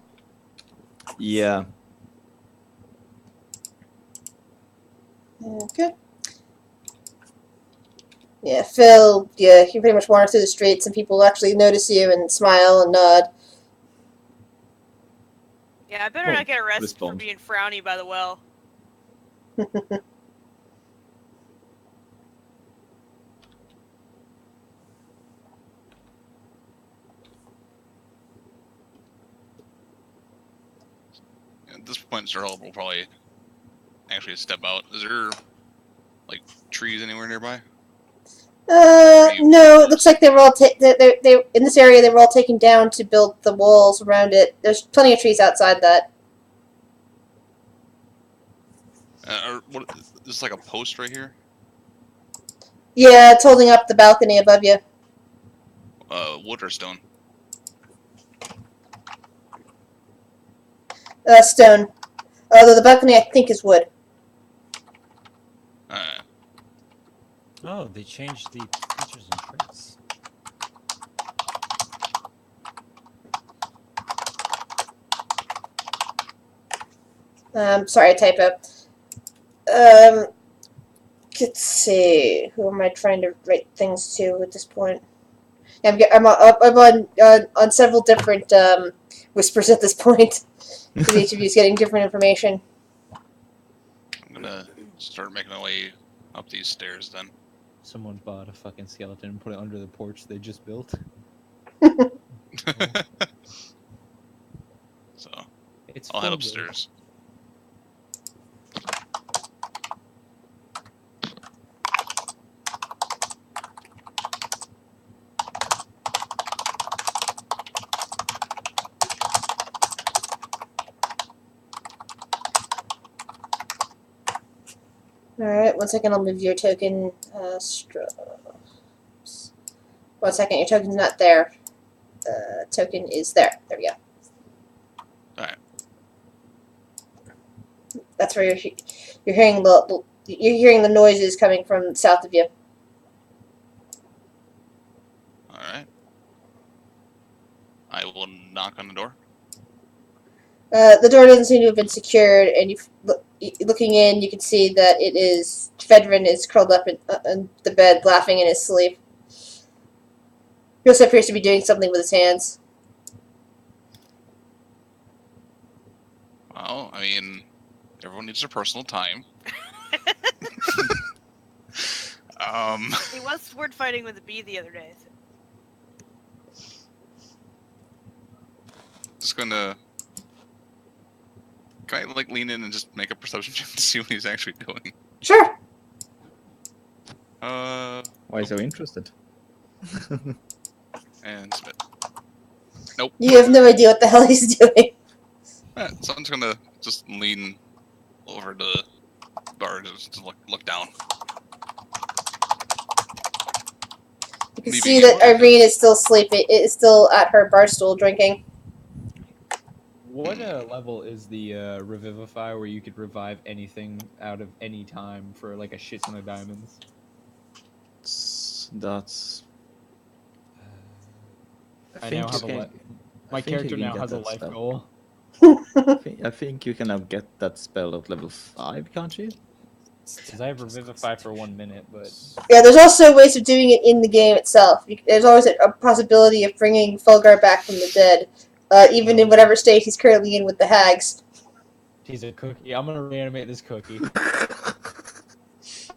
Yeah.
Okay. Yeah, Phil. Yeah, you pretty much wander through the streets, and people actually notice you and smile and nod.
Yeah, I better
Oh,
not get arrested
respond.
for being frowny by the well.
At this point, Starhall will probably actually step out. Is there trees anywhere nearby?
No. It looks like they were all they in this area. They were all taken down to build the walls around it. There's plenty of trees outside that.
What? Is this like a post right here?
Yeah, it's holding up the balcony above you.
Wood or stone?
Stone. Although the balcony, I think, is wood.
Oh, they changed the features and traits.
Sorry, typo. Let's see. Who am I trying to write things to at this point? I'm on several different whispers at this point. Because each of you is getting different information.
I'm gonna start making my way up these stairs then.
Someone bought a fucking skeleton and put it under the porch they just built.
So
It's
I'll head
full
upstairs.
Alright, 1 second, I'll move your token. 1 second, your token's not there. Token is there. There we go.
Alright.
That's where you're hearing the noises coming from south of you.
Alright. I will knock on the door.
The door doesn't seem to have been secured, and looking in, you can see that it is Fedrin is curled up in the bed, laughing in his sleep. He also appears to be doing something with his hands.
Well, I mean, everyone needs their personal time.
He was sword fighting with a bee the other day.
Just gonna. Can I lean in and just make a perception check to see what he's actually doing?
Sure.
Why so interested?
And spit. Nope.
You have no idea what the hell he's doing.
So I'm just gonna lean over to the bar and just look down.
You can
Me
see
being
that
able to-
Irene is still sleeping. Is still at her bar stool drinking.
What level is the Revivify where you could revive anything out of any time for like a shit ton of diamonds?
That's.
I now have my character now has a life goal.
I think you can now get that spell at level 5, can't you?
Because I have Revivify for 1 minute, but
Yeah, there's also ways of doing it in the game itself. There's always a possibility of bringing Fulgar back from the dead, even in whatever state he's currently in with the hags.
he's a cookie. I'm gonna reanimate this cookie. I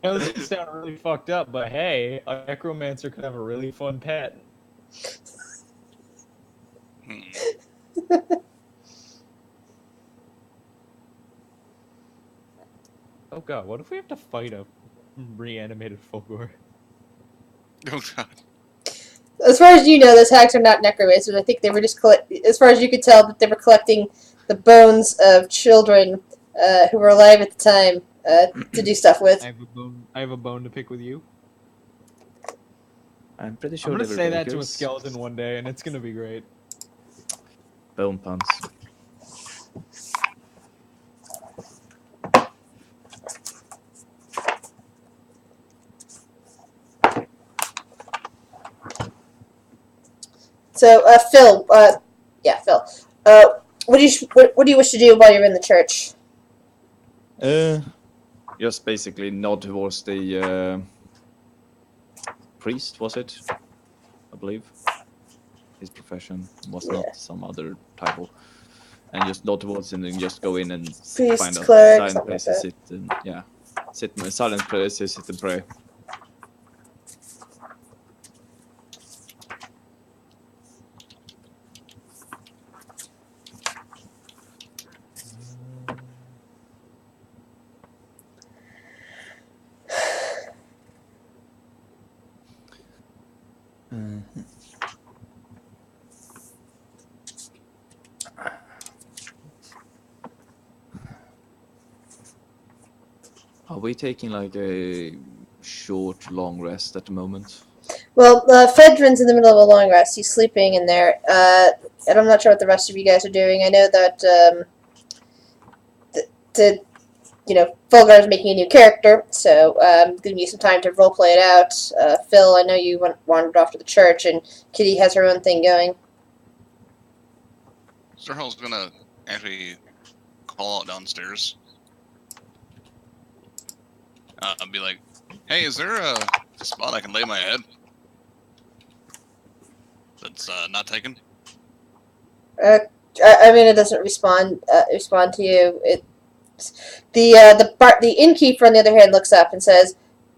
know this could sound really fucked up, but hey, a necromancer could have a really fun pet.
Hmm.
Oh god, what if we have to fight a reanimated Fulgor?
Oh god.
As far as you know, those hags are not necromancers. I think they were just as far as you could tell, that they were collecting the bones of children who were alive at the time to do stuff with.
I have a bone to pick with you.
I'm pretty sure
I'm
they
gonna
were
say that to a
bakers.
skeleton one day, and it's gonna be great.
Bone puns.
So, Phil, Phil, what do you wish to do while you're in the church?
Just basically nod towards the priest, was it? I believe. His profession was not some other title. And just nod towards him and just go in and
Priest,
find a
cleric,
silent
something
place
like
to sit and sit in a silent place to sit and pray. Are we taking like a short, long rest at the moment?
Well, Fedrin's in the middle of a long rest. He's sleeping in there. And I'm not sure what the rest of you guys are doing. I know that Fulgar's making a new character, so giving you some time to roleplay it out. Phil, I know you wandered off to the church, and Kitty has her own thing going.
Strahd gonna actually call out downstairs. I'll be like, hey, is there a spot I can lay my head that's not taken?
Irina doesn't respond to you. The innkeeper, on the other hand, looks up and says,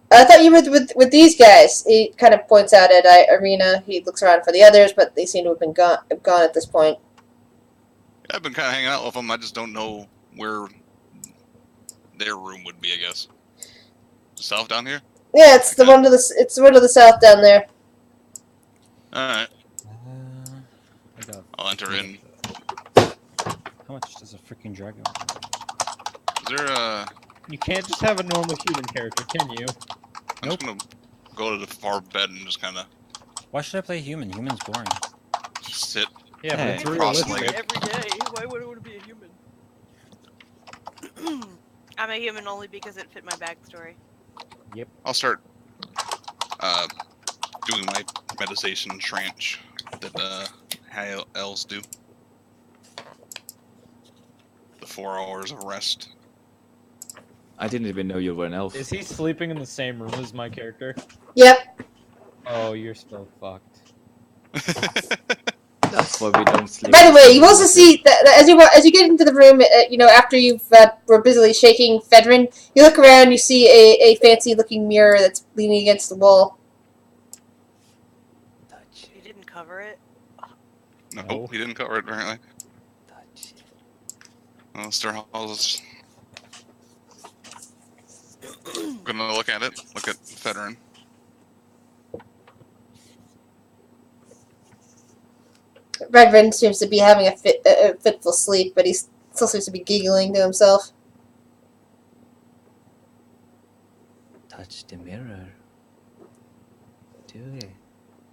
"I thought you were with these guys." He kind of points out at Irina. He looks around for the others, but they seem to have been gone at this point.
I've been kind of hanging out with them. I just don't know where their room would be. I guess south down here.
Yeah, it's the one to the south down there.
All right,
I got.
I'll enter in.
How much does a freaking dragon?
Is there a?
You can't just have a normal human character, can you?
I'm just gonna go to the far bed and just kind of
Why should I play human? Human's boring.
sit.
Yeah, but
Hey.
it's
Cross-legged.
realistic.
Every day. Why would I want to be a human? I'm a human only because it fit my backstory.
I'll start doing my meditation trance that high elves do. The 4 hours of rest.
I didn't even know you were an elf.
Is he sleeping in the same room as my character?
Yep.
Oh, you're so fucked.
That's why we don't sleep.
By the way, you also see that as you get into the room, after you've were busily shaking Fedrin, you look around, you see a fancy-looking mirror that's leaning against the wall.
You didn't cover it?
No, he didn't cover it apparently. Well, Strahd gonna look at it. Look at Federin.
Redvin seems to be having a fitful sleep, but he still seems to be giggling to himself.
Touch the mirror. Do it.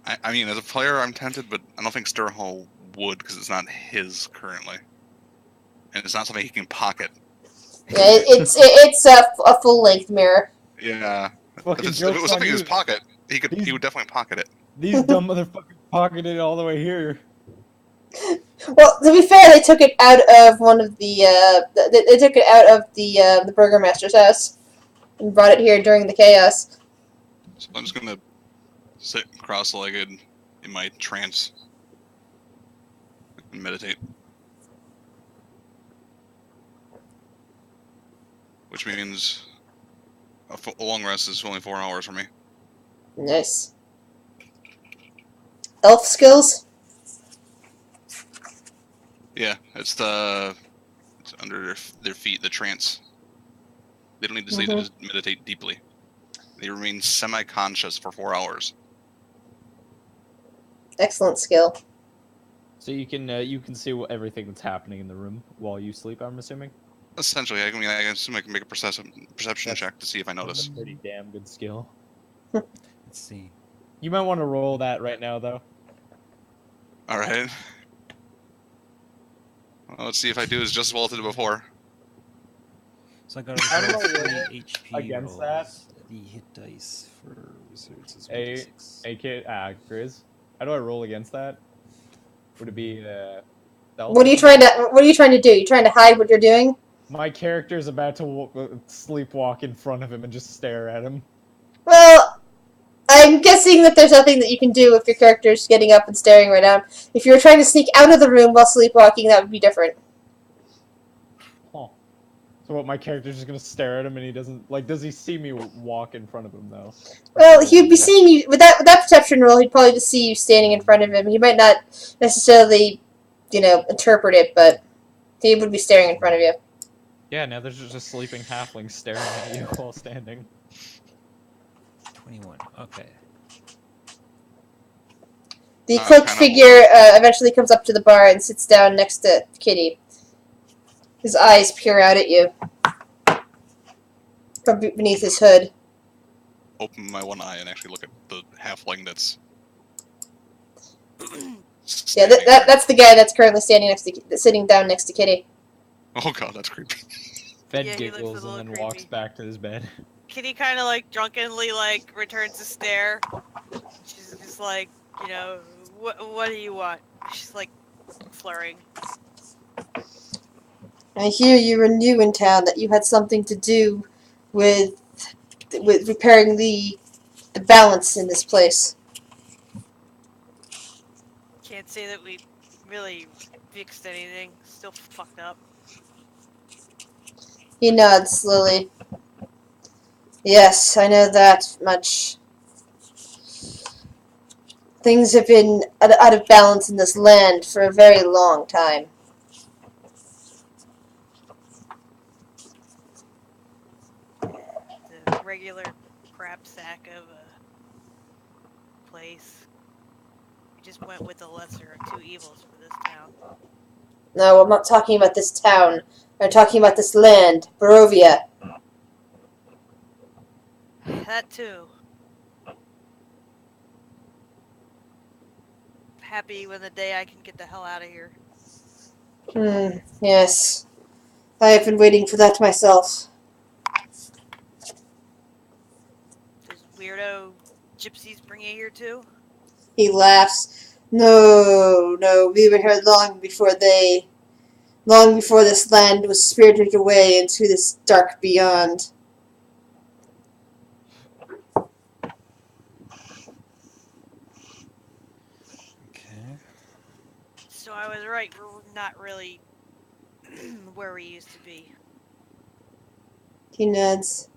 I mean, as a player, I'm tempted, but I don't think Stirhall would because it's not his currently, and it's not something he can pocket.
Yeah, it's a full length mirror.
Yeah,
Fucking
if it
joke's
was
on
something in his
you.
pocket, he
These-
would definitely pocket it.
These dumb motherfuckers pocketed it all the way here.
Well, to be fair, they took it out of one of the they took it out of the burgomaster's house and brought it here during the chaos.
So I'm just gonna sit cross-legged in my trance and meditate, which means a long rest is only 4 hours for me.
Nice. Elf skills.
Yeah, it's under their feet, the trance. They don't need to say to just meditate deeply. They remain semi-conscious for 4 hours.
Excellent skill.
So you can see everything that's happening in the room while you sleep. I'm assuming.
Essentially, I assume I can make a perception check to see if I
That's
notice.
a pretty damn good skill.
Let's see.
You might want to roll that right now, though.
All right. Well, let's see if I do as just as well as I did before.
So I got
How do I roll
3 HP
against
rolls.
that?
The hit dice for wizards is
A
1d6.
Grizz. How do I roll against that? Would it be stealth?
What are you trying to do? You trying to hide what you're doing?
My character's about to sleepwalk in front of him and just stare at him.
Well, I'm guessing that there's nothing that you can do if your character's getting up and staring right at him. If you were trying to sneak out of the room while sleepwalking, that would be different.
Huh. So what? My character's just gonna stare at him, and he doesn't like. Does he see me walk in front of him though?
Well, he'd be seeing you with that perception roll. He'd probably just see you standing in front of him. He might not necessarily, interpret it, but he would be staring in front of you.
Yeah. Now there's just a sleeping halfling staring at you while standing.
21. Okay.
The cloaked figure eventually comes up to the bar and sits down next to Kitty. His eyes peer out at you from beneath his hood.
Open my one eye and actually look at the halfling that's.
Yeah, that's the guy that's currently sitting down next to Kitty.
Oh god, that's creepy.
Fed
Yeah, he looks a
giggles
little
and then
creepy.
walks back to his bed.
Kitty kind of like drunkenly like returns the stare. She's just like, what do you want? She's like slurring.
I hear you were new in town, that you had something to do with repairing the balance in this place.
Can't say that we really fixed anything. Still fucked up.
He nods slowly. Yes, I know that much. Things have been out of balance in this land for a very long time.
The regular crap sack of a place. We just went with the lesser of two evils for this town.
No, I'm not talking about this town. I'm talking about this land, Barovia.
That too. Happy when the day I can get the hell out of here.
Yes. I have been waiting for that myself.
Those weirdo gypsies bring you here too?
He laughs. No, we were here long before this land was spirited away into this dark beyond.
Okay.
So I was right, we're not really where we used to be.
He nods.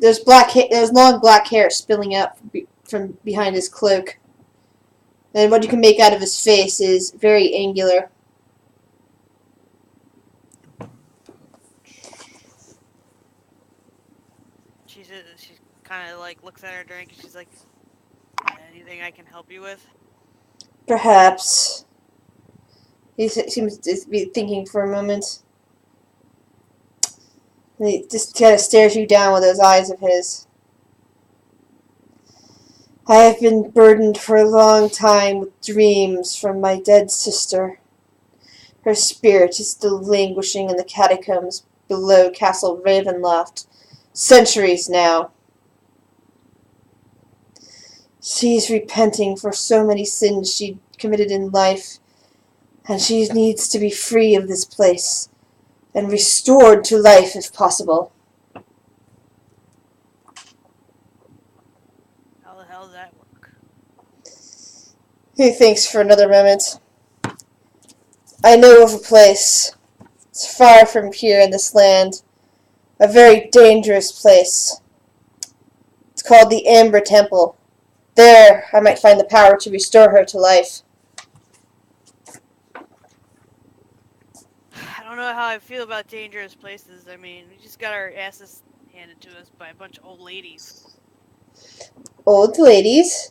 There's long black hair spilling out from behind his cloak. And what you can make out of his face is very angular.
She kind of like looks at her drink and she's like, anything I can help you with?
Perhaps. He seems to be thinking for a moment. And he just kind of stares you down with those eyes of his. I have been burdened for a long time with dreams from my dead sister. Her spirit is still languishing in the catacombs below Castle Ravenloft, centuries now. She's repenting for so many sins she committed in life, and she needs to be free of this place and restored to life if possible.
How the hell does that work?
He thinks for another moment. I know of a place. It's far from here in this land. A very dangerous place. It's called the Amber Temple. There, I might find the power to restore her to life.
I don't know how I feel about dangerous places. I mean, we just got our asses handed to us by a bunch of old ladies.
Old ladies?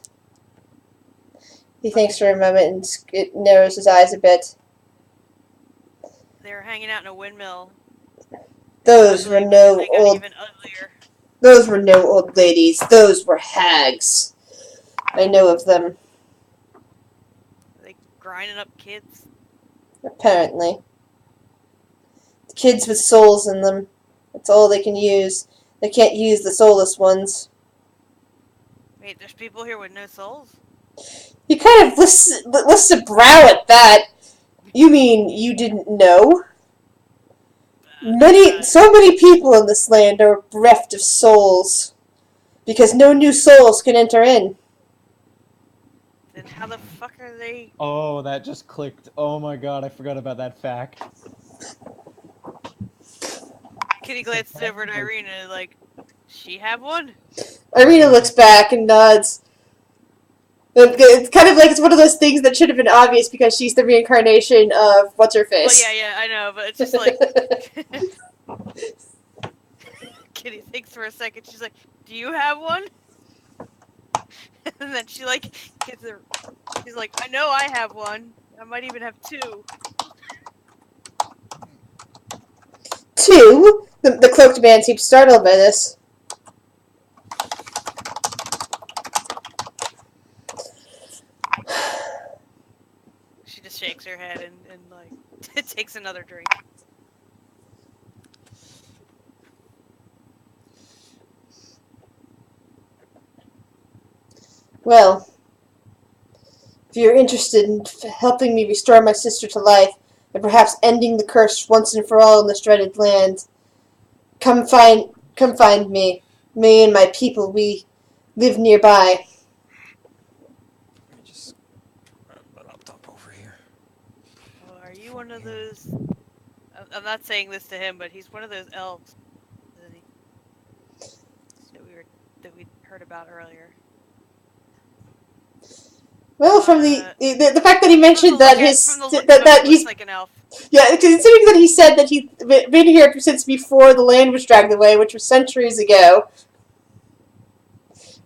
He thinks for a moment and it narrows his eyes a bit.
They were hanging out in a windmill.
Those were
Ugly, but
no
they got
old.
even uglier.
Those were no old ladies. Those were hags. I know of them.
They grinding up kids.
Apparently, kids with souls in them. That's all they can use. They can't use the soulless ones.
Wait, there's people here with no souls?
He kind of lifts a brow at that. You mean you didn't know? So many people in this land are bereft of souls, because no new souls can enter in.
Then how the fuck are they?
Oh, that just clicked. Oh my god, I forgot about that fact.
Kitty glanced over at Irina like, she have one?
Irina looks back and nods. It's kind of like it's one of those things that should have been obvious because she's the reincarnation of what's-her-face.
Well, yeah, I know, but it's just like... Kitty thinks for a second, she's like, do you have one? And then she like, gets her... She's like, I know I have one. I might even have two.
Two? The cloaked man seems startled by this.
She just shakes her head and like, takes another drink.
Well, if you're interested in helping me restore my sister to life, and perhaps ending the curse once and for all in this dreaded land, come find me. Me and my people, we live nearby.
Let me just grab my laptop over here.
Oh, are you one of those... I'm not saying this to him, but he's one of those elves that we heard about earlier.
Well, from the fact that he mentioned that he's
like an elf.
Yeah, considering that he said that he'd been here since before the land was dragged away, which was centuries ago.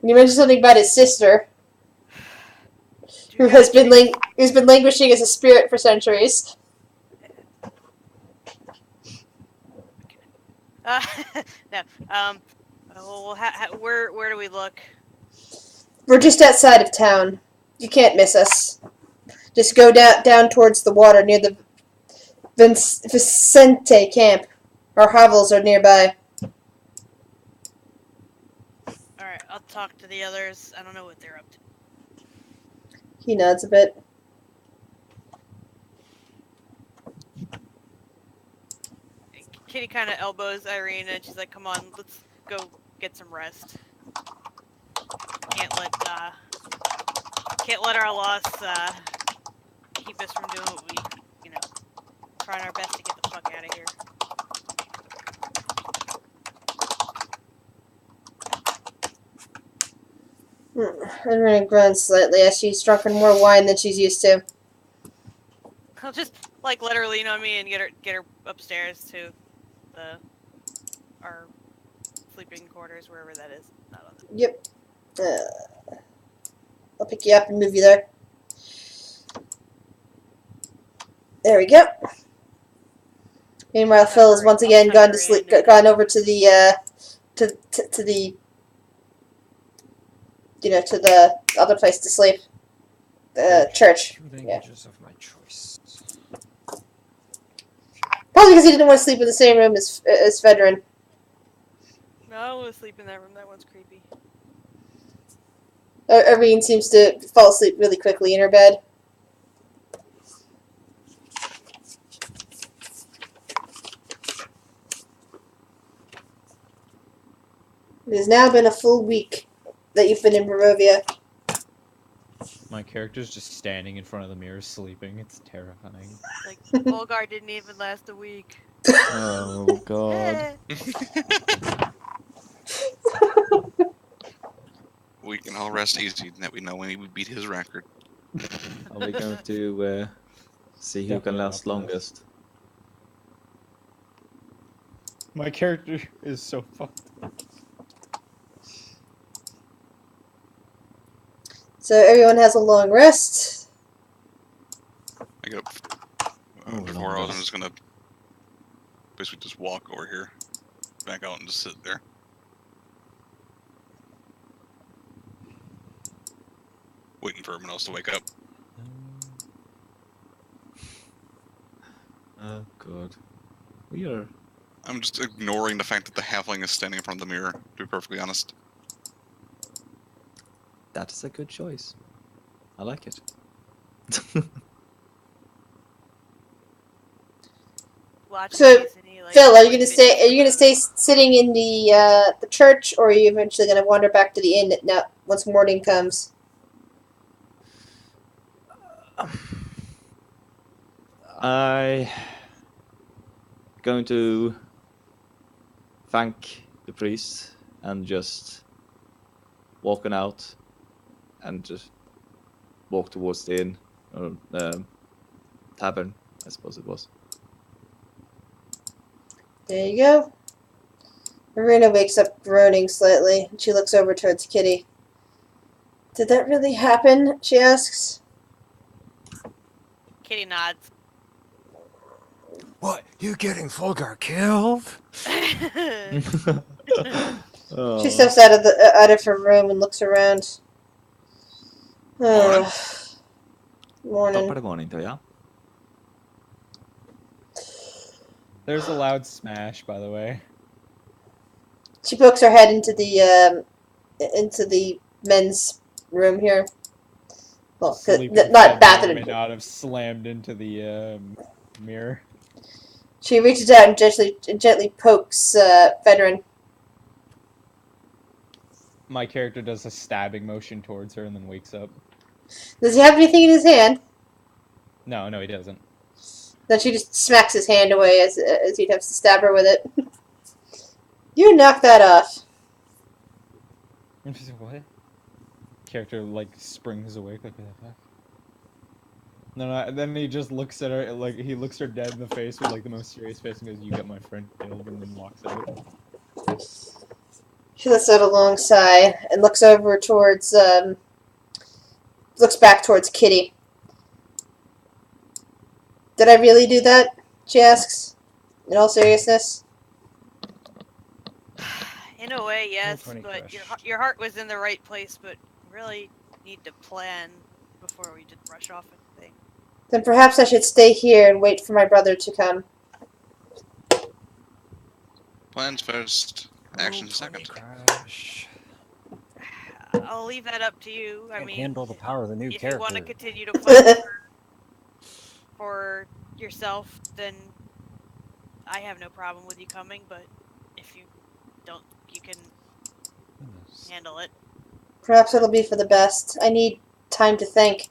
And he mentioned something about his sister, who's been languishing as a spirit for centuries.
No. Where do we look?
We're just outside of town. You can't miss us. Just go down towards the water near the Vicente camp. Our hovels are nearby.
Alright, I'll talk to the others. I don't know what they're up to.
He nods a bit.
Kitty kind of elbows Irina and she's like, come on, let's go get some rest. Can't let our loss keep us from doing what we, trying our best to get the fuck out of here.
Irina grunts slightly as she's drunken more wine than she's used to.
I'll just like let her lean on me and get her upstairs to our sleeping quarters, wherever that is. Not on the...
Yep. I'll pick you up and move you there. There we go. Meanwhile, Phil has once again gone to sleep, gone over to the to the other place to sleep. The church.
Two
Yeah.
languages of my choice.
Probably because he didn't want to sleep in the same room as Fedrin.
No, I want to sleep in that room. That one's creepy.
Irene seems to fall asleep really quickly in her bed. It has now been a full week that you've been in Barovia.
My character's just standing in front of the mirror sleeping. It's terrifying.
Like, Volgar didn't even last a week.
Oh god.
We can all rest easy that we know when we beat his record.
Are we going to see who can
Definitely
last
up for this.
longest?
My character is so fucked.
So everyone has a long rest.
I get up
Oh,
before
long
I was. I'm
rest.
just gonna basically just walk over here, back out, and just sit there. Waiting for everyone else to wake up.
Oh god. We are.
I'm just ignoring the fact that the halfling is standing in front of the mirror, to be perfectly honest.
That is a good choice. I like it.
Watching
So,
these and he, like,
Phil, are you
like
gonna stay?
videos
Are you gonna
about
stay
it.
sitting in the church, or are you eventually gonna wander back to the inn now once morning comes?
I going to thank the priest and just walking out and just walk towards the inn or tavern, I suppose it was.
There you go. Marina wakes up groaning slightly, and she looks over towards Kitty. Did that really happen? She asks.
Kitty nods.
What? You getting Fulgar killed?
Oh.
She steps out of her room and looks around.
Morning.
Morning.
Toppade varning, ja.
There's a loud smash, by the way.
She pokes her head into the men's room here. Well,
Sleeping
not
Fedra
bathroom.
may not have slammed into the mirror.
She reaches out and gently pokes Fedrin.
My character does a stabbing motion towards her and then wakes up.
Does he have anything in his hand?
No, he doesn't.
Then she just smacks his hand away as he'd have to stab her with it. You knock that off.
And she's like, what? Character like springs awake like what the fuck? No, then he just looks at her like he looks her dead in the face with like the most serious face and goes, "You got my friend killed," and then walks out.
She lets out a long sigh and looks over towards looks back towards Kitty. Did I really do that? She asks, in all seriousness.
In a way, yes,
20
but
crush.
your heart was in the right place, but really need to plan before we just rush off and thing.
Then perhaps I should stay here and wait for my brother to come.
Plans first, actions
Roll 20
second.
crash.
I'll leave that up to you. I
Can't
mean,
handle the power of the new
if
character.
you want to continue to fight for yourself, then I have no problem with you coming, but if you don't, you can handle it.
Perhaps it'll be for the best. I need time to think.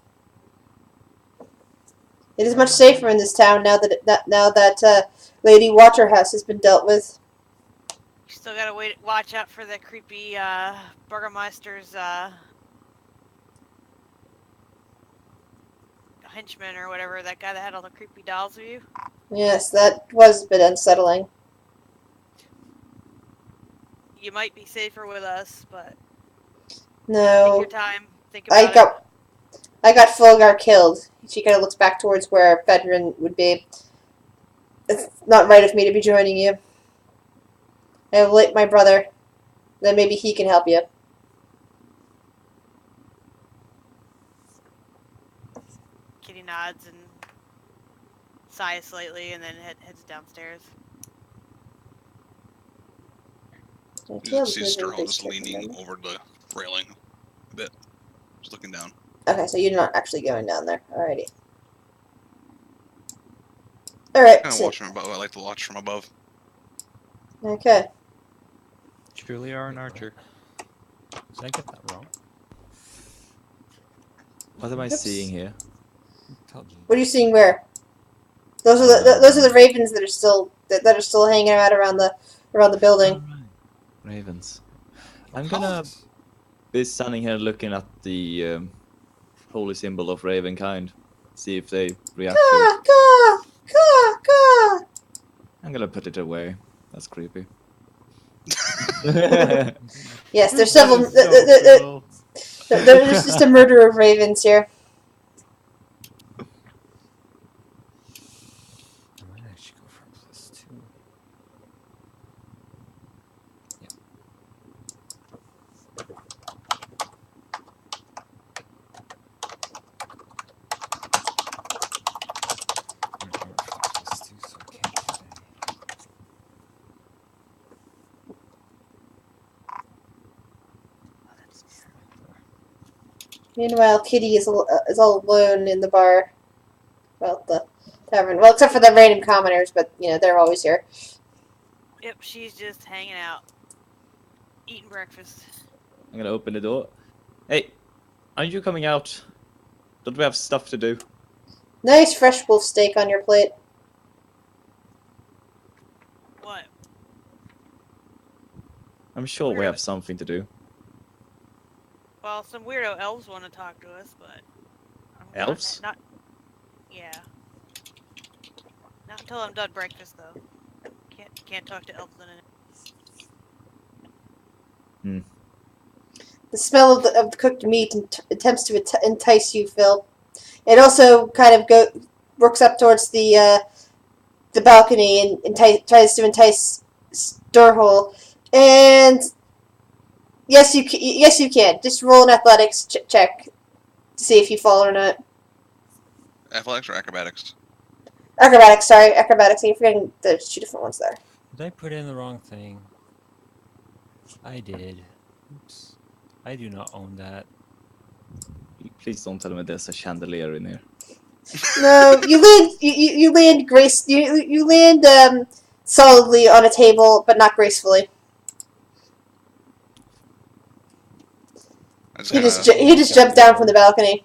It is much safer in this town now that Lady Waterhouse has been dealt with.
You still gotta watch out for the creepy Burgermeister's henchman or whatever, that guy that had all the creepy dolls of you.
Yes, that was a bit unsettling.
You might be safer with us, but take
No,
your time. Think about it.
I got Fulgar killed. She kind of looks back towards where Fedrin would be. It's not right of me to be joining you. I have my brother. Then maybe he can help you.
Kitty nods and sighs slightly, and then heads downstairs.
Okay,
You
I'll
just see
move
Strahd
everybody
just
to
leaning
them.
over the railing a bit, just looking down.
Okay, so you're not actually going down there. Alrighty. Alright,
Kind of
so,
watch from above. I like to watch from above.
okay.
Truly are an archer.
Did I get that wrong?
What am I
Oops.
seeing here?
Intelligence.
What are you seeing where? Those are those are the ravens that are still that are still hanging out around the building.
Alright. Ravens. I'm gonna be standing here looking at the holy symbol of Ravenkind. See if they react to it.
Caw, caw, caw, caw.
I'm gonna put it away. That's creepy.
Yes, there's
That
several.
is so Phil.
There's just a murder of ravens here.
I might actually go for a +2. Yeah. I'm going for +2, so I can't get any. Oh, that's
Meanwhile, Kitty is all alone in the bar. Well, the tavern. Well, except for the random commoners, but you know they're always here.
Yep, she's just hanging out, eating breakfast.
I'm gonna open the door. Hey, aren't you coming out? Don't we have stuff to do?
Nice fresh wolf steak on your plate.
What?
I'm sure we have something to do.
Well, some weirdo elves want to talk to us, but
Elves?
Not. Yeah. Not until I'm done breakfast, though. Can't talk to elves in it.
The smell of the cooked meat attempts to entice you, Phil. It also kind of works up towards the balcony and tries to entice Sturhole. And yes, you can. Just roll an athletics check to see if you fall or not.
Athletics or acrobatics?
Acrobatics, sorry, acrobatics. You're forgetting there's two different ones there.
Did I put in the wrong thing? I did. Oops. I do not own that.
Please don't tell me there's a chandelier in here.
No, you land you land solidly on a table, but not gracefully. He just jumped down from the balcony.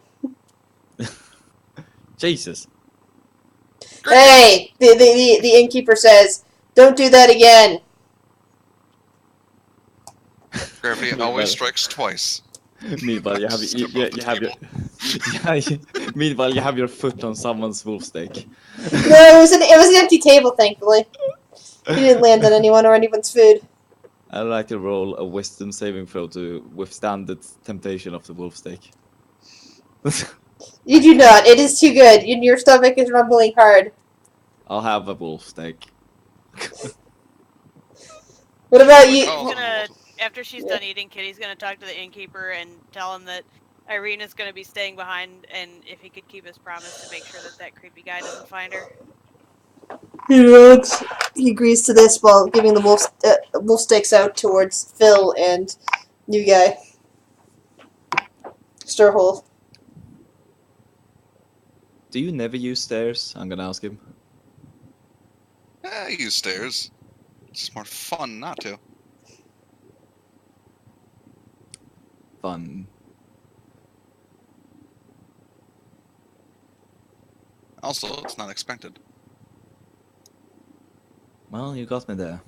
Jesus.
Hey, the innkeeper says, "Don't do that again."
Gravity always strikes twice.
Meanwhile, you have meanwhile you have your foot on someone's wolf steak.
No, it was an empty table, thankfully. He didn't land on anyone or anyone's food.
I'd like to roll a wisdom saving throw to withstand the temptation of the wolf steak.
You do not. It is too good. Your stomach is rumbling hard.
I'll have a wolf steak.
What about you?
Oh,
After she's done eating, Kitty's gonna talk to the innkeeper and tell him that Irina's gonna be staying behind, and if he could keep his promise to make sure that creepy guy doesn't find her.
He nods. He agrees to this while giving the wolf steaks out towards Phil and new guy. Sturhole.
Do you never use stairs? I'm gonna ask him.
I use stairs. It's just more fun not to.
Fun.
Also, it's not expected.
Well, you got me there.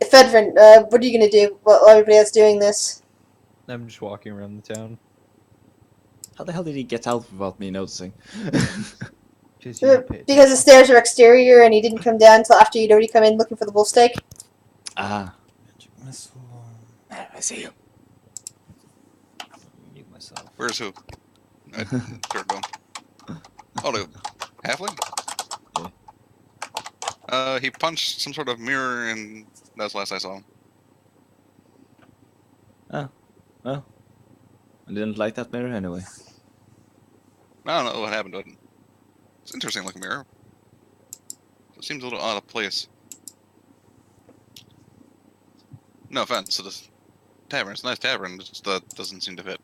Fedrin, what are you gonna do while everybody else doing this?
I'm just walking around the town.
How the hell did he get out without me noticing?
Because the stairs are exterior and he didn't come down until after you'd already come in looking for the wolf steak.
Ah.
Magic missile.
I see you.
Mute myself.
Where's who? Third bone. Oh, the halfling?
Yeah.
He punched some sort of mirror, and that's the last I saw him.
Oh. Well. I didn't like that mirror anyway.
I don't know what happened to it. It's an interesting looking mirror. It seems a little out of place. No offense to this tavern. It's a nice tavern. It just doesn't seem to fit.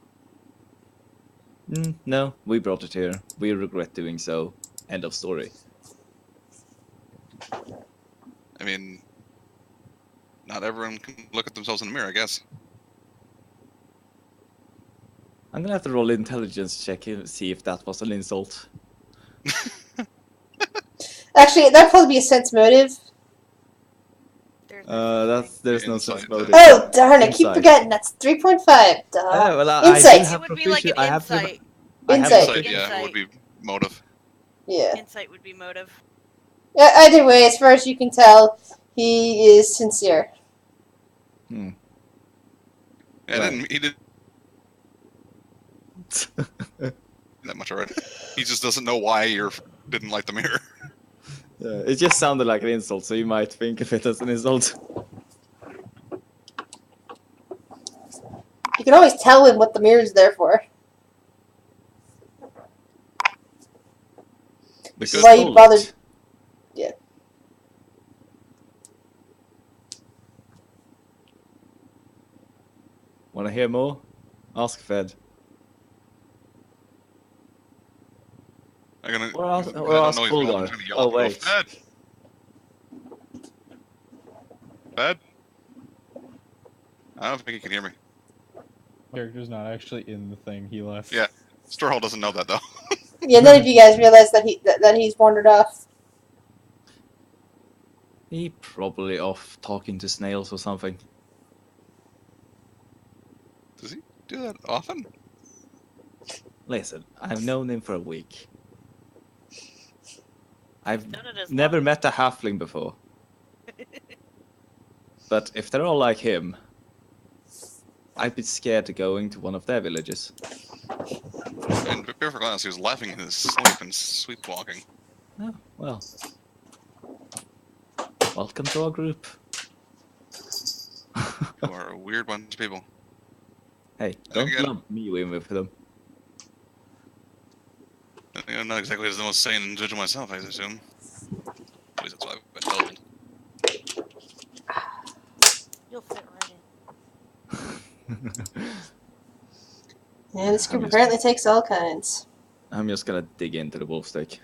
No, we brought it here. We regret doing so. End of story.
I mean, not everyone can look at themselves in the mirror, I guess.
I'm gonna have to roll intelligence check and see if that was an insult.
Actually, that'd probably be a sense motive.
There's no
There's no
Insight,
sense motive.
Oh, darn, I keep
Insight.
forgetting. That's 3.5. Duh.
Well, I do
Insight.
have
It would be like an
proficiency- I have pro-
insight.
I have
Insight.
Insight, yeah, would be motive.
Yeah.
Insight would be motive.
Either way, as far as you can tell, he is sincere.
Yeah,
Right.
he didn't that much already. He just doesn't know why you didn't like the mirror.
It just sounded like an insult, so you might think of it as an insult.
You can always tell him what the mirror's there for.
This
is
why you bothered- Yeah.
Wanna hear more? Ask Fed.
I'm gonna.
Or ask-
I
or
don't
ask
know he's
Bulldog.
going. I'm gonna yell
Oh,
up, go,
wait.
Fed. Fed. I don't think he can hear me.
Character's not actually in the thing. He left.
Yeah. Storehole doesn't know that though.
Yeah, none of you guys realize that he's wandered off.
He probably off talking to snails or something.
Does he do that often?
Listen, I've known him for a week. I've
Done it as
never
long.
met a halfling before. But if they're all like him, I'd be scared to going to one of their villages.
And to be perfectly honest, he was laughing in his sleep and sleepwalking.
Oh, well. Welcome to our group.
You are a weird bunch of people.
Hey, don't
Again.
lump me in with them.
I'm not exactly the most sane individual myself, I assume. At least that's what I've been told.
You'll fit right in.
Yeah, this group
I'm just-
apparently takes all kinds.
I'm just gonna dig into the wolf steak.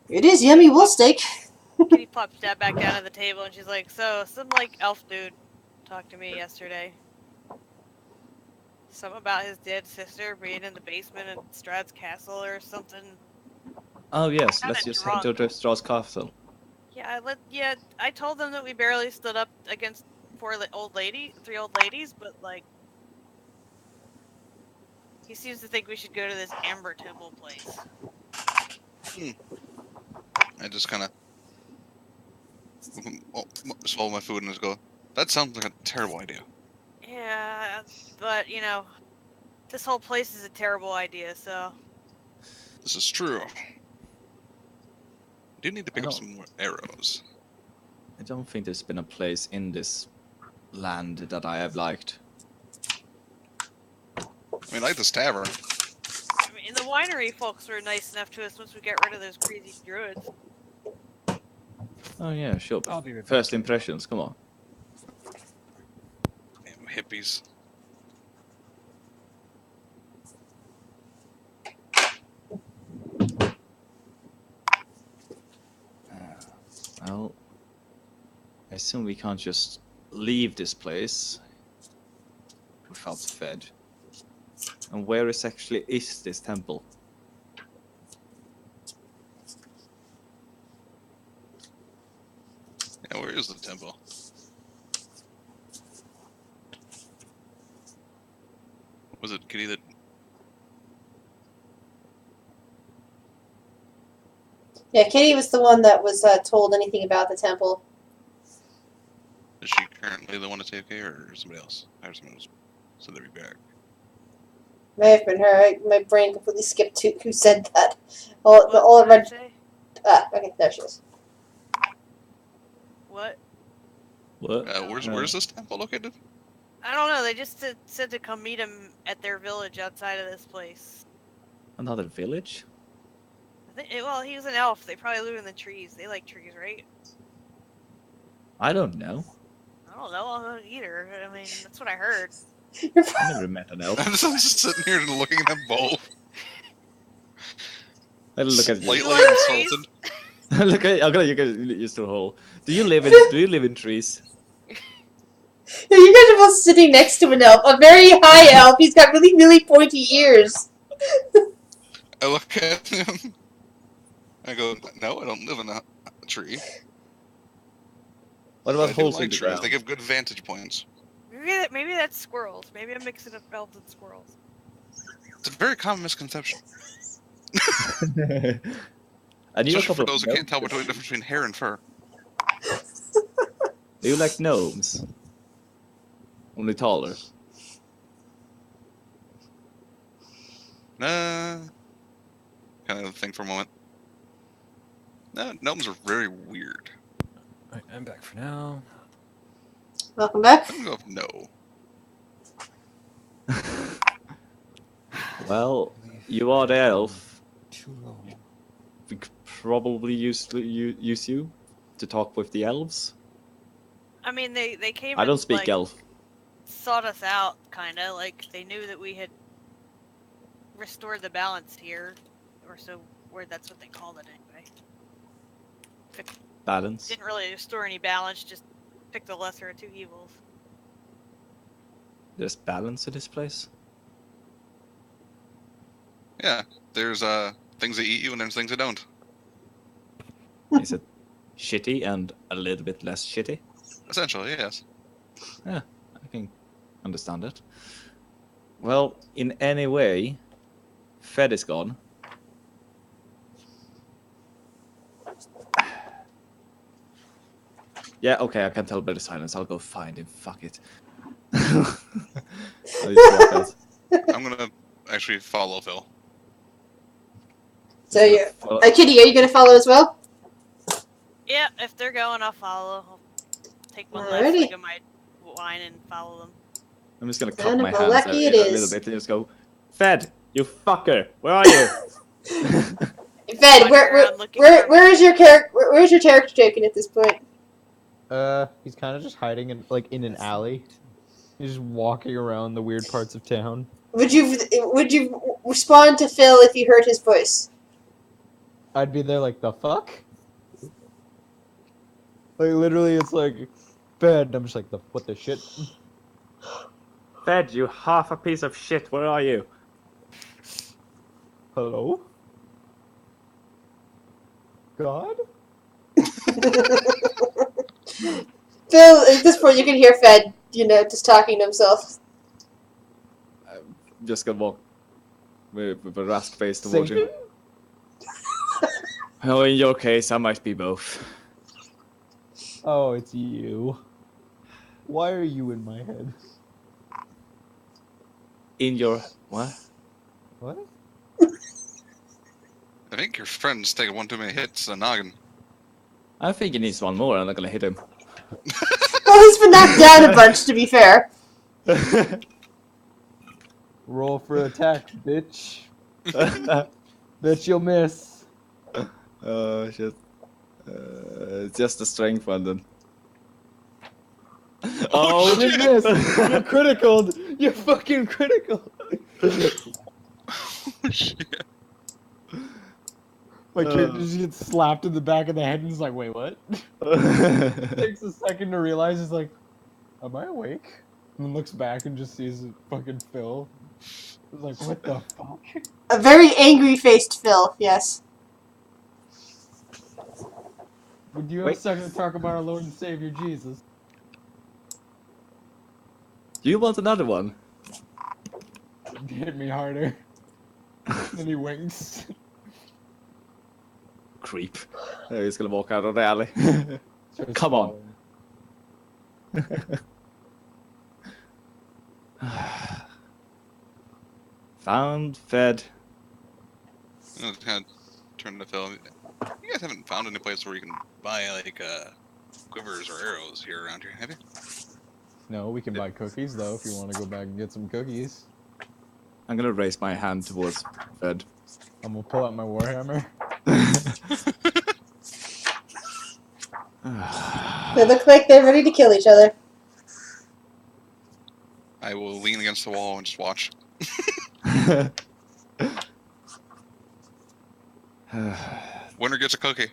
It is yummy wolf steak.
Kitty plops that back down at the table and she's like, so, some like elf dude talked to me yesterday. Something about his dead sister being in the basement at Strahd's castle or something.
Oh yes,
Kinda
let's just
drunk.
head to Strahd castle.
Yeah, I told them that we barely stood up against three old ladies, but like, he seems to think we should go to this Amber Temple place.
I just kind of swallow my food and just go, that sounds like a terrible idea.
Yeah, but you know, this whole place is a terrible idea, so.
This is true. I do need to pick
I
up
don't-
some more arrows.
I don't think there's been a place in this land that I have liked.
I mean, I like this tavern.
I mean, the winery folks were nice enough to us once we got rid of those crazy druids.
Oh yeah, sure.
I'll be right back.
First impressions, come on.
Damn hippies.
Well, I assume we can't just leave this place without Fed. And where is this temple?
Yeah, where is the temple? Was it Kitty that...
Yeah, Kitty was the one that was told anything about the temple.
Is she currently the one that's AFK or somebody else? I heard someone else said they'd be back.
May have been her. My brain completely skipped to who said that. All I
What did I
read.
say?
Okay, there she is.
What?
What?
Where's this temple located?
I don't know. They just said to come meet him at their village outside of this place.
Another village?
Well, he was an elf. They probably live in the trees. They like trees, right?
I don't know.
I don't know. I don't either. I mean, that's what I heard.
I never met an elf.
I'm just sitting here and looking at them both.
I'll look at you.
Slightly
like
insulted.
Look at I'm gonna look at you still whole. Do you live in trees?
Yeah, you guys are both sitting next to an elf, a very high elf. He's got really, really pointy ears.
I look at him. I go, no, I don't live in a tree.
What
I
about
do
holes in
like
the
trees. They
ground?
give good vantage points.
Maybe that's squirrels. Maybe I'm mixing up elves and squirrels.
It's a very common misconception.
I knew a
Especially
couple
for
of
those who can't tell
gnomes.
between the difference between hair and fur.
Do you like gnomes? Only taller.
Kind of think for a moment. No, gnomes are very weird.
Right, I'm back for now.
Welcome back.
I'm gonna go with no.
Well, you are the elf.
Too low.
We could probably use you to talk with the elves.
I mean, they came.
I don't
and,
speak
like,
elf.
sought us out, kind of like they knew that we had restored the balance here, or so. Where that's what they called it anyway.
Balance.
Didn't really restore any balance. Just picked the lesser of two evils.
There's balance in this place.
Yeah, there's things that eat you and there's things that don't.
Is it shitty and a little bit less shitty?
Essentially, yes.
Yeah, I can understand it. Well, in any way, Fed is gone. Yeah, okay, I can tell by the silence. I'll go find him. Fuck it. I just walk out.
I'm gonna actually follow Phil.
So you,
Well,
Kitty, are you gonna follow as well?
Yeah, if they're going, I'll follow. I'll take one last
Alrighty.
swig of my wine and follow them.
I'm just gonna
Son
clap
of
my
a
hands
lucky
a
it
little
is.
bit and just go, Fed, you fucker, where are you?
Fed, where is your character? Where's your character taken at this point?
He's kind of just hiding in in an alley. He's just walking around the weird parts of town.
Would you respond to Phil if you heard his voice?
I'd be there like, the fuck? Like, literally, it's like, bed. I'm just like, what the shit?
Fed, you half a piece of shit, where are you?
Hello? God?
Phil, at this point, you can hear Fed, just talking to himself.
I'm just gonna walk with a rask face towards you.
Satan?
Oh, in your case, I might be both.
Oh, it's you. Why are you in my head?
In your... what?
What?
I think your friend's taken one too many hits, a noggin.
I think he needs one more, I'm not gonna hit him.
Well, he's been knocked down a bunch, to be fair.
Roll for attack, bitch. Bitch, you'll miss.
Oh, shit. Just the strength one, then.
Oh, you didn't miss. You're critical. You're fucking critical.
Oh, shit.
My kid just gets slapped in the back of the head and he's like, wait, what? Takes a second to realize, he's like, am I awake? And then looks back and just sees fucking Phil. He's like, what the fuck?
A very angry-faced Phil, yes.
Would you have a second to talk about our Lord and Savior Jesus?
Do you want another one?
Hit me harder. Then he winks.
Creep. He's gonna walk out of the alley.
Starts
Come on.
following.
Found, fed.
I'm gonna kind of turn to Phil. You guys haven't found any place where you can buy, like, quivers or arrows here around here, have you?
No, we can buy cookies though if you want to go back and get some cookies.
I'm gonna raise my hand towards Fred.
I'm gonna pull out my warhammer.
They look like they're ready to kill each other.
I will lean against the wall and just watch. Winner gets a cookie.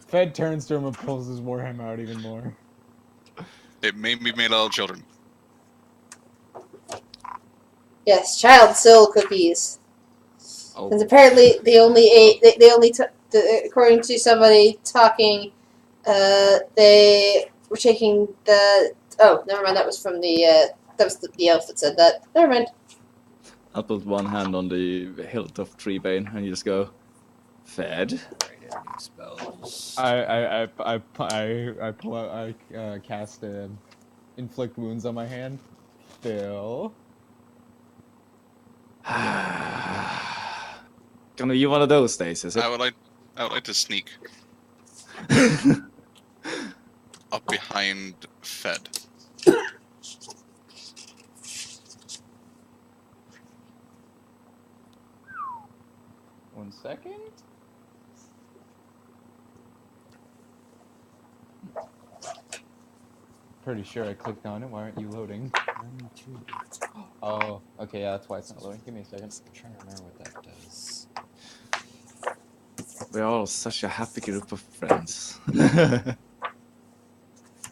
Fed turns to him and pulls his warhammer out even more.
It may be made out of children.
Yes, child soul cookies.
Oh,
Because apparently they only ate. They only took. According to somebody talking, they were taking the. Oh, never mind. That was from the. That was the elf that said that. Never mind.
I'll put one hand on the hilt of Treebane and you just go, Fed.
Write in new spells.
I pull out. I cast inflict wounds on my hand. Phil.
Gonna be one of those days, is it?
I would like to sneak up behind Fed.
1 second. Pretty sure I clicked on it. Why aren't you loading?
1, 2.
Oh, okay, yeah, that's why it's not loading. Give me a second.
I'm trying to remember what that does.
We're all such a happy group of friends.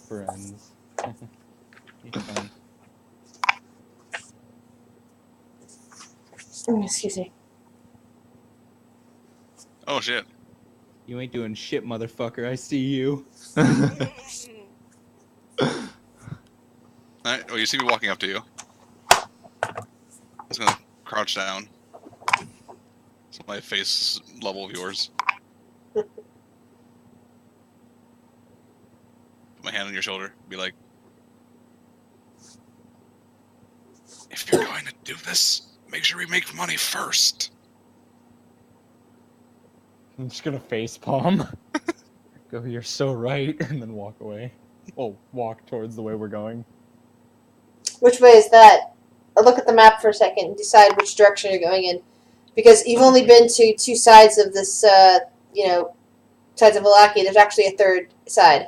Friends. It's fine.
Excuse me.
Oh shit!
You ain't doing shit, motherfucker. I see you.
Alright, well, you see me walking up to you. I'm just gonna crouch down. So my face level of yours. Put my hand on your shoulder. Be like, if you're going to do this, make sure we make money first.
I'm just gonna face palm. Go, you're so right, and then walk away. Oh, walk towards the way we're going.
Which way is that? I'll look at the map for a second and decide which direction you're going in. Because you've only been to two sides of this, sides of Valaki. There's actually a third side.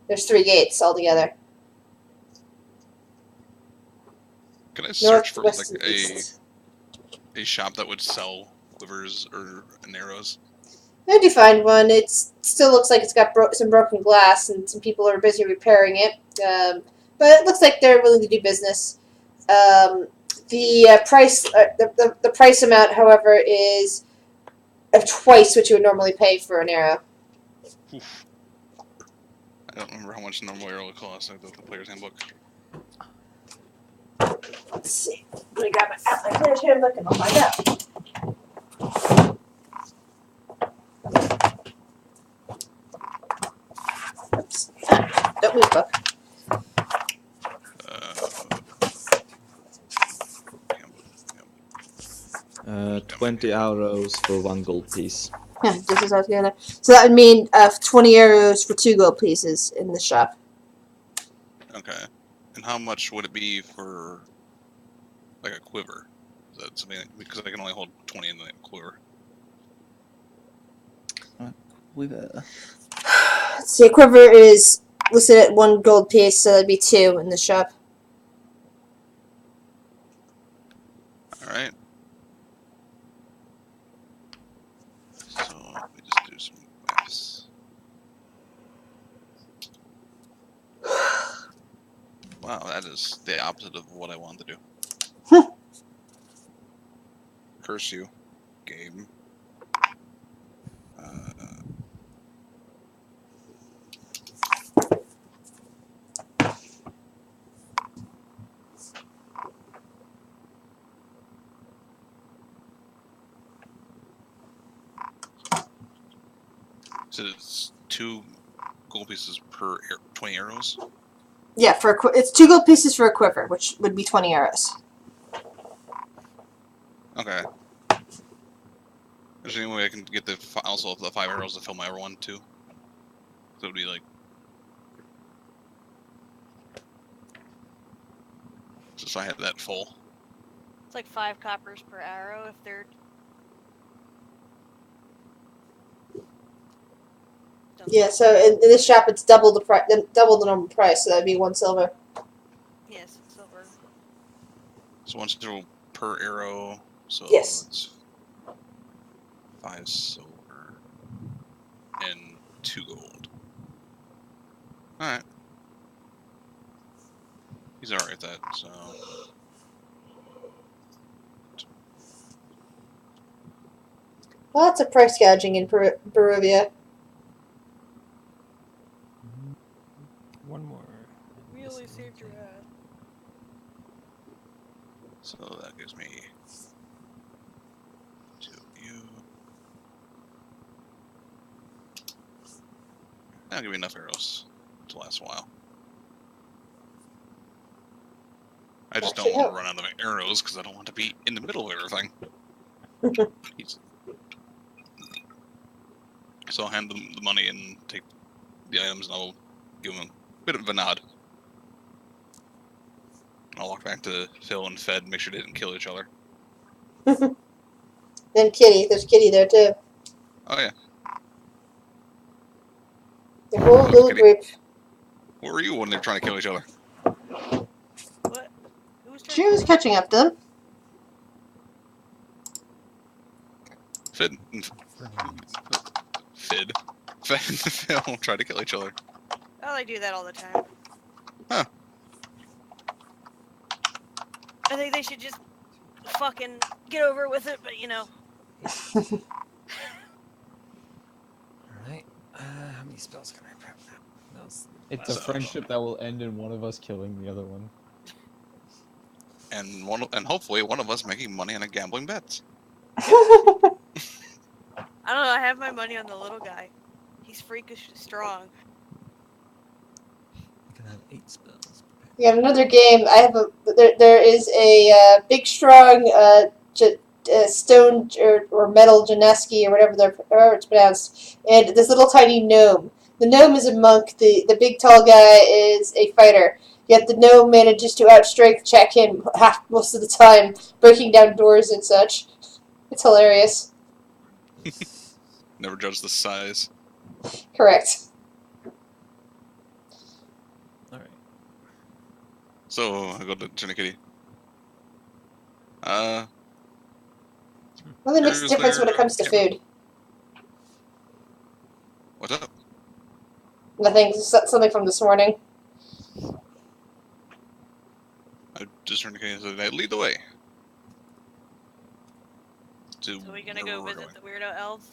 There's 3 gates altogether.
Can I
North,
search for
west,
like
and east.
a shop that would sell quivers or arrows?
How'd you find one? It still looks like it's got some broken glass, and some people are busy repairing it. But it looks like they're willing to do business. The price amount, however, is twice what you would normally pay for an arrow.
Oof. I don't remember how much a normal arrow would cost. I looked at the player's handbook.
Let's see. I'm gonna grab my player's handbook and I'll find out. Oops. Don't move, book.
20 arrows for 1 gold piece.
Yeah, just as altogether. So that would mean 20 arrows for 2 gold pieces in the shop.
Okay. And how much would it be for like a quiver? Is that something because I can only hold 20 in the quiver.
Let's see, a quiver is listed at 1 gold piece, so that'd be 2 in the shop.
Alright. So let me just do some maths. Wow, that is the opposite of what I wanted to do. Curse you, game. So it's 2 gold pieces per 20 arrows?
Yeah, it's 2 gold pieces for a quiver, which would be 20 arrows.
Okay. Is there any way I can get also the 5 arrows to fill my one too? So it would be like Just so I have that full.
It's like 5 coppers per arrow if they're.
Yeah, so in this shop it's double the normal price, so that'd be 1 silver.
Yes, silver.
So 1 silver per arrow. So
Yes.
it's 5 silver and 2 gold. All right. He's alright at that. So.
Lots of price gouging in Barovia.
One more.
Really saved your ass.
So that gives me 2 of you. That'll give me enough arrows to last a while. I just don't want to run out of arrows because I don't want to be in the middle of everything. So I'll hand them the money and take the items, and I'll give them a bit of a nod. I'll walk back to Phil and Fed, make sure they didn't kill each other.
Then Kitty. There's Kitty there too.
Oh yeah.
The whole little
Kitty.
group.
Where were you when they were trying to kill each other?
What? Who was trying
She was catching up to them.
Fed and Phil tried to kill each other.
Oh, they do that all the time.
Huh.
I think they should just fucking get over with it, but you know.
Alright. How many spells can I prep now?
It's a friendship that will end in one of us killing the other one.
And hopefully one of us making money on a gambling bet.
I don't know, I have my money on the little guy. He's freakishly strong.
I can have 8 spells.
We have another game. I have there is a big, strong stone or metal Janeski or whatever it's pronounced, and this little tiny gnome. The gnome is a monk. The big tall guy is a fighter. Yet the gnome manages to outstrength check him most of the time, breaking down doors and such. It's hilarious.
Never judge the size.
Correct.
Alright.
So I go to Janikity.
Well, it makes a
Here's
difference when
their
it comes to
camera.
food.
What's up?
Nothing. Something from this morning.
I just turned to Kenny and said, lead the way.
So we gonna go
where we're
visit the weirdo elves?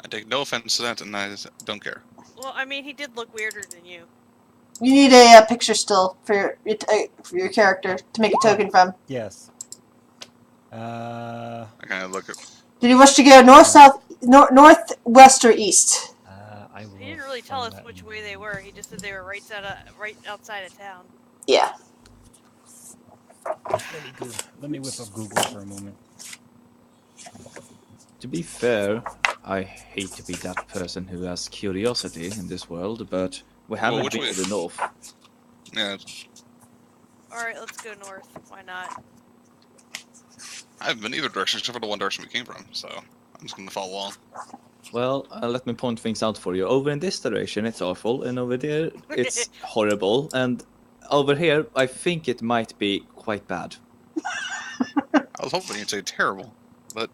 I take no offense to that, and I don't care.
Well, I mean, he did look weirder than you.
You need a picture still for your character to make a token from.
Yes.
I kind of look at.
Did you wish to go north, south, north, west, or east?
I will
He didn't really tell
find
us
that
which
in-
way they were. He just said they were right outside of town.
Yeah.
Let me whip up Google for a moment.
To be fair, I hate to be that person who has curiosity in this world, but we haven't
which
been
way?
to the north.
Yeah,
Alright, let's go north. Why not?
I haven't been either direction except for the one direction we came from, so I'm just gonna follow along.
Well, let me point things out for you. Over in this direction, it's awful, and over there, it's horrible, and over here, I think it might be quite bad.
I was hoping you'd say terrible, but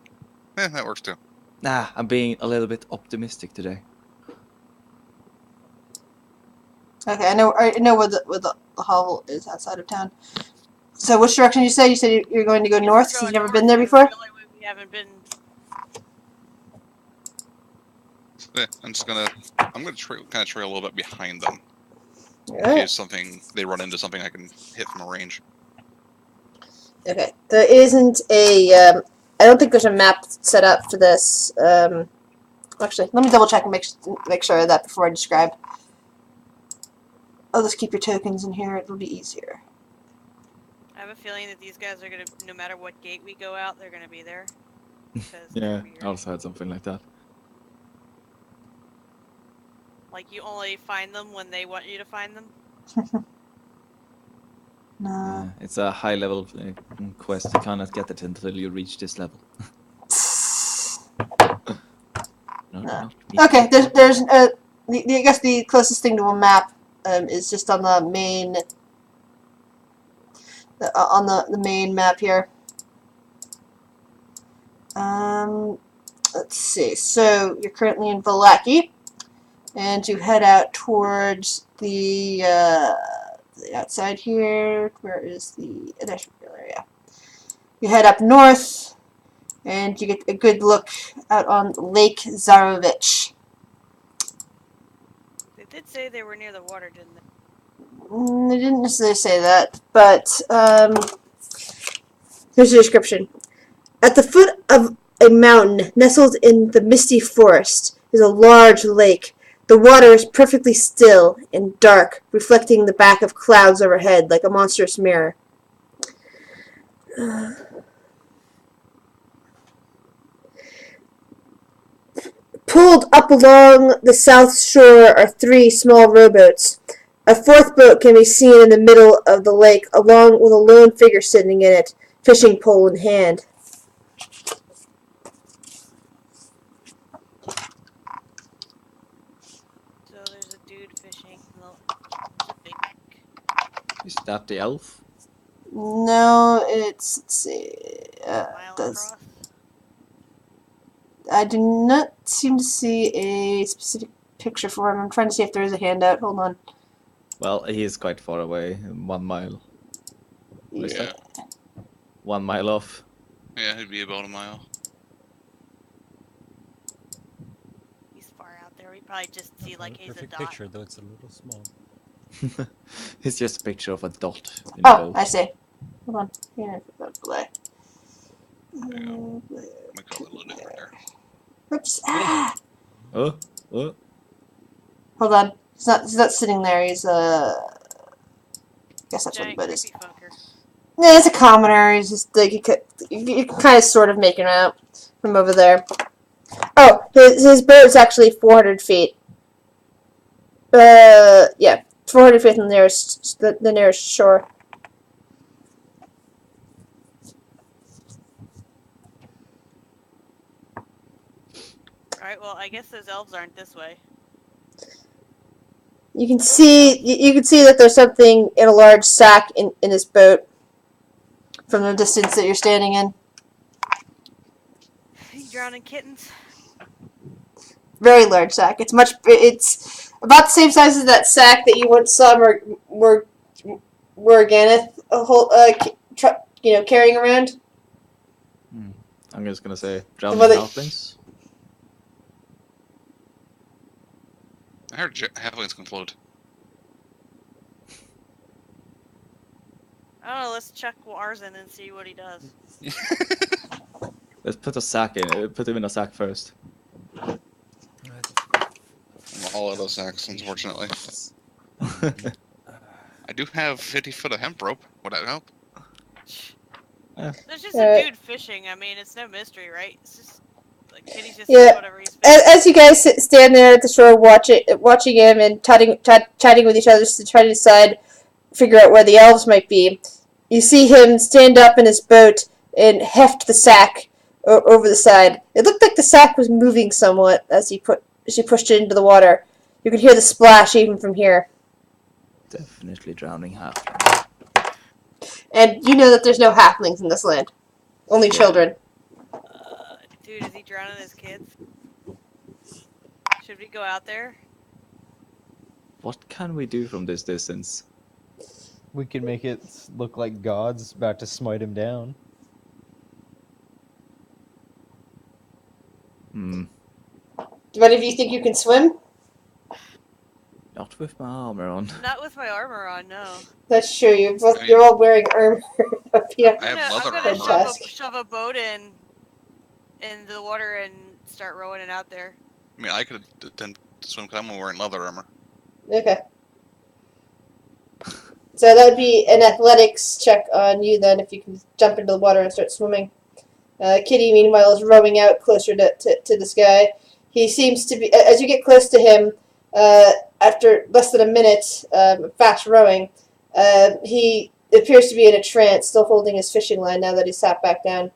that works too.
Nah, I'm being a little bit optimistic today.
Okay, I know where the hovel is outside of town. So which direction you say? You said you're going to go
Yes,
north
we're
because
going
you've never
north,
been there
so
before?
the only way we haven't been.
Yeah, I'm gonna kind of trail a little bit behind them. In
Alright.
case they run into something I can hit from a range.
Okay. There isn't I don't think there's a map set up for this. Actually, let me double check and make sure of that before I describe. I'll just keep your tokens in here. It'll be easier.
I have a feeling that these guys are gonna, no matter what gate we go out, they're gonna be there. Because
Yeah,
they're
I
weird.
also had something like that.
Like you only find them when they want you to find them?
No.
It's a high level quest. You cannot get it until you reach this level.
No. Okay, there's I guess the closest thing to a map is just on the main on the main map here. Let's see. So you're currently in Vallaki, and you head out towards the outside here. Where is the industrial area? You head up north, and you get a good look out on Lake Zarovich.
They did say they were near the water, didn't they?
They didn't necessarily say that, but here's the description. At the foot of a mountain nestled in the misty forest is a large lake. The water is perfectly still and dark, reflecting the back of clouds overhead like a monstrous mirror. Pulled up along the south shore are 3 small rowboats. A 4th boat can be seen in the middle of the lake, along with a lone figure sitting in it, fishing pole in hand.
So there's a dude fishing in the lake.
Is that the elf?
No, it's, let's see,
Mile across.
I do not seem to see a specific picture for him. I'm trying to see if there is a handout. Hold on.
Well, he is quite far away, 1 mile. What is
Yeah.
that? 1 mile off.
Yeah, it'd be about a mile.
He's far out there. We probably just see like he's a
Perfect
dot.
picture, though it's a little small.
It's just a picture of a dot in a
Oh,
boat.
I see. Hold on. Here, play.
There you go. Might call it a little different there.
Oops. Ah.
Oh.
Hold on. He's not sitting there. He's I guess that's what the
Giant
boat is.
creepy fucker.
Yeah, it's a commoner. He's just like you can kind of sort of make him out from over there. Oh, his boat is actually 400 feet. Yeah, 400 feet from the nearest shore.
Alright, well, I guess those elves aren't this way.
You can see that there's something in a large sack in his boat from the distance that you're standing in.
You drowning kittens?
Very large sack. It's about the same size as that sack that you once saw Morganeth carrying around.
I'm just gonna say, drowning
Well, they-
halflings.
I heard halflings can float.
I don't know, let's check Warzen and see what he does.
Let's put a sack in. Put him in a sack first.
I'm all out of sacks, unfortunately. I do have 50 foot of hemp rope. Would that help?
There's just a dude fishing. I mean, it's no mystery, right? It's just like Kitty's just
Yeah.
whatever he's fishing.
As you guys stand there at the shore watching him and chatting with each other to try to figure out where the elves might be, you see him stand up in his boat and heft the sack over the side. It looked like the sack was moving somewhat as he pushed it into the water. You could hear the splash even from here.
Definitely drowning halfling.
And you know that there's no halflings in this land. Only children.
Dude, is he drowning his kids? Should we go out there?
What can we do from this distance?
We can make it look like God's about to smite him down.
Do any of you think you can swim?
Not with my armor on.
Not with my armor on, no.
That's true. You're all wearing armor up here.
I have
I'm
leather
gonna
armor.
shove a boat in the water and start rowing it out there.
I mean, I could attempt to swim because I'm wearing leather armor.
Okay. So that would be an athletics check on you then, if you can jump into the water and start swimming. Kitty, meanwhile, is rowing out closer to this guy. He seems to be, as you get close to him, After less than a minute of fast rowing, he appears to be in a trance, still holding his fishing line now that he's sat back down.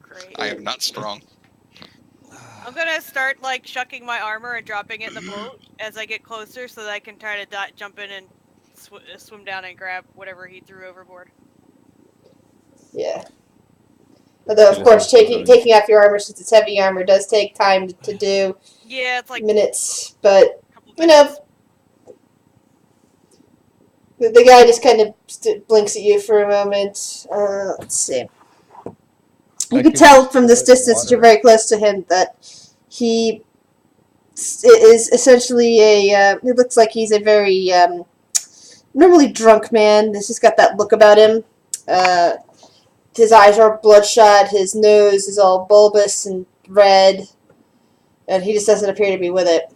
Great.
I am not strong.
I'm gonna start like shucking my armor and dropping it in the boat as I get closer, so that I can try to jump in and swim down and grab whatever he threw overboard.
Yeah. Although, of course, taking off your armor, since it's heavy armor, does take time to do.
Yeah, it's like
minutes, but
a couple
you know,
minutes.
the guy just kind of blinks at you for a moment. Let's see. You can tell from this distance that you're very close to him that he is essentially a. It looks like he's a very normally drunk man. He's just got that look about him. His eyes are bloodshot. His nose is all bulbous and red, and he just doesn't appear to be with it.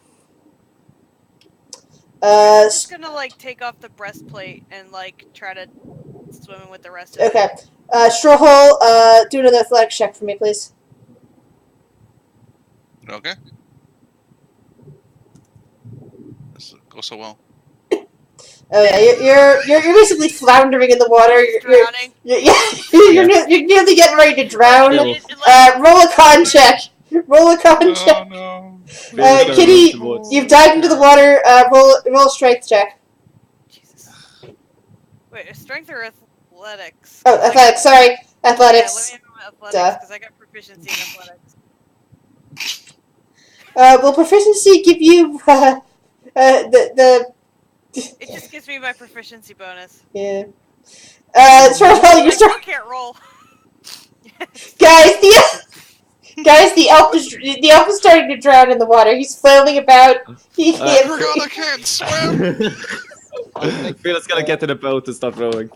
I'm just gonna like take off the breastplate and like try to swim in with the rest of it.
Okay. Strahd, do another athletics check for me, please.
Okay. This goes so well.
Oh yeah, you're basically floundering in the water.
Drowning.
You're nearly getting ready to drown. Roll a con check. Roll a con check.
No.
Kitty, you've dived into the water. Roll a strength check.
Jesus. Wait, strength or athletics?
Oh, athletics. Sorry, athletics.
Yeah, let me have athletics because I got proficiency in athletics.
Will proficiency give you the
It just gives me my proficiency bonus.
Yeah. Strahd, you're
I can't roll.
Guys, the elf is starting to drown in the water. He's flailing about. He can't
I can't swim.
Phil's gonna get to the boat and start rowing.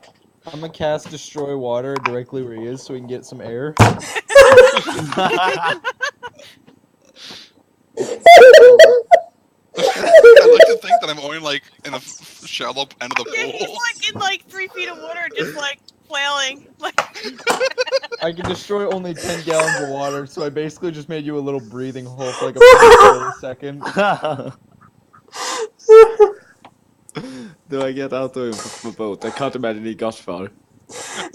I'm gonna cast Destroy Water directly where he is so we can get some air.
I like to think that I'm only like in the shallow end of the
Yeah,
pool.
he's like in like 3 feet of water, just like flailing. Like
I can destroy only 10 gallons of water, so I basically just made you a little breathing hole for like a second.
Do I get out of the boat? I can't imagine he got far.
No,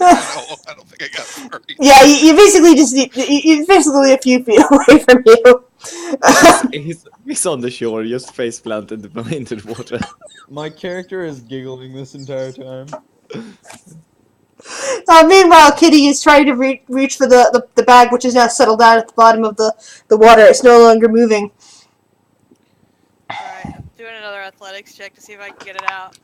I don't think I got far.
Yeah, you basically just you're basically a few feet away from you.
He's on the shore, just face planted into the water.
My character is giggling this entire time.
Meanwhile, Kitty is trying to reach for the bag, which is now settled down at the bottom of the water. It's no longer moving.
Alright, I'm doing another athletics check to see if I can get it out.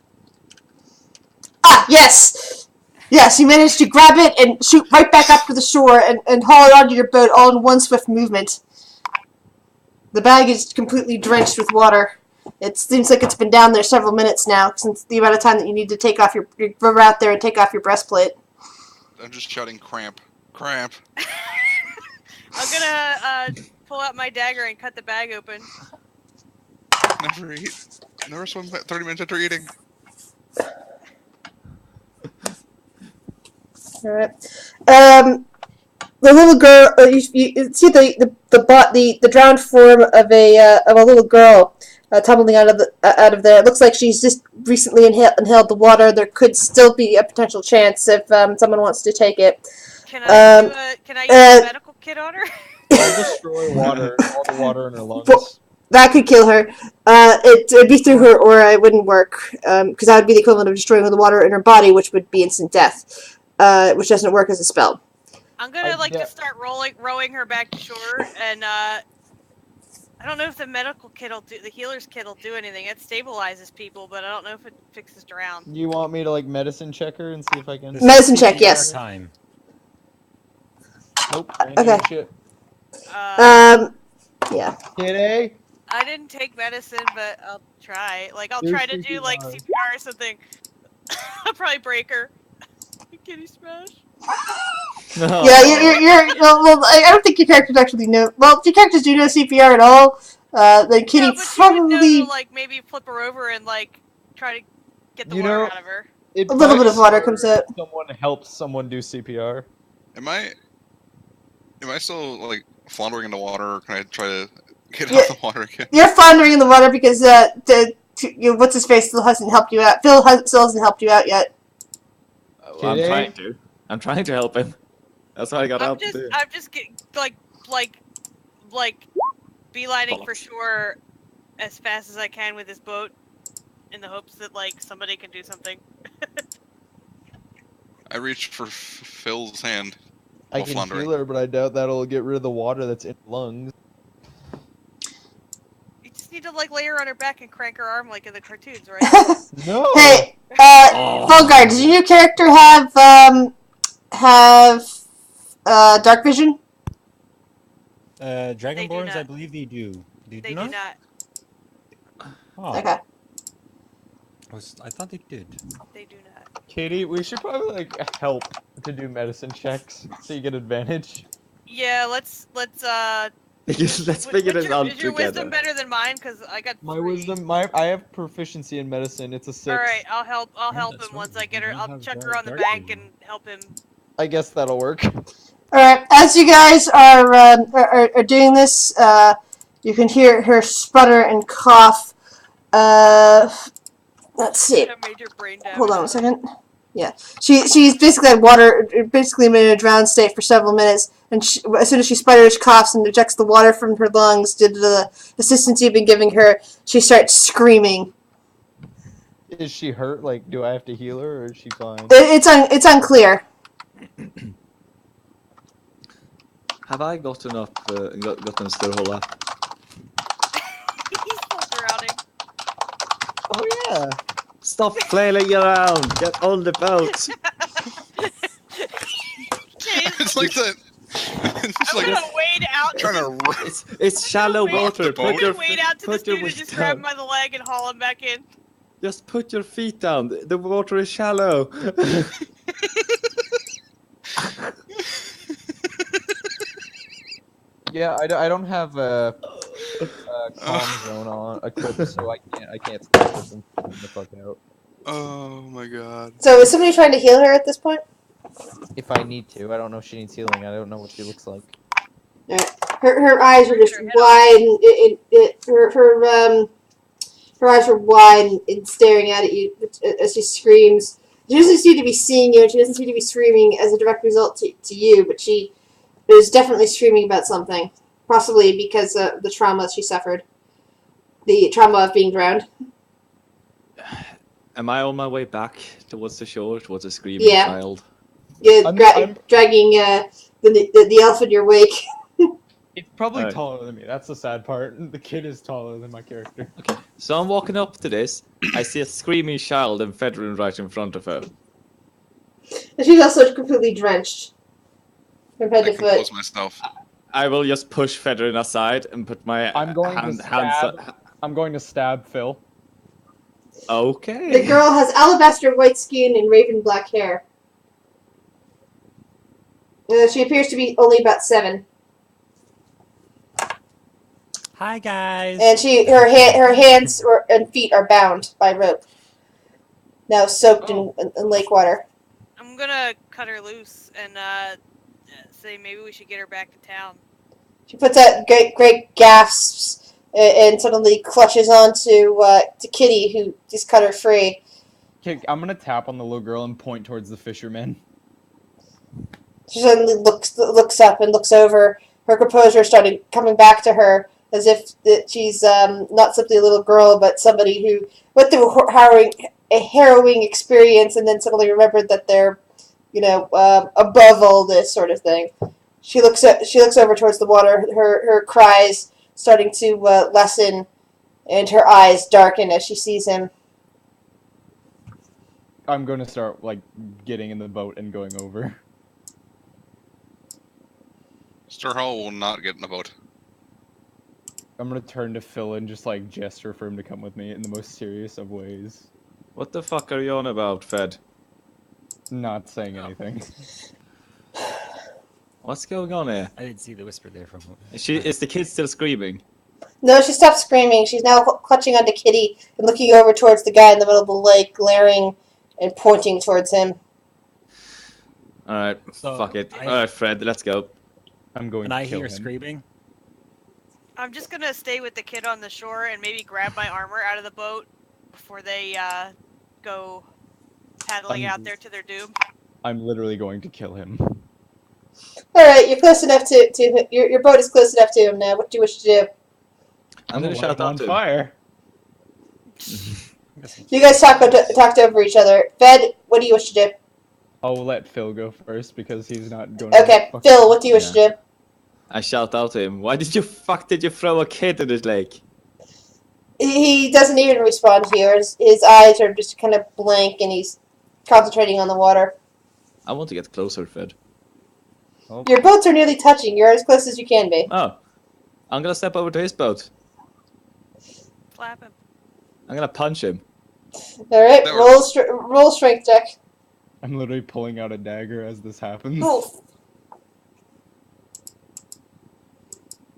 Ah, yes! Yes, you managed to grab it and shoot right back up to the shore and haul it onto your boat all in one swift movement. The bag is completely drenched with water. It seems like it's been down there several minutes now, since the amount of time that you need to take off your run out there and take off your breastplate.
I'm just shouting cramp. Cramp.
I'm gonna pull out my dagger and cut the bag open.
Never eat. Never swim 30 minutes after eating.
Alright. The little girl. You see the drowned form of a little girl tumbling out of there. It looks like she's just recently inhaled the water. There could still be a potential chance if someone wants to take it.
Can I use a medical kit on her?
I'll destroy water, all the water in her lungs.
That could kill her. It'd be through her aura. It wouldn't work because that would be the equivalent of destroying the water in her body, which would be instant death, which doesn't work as a spell.
I'm gonna just start rowing her back to shore, and I don't know if the medical kit will do, the healer's kit will do anything. It stabilizes people, but I don't know if it fixes drown.
You want me to like medicine check her and see if I can?
Medicine check, yes.
Time.
Nope.
Okay.
Shit.
Yeah.
Kitty.
I didn't take medicine, but I'll try. Like I'll try to do like CPR or something. I'll probably break her. Kitty smash.
No.
Yeah, well, I don't think your characters actually know. Well, if your characters do know CPR at all, then Kitty
No, but
probably
you would know to, like maybe flip her over and like try to get the water out of her.
a little bit of water comes out.
Someone helps someone do CPR.
Am I still like floundering in the water, or can I try to get
Yeah.
out of the water again?
You're floundering in the water because what's his face still hasn't helped you out. Still hasn't helped you out yet.
I'm
Kitty?
trying to. I'm trying to help him. That's what I got out to do.
I'm just like beelining for
Bollocks.
shore as fast as I can with this boat, in the hopes that like somebody can do something.
I reach for Phil's hand
I
while
can
floundering.
heal her, but I doubt that'll get rid of the water that's in her lungs.
You just need to like lay her on her back and crank her arm like in the cartoons, right?
No!
Hey,
Oh.
Fulguard, does your new character have dark vision?
Dragonborns,
not.
I believe they do. They
They
do
do
not?
not.
Oh,
Okay.
I thought they did.
They do not.
Kitty, we should probably like help to do medicine checks so you get advantage.
Yeah, let's
Let's
Wh-
figure this out
is your
together.
wisdom better than mine? Because I got
My
3.
wisdom, I have proficiency in medicine. It's a 6.
All right, I'll help. I'll
Yeah,
help
that's
him once
right,
I get
you
her.
don't
I'll
have
chuck her on the
dark
bank
vision.
and help him.
I guess that'll work.
Alright, as you guys are doing this, you can hear her sputter and cough. Let's see.
A major brain damage.
Hold on a second. Yeah, she's basically had water, basically been in a drowned state for several minutes, and as soon as she sputters, coughs, and ejects the water from her lungs due to the assistance you've been giving her, she starts screaming.
Is she hurt? Like, do I have to heal her, or is she fine?
It's unclear.
Have I gotten up, gotten Stirhole up?
He's still drowning.
Oh yeah.
Stop flailing around! Get on the boat!
It's like that. It's
I'm
like
gonna wade out.
trying to.
It's shallow water.
the boat.
I'm
Put your
gonna wade out to this
put your
dude and
feet
just grab
down.
him by the leg and haul him back in.
Just put your feet down. The water is shallow.
Yeah, I don't have a calm zone on equipped, so I can't stop this and freak the fuck out.
Oh my god.
So is somebody trying to heal her at this point?
If I need to, I don't know if she needs healing. I don't know what she looks like.
Her eyes are just wide, and her eyes are wide and staring at you as she screams. She doesn't seem to be seeing you, and she doesn't seem to be screaming as a direct result to you, but she is definitely screaming about something, possibly because of the trauma she suffered, the trauma of being drowned.
Am I on my way back towards the shore, towards the screaming
Yeah.
child?
Yeah,
I'm-
dragging the elf in your wake.
It's probably
Alright.
taller than me. That's the sad part. The kid is taller than my character.
Okay, so I'm walking up to this. I see a screaming child and Fedrin right in front of her.
And she's also completely drenched from head
I
to
compose
foot.
myself.
I will just push Fedrin aside and put my
I'm going to
hands.
stab. I'm going to stab Phil.
Okay.
The girl has alabaster white skin and raven black hair. She appears to be only about 7.
Hi guys.
And her hands and feet are bound by rope. Now soaked in lake water.
I'm gonna cut her loose and say maybe we should get her back to town.
She puts out great gasps and suddenly clutches onto to Kitty, who just cut her free.
Okay, I'm gonna tap on the little girl and point towards the fisherman.
She suddenly looks up and looks over. Her composure started coming back to her, as if that she's not simply a little girl, but somebody who went through a harrowing experience and then suddenly remembered that they're, above all this sort of thing. She looks over towards the water. Her cries starting to lessen, and her eyes darken as she sees him.
I'm going to start getting in the boat and going over.
Strahd will not get in the boat.
I'm gonna turn to Phil and just gesture for him to come with me in the most serious of ways.
What the fuck are you on about, Fed?
Not saying anything.
What's going on here?
I didn't see the whisper there from.
Is the kid still screaming?
No, she stopped screaming. She's now clutching onto Kitty and looking over towards the guy in the middle of the lake, glaring and pointing towards him.
Alright,
So,
fuck it.
I-
Alright, Fred, let's go.
I'm going
And
to
I
kill
hear
him.
screaming.
I'm just gonna stay with the kid on the shore and maybe grab my armor out of the boat before they go paddling
I'm-
out there to their doom.
I'm literally going to kill him.
Alright, you're close enough to your boat is close enough to him now. What do you wish to do?
I'm gonna
light
shout
him on
out to him.
fire.
You guys talked over each other. Fed, what do you wish to do?
I'll let Phil go first because he's not going
Okay,
to
Phil, what do you wish to do?
I shout out to him. Why did you throw a kid in this lake?
He doesn't even respond to you. His eyes are just kind of blank and he's concentrating on the water.
I want to get closer, Fed.
Oh,
Your boats are nearly touching. You're as close as you can be.
Oh, I'm gonna step over to his boat.
Slap him.
I'm gonna punch him.
Alright,
There.
roll strength check.
I'm literally pulling out a dagger as this happens.
Oof.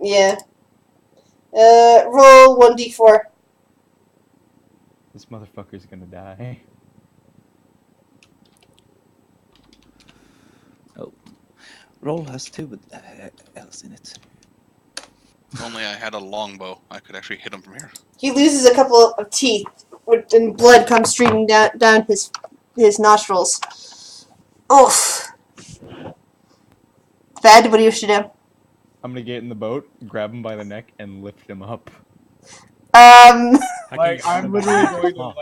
Yeah. Roll 1d4.
This motherfucker's gonna die.
Roll has 2 L's in it.
If only I had a longbow, I could actually hit him from here.
He loses a couple of teeth, and blood comes streaming down his nostrils. Oof. Fed, what do you wish to do?
I'm gonna get in the boat, grab him by the neck, and lift him up.
I
Like,
can-
I'm literally going to,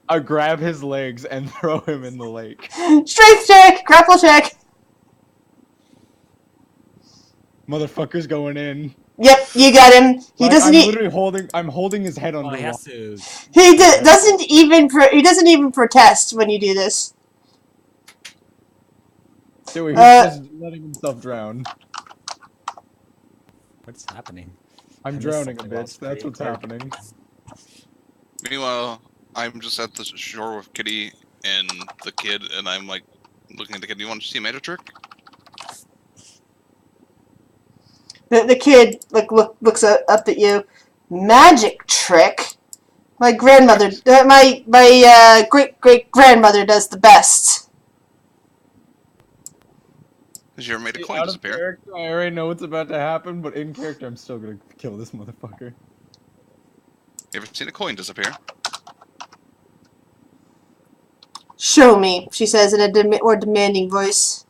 like, grab his legs and throw him in the lake.
Strength check! Grapple check!
Motherfucker's going in.
Yep, you got him. He
Like,
doesn't.
I'm literally holding his head
Well, he
underwater.
has to.
He doesn't even protest when you do this.
Dude, he's just letting himself drown.
What's happening?
I'm
I missed
drowning a
something while
bitch. That's what's
screaming.
happening.
Meanwhile, I'm just at the shore with Kitty and the kid, and I'm like looking at the kid. Do you want to see a magic trick?
The kid looks up at you. Magic trick. My grandmother, my great grandmother does the best.
Has you ever made a
See,
coin
out of
disappear?
character, I already know what's about to happen, but in character, I'm still gonna kill this motherfucker.
You ever seen a coin disappear?
Show me, she says in a more demanding voice.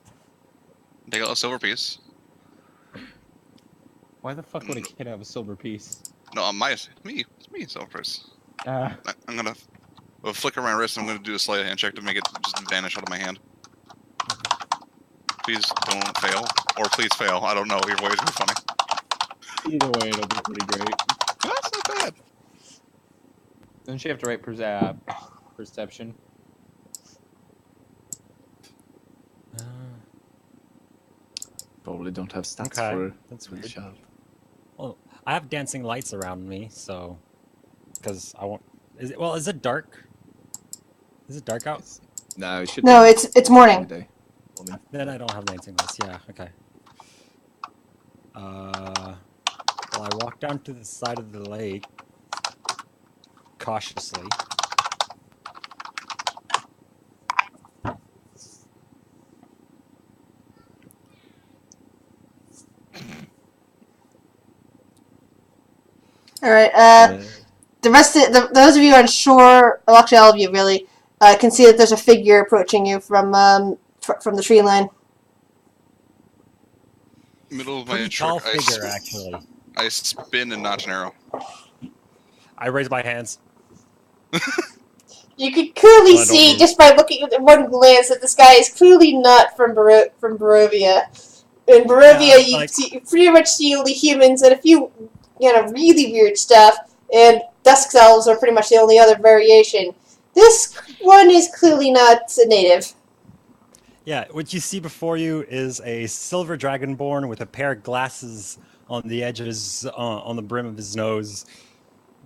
Take out a silver piece.
Why the fuck would a kid have a silver piece?
No, it's me, silver piece.
Ah,
I'm gonna flicker my wrist. And I'm gonna do a sleight of hand check to make it just vanish out of my hand. Please don't fail, or please fail. I don't know. Your voice is funny.
either way, it'll be pretty great.
That's not bad.
Doesn't she have to write perception?
Probably don't have stats
Okay,
for
that's
the
weird.
child.
Well, I have dancing lights around me, so because I won't. Is it dark? Is it dark out?
No, it should.
No,
be
it's morning.
day. Morning.
Then I don't have dancing lights. Yeah. Okay. Well, I walk down to the side of the lake cautiously.
All right. The rest of those of you on shore, well, actually all of you really, can see that there's a figure approaching you from the tree line.
Middle of my
Pretty
trick,
tall figure, actually.
I spin and notch an arrow.
I raise my hands.
You could clearly
Well, I don't
see
move.
just by looking at one glance that this guy is clearly not from Barovia. In Barovia,
Yeah,
you pretty much see only humans and a few, really weird stuff. And Dusk Elves are pretty much the only other variation. This one is clearly not a native.
Yeah, what you see before you is a silver dragonborn with a pair of glasses on the edge of his, on the brim of his nose,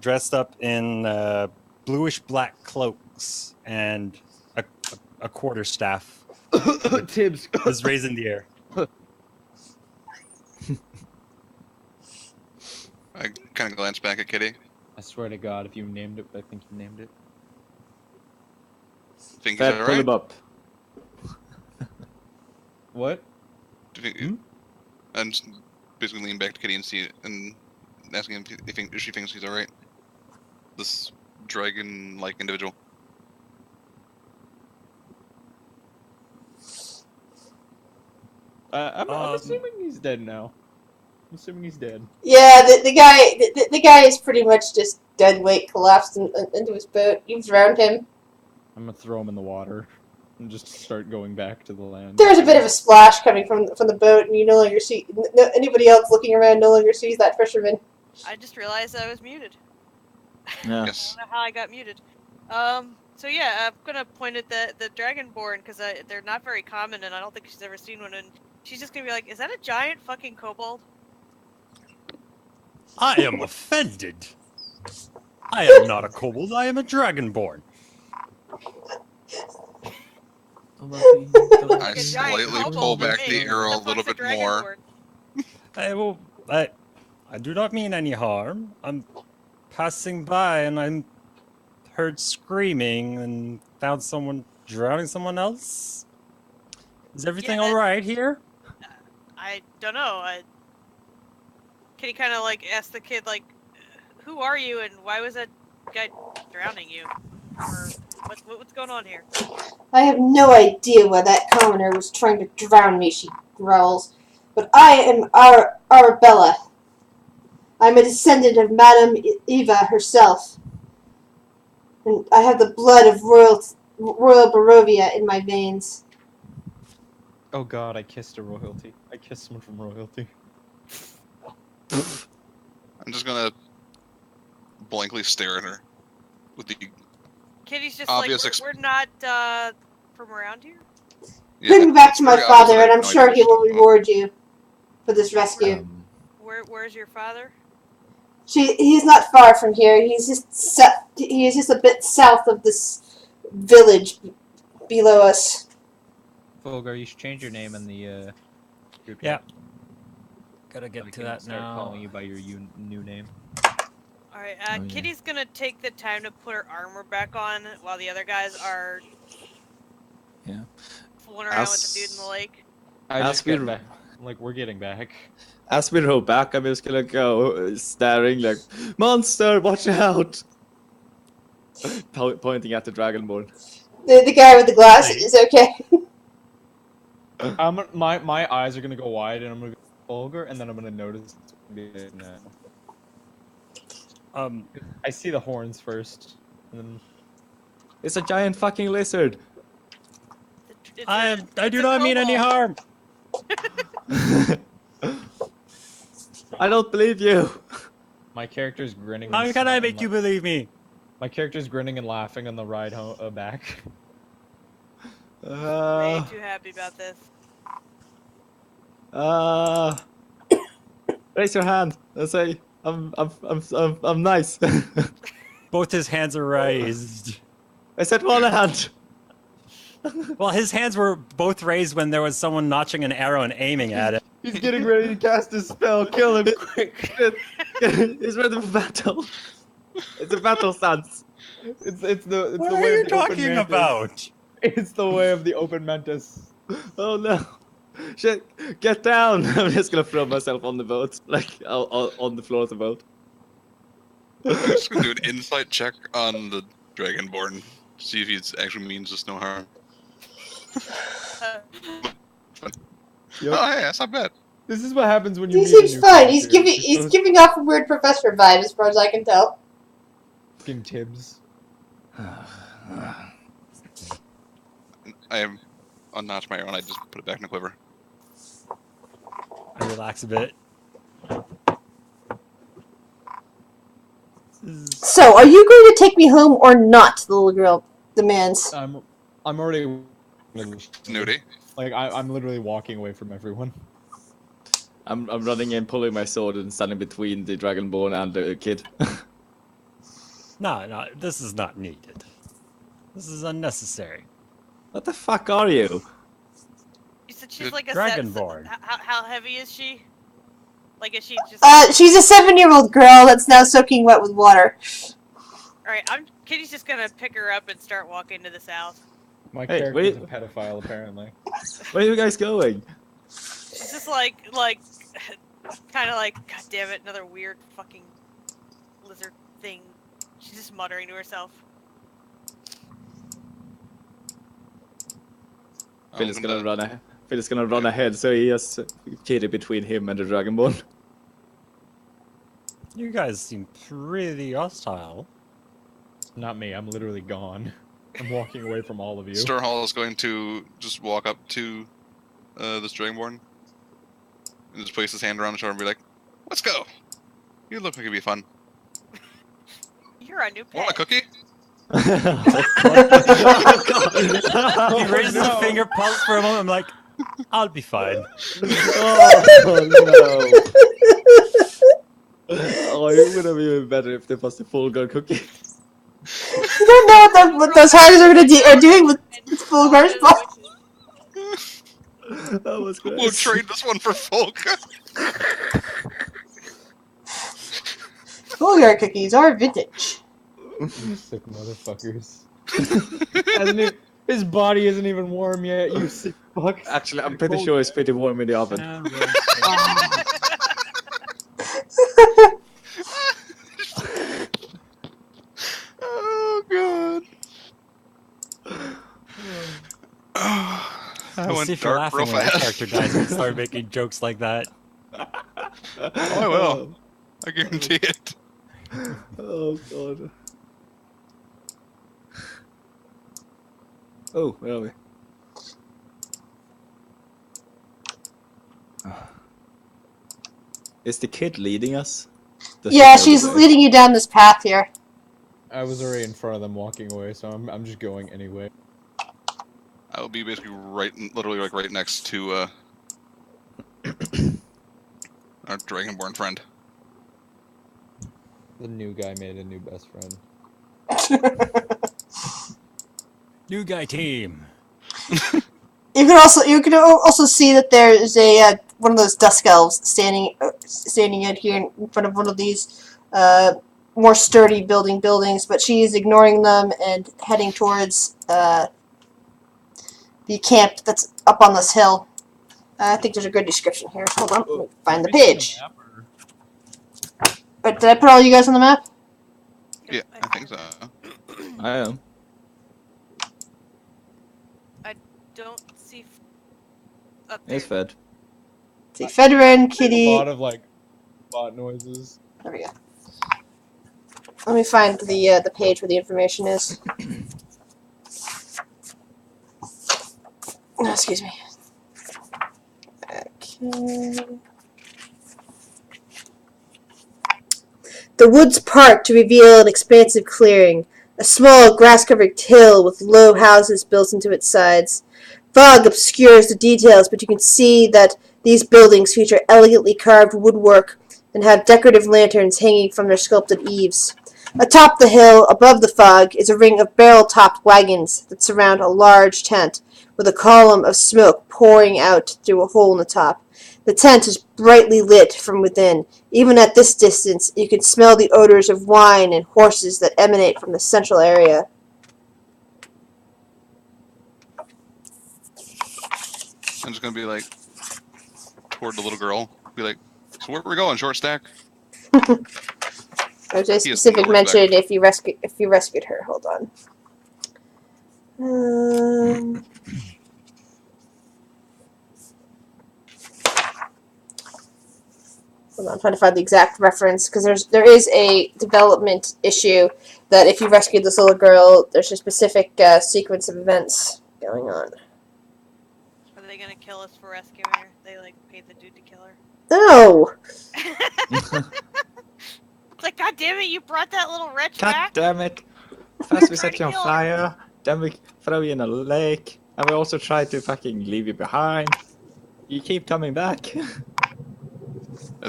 dressed up in bluish black cloaks and a quarterstaff.
Tibbs.
Is raised in the air.
I kind of glance back at Kitty.
I swear to God, if you named it, I think you named it.
Think
Fed,
he's
pull
alright?
him up.
What?
Do you think, and basically lean back to Kitty and asking him if she thinks he's all right. This dragon-like individual.
I'm assuming he's dead now. I'm assuming he's dead.
Yeah, the guy is pretty much just dead weight, collapsed into his boat. You've drowned him.
I'm gonna throw him in the water and just start going back to the land.
There's a bit of a splash coming from the boat, and you no longer see anybody else looking around. No longer sees that fisherman.
I just realized I was muted.
Yeah.
Yes.
I don't know how I got muted. So yeah, I'm gonna point at the Dragonborn because they're not very common, and I don't think she's ever seen one. And she's just gonna be like, "Is that a giant fucking kobold?"
I am offended. I am not a kobold. I am a dragonborn.
I
a giant
slightly
kobold
pull
to
back
me.
the arrow a
What the
little
fuck's
bit more.
I do not mean any harm. I'm passing by and I heard screaming and found someone drowning someone else. Is everything
Yeah,
all right here?
I don't know. Kitty kind of like asked the kid like, "Who are you and why was that guy drowning you? Or what's going on here?"
I have no idea why that commoner was trying to drown me, she growls. But I am Arabella. I'm a descendant of Madame Eva herself. And I have the blood of Royal Barovia in my veins.
Oh god, I kissed a royalty. I kissed someone from royalty.
I'm just gonna blankly stare at her with the
Kitty's just
obvious
like, we're not from around here.
Bring me back
it's
to my
very obvious
father,
that I
and
have
I'm
no
sure
idea
he
what
will
she's talking about.
reward you for this rescue.
Where's your father?
He's not far from here. He's just a bit south of this village below us.
Fulgar, you should change your name in the group
Yeah.
chat.
Gotta
So
get
we
to
can
that
start
now.
calling you by your new name.
All right,
Oh, yeah.
Kitty's gonna take the time to put her armor back on while the other guys are
Yeah.
fooling around with the dude in the lake.
I
As
just get
we-
back. Like, we're getting back.
As we row back, I'm just gonna go staring like, monster, watch out! Pointing at the dragonborn.
The guy with the glass is okay.
My eyes are gonna go wide, and I'm gonna go vulgar, and then I'm gonna notice it's gonna be now. I see the horns first, and then
It's a giant fucking lizard.
I
It's
do
a
not mean any
kobold.
harm.
I don't believe you.
my character's grinning.
How
and
can I
smiling,
make you believe me?
My character's grinning and laughing on the ride back.
Way too happy about this.
Raise your hand and say, I'm nice.
Both his hands are raised.
I said one hand.
Well, his hands were both raised when there was someone notching an arrow and aiming at it.
He's getting ready to cast his spell. Kill him quick.
He's ready for battle. It's a battle stance.
It's
What
the
are
way
you
of the open
talking
mantis.
about?
It's the way of the open mantis.
Oh no. Shit, get down. I'm just gonna throw myself on the boat. Like, on the floor of the boat.
I'm just gonna do an insight check on the Dragonborn. See if he actually means us no harm.
Yep.
Oh, hey, that's not bad.
This is what happens when you
He
meet a
seems
new
fine. He's
character.
giving off a weird professor vibe, as far as I can tell.
Fucking Tibbs.
I am unnotched my arrow and I just put it back in the quiver.
I relax a bit.
So, are you going to take me home or not? The little girl demands.
I'm already
Snooty.
like I'm literally walking away from everyone.
I'm running in, pulling my sword, and standing between the dragonborn and the kid.
No, this is not needed. This is unnecessary.
What the fuck are you?
You said she's like a
Dragonborn.
How heavy is she? Like, is she just?
She's a 7-year-old girl that's now soaking wet with water.
All right, Kitty's just gonna pick her up and start walking to the south.
My
Hey,
character's
wait.
a pedophile, apparently.
Where are you guys going?
She's just like Kind of like, God damn it, another weird fucking lizard thing. She's just muttering to herself.
Phil's gonna run ahead, so he has Kitty between him and the Dragonborn.
You guys seem pretty hostile.
Not me. I'm literally gone. I'm walking away from all of you.
Starhall is going to just walk up to this Dragonborn and just place his hand around the shoulder and be like, "Let's go. You look like it'd be fun.
You're a new
Want a
pet.
cookie?"
He raises a finger, pauses for a moment. I'm like, I'll be fine.
Oh no! Oh, it would have been even better if there was a full gun cookie.
You don't know what those houses are doing with full guard spells.
That was great.
We'll trade this one for Folka.
Full guard cookies are vintage.
You sick motherfuckers. His body isn't even warm yet, you sick fucks.
Actually, I'm pretty sure it's pretty warm in the oven.
Oh god. I
We'll
went
see if you're
dark
laughing
real
when our
fast.
character dies and start making jokes like that.
Oh, I will. I guarantee it.
Oh god. Oh, where are we? Is the kid leading us? Does she
Yeah,
know the
she's
way?
leading you down this path here.
I was already in front of them walking away, so I'm just going anyway.
I will be basically literally like right next to our Dragonborn friend.
The new guy made a new best friend.
New guy team.
You can also see that there is a one of those dusk elves standing out here in front of one of these more sturdy buildings, but she is ignoring them and heading towards the camp that's up on this hill. I think there's a good description here. Hold on, let me find the page. But did I put all you guys on the map?
Yeah, I think so.
I am.
Don't see up there.
It's fed.
See, Federer,
A
Kitty.
lot of like bot noises.
There we go. Let me find the page where the information is. Oh, excuse me. Okay. The woods part to reveal an expansive clearing, a small grass-covered hill with low houses built into its sides. Fog obscures the details, but you can see that these buildings feature elegantly carved woodwork and have decorative lanterns hanging from their sculpted eaves. Atop the hill, above the fog, is a ring of barrel-topped wagons that surround a large tent, with a column of smoke pouring out through a hole in the top. The tent is brightly lit from within. Even at this distance, you can smell the odors of wine and horses that emanate from the central area.
I'm just gonna be like toward the little girl. Be like, "So where are we going, short stack?"
There's a
He has
specific
no respect.
mention if you rescued her. Hold on. Hold on, I'm trying to find the exact reference because there is a development issue that if you rescued this little girl, there's a specific sequence of events going on.
Are they gonna kill us for rescuing her? They like paid the dude to kill her.
No.
It's like, God damn it! You brought that little wretch
God
back.
damn it! First we
Try
set
to
you on
kill her.
fire, then we throw you in a lake, and we also try to fucking leave you behind. You keep coming back.
At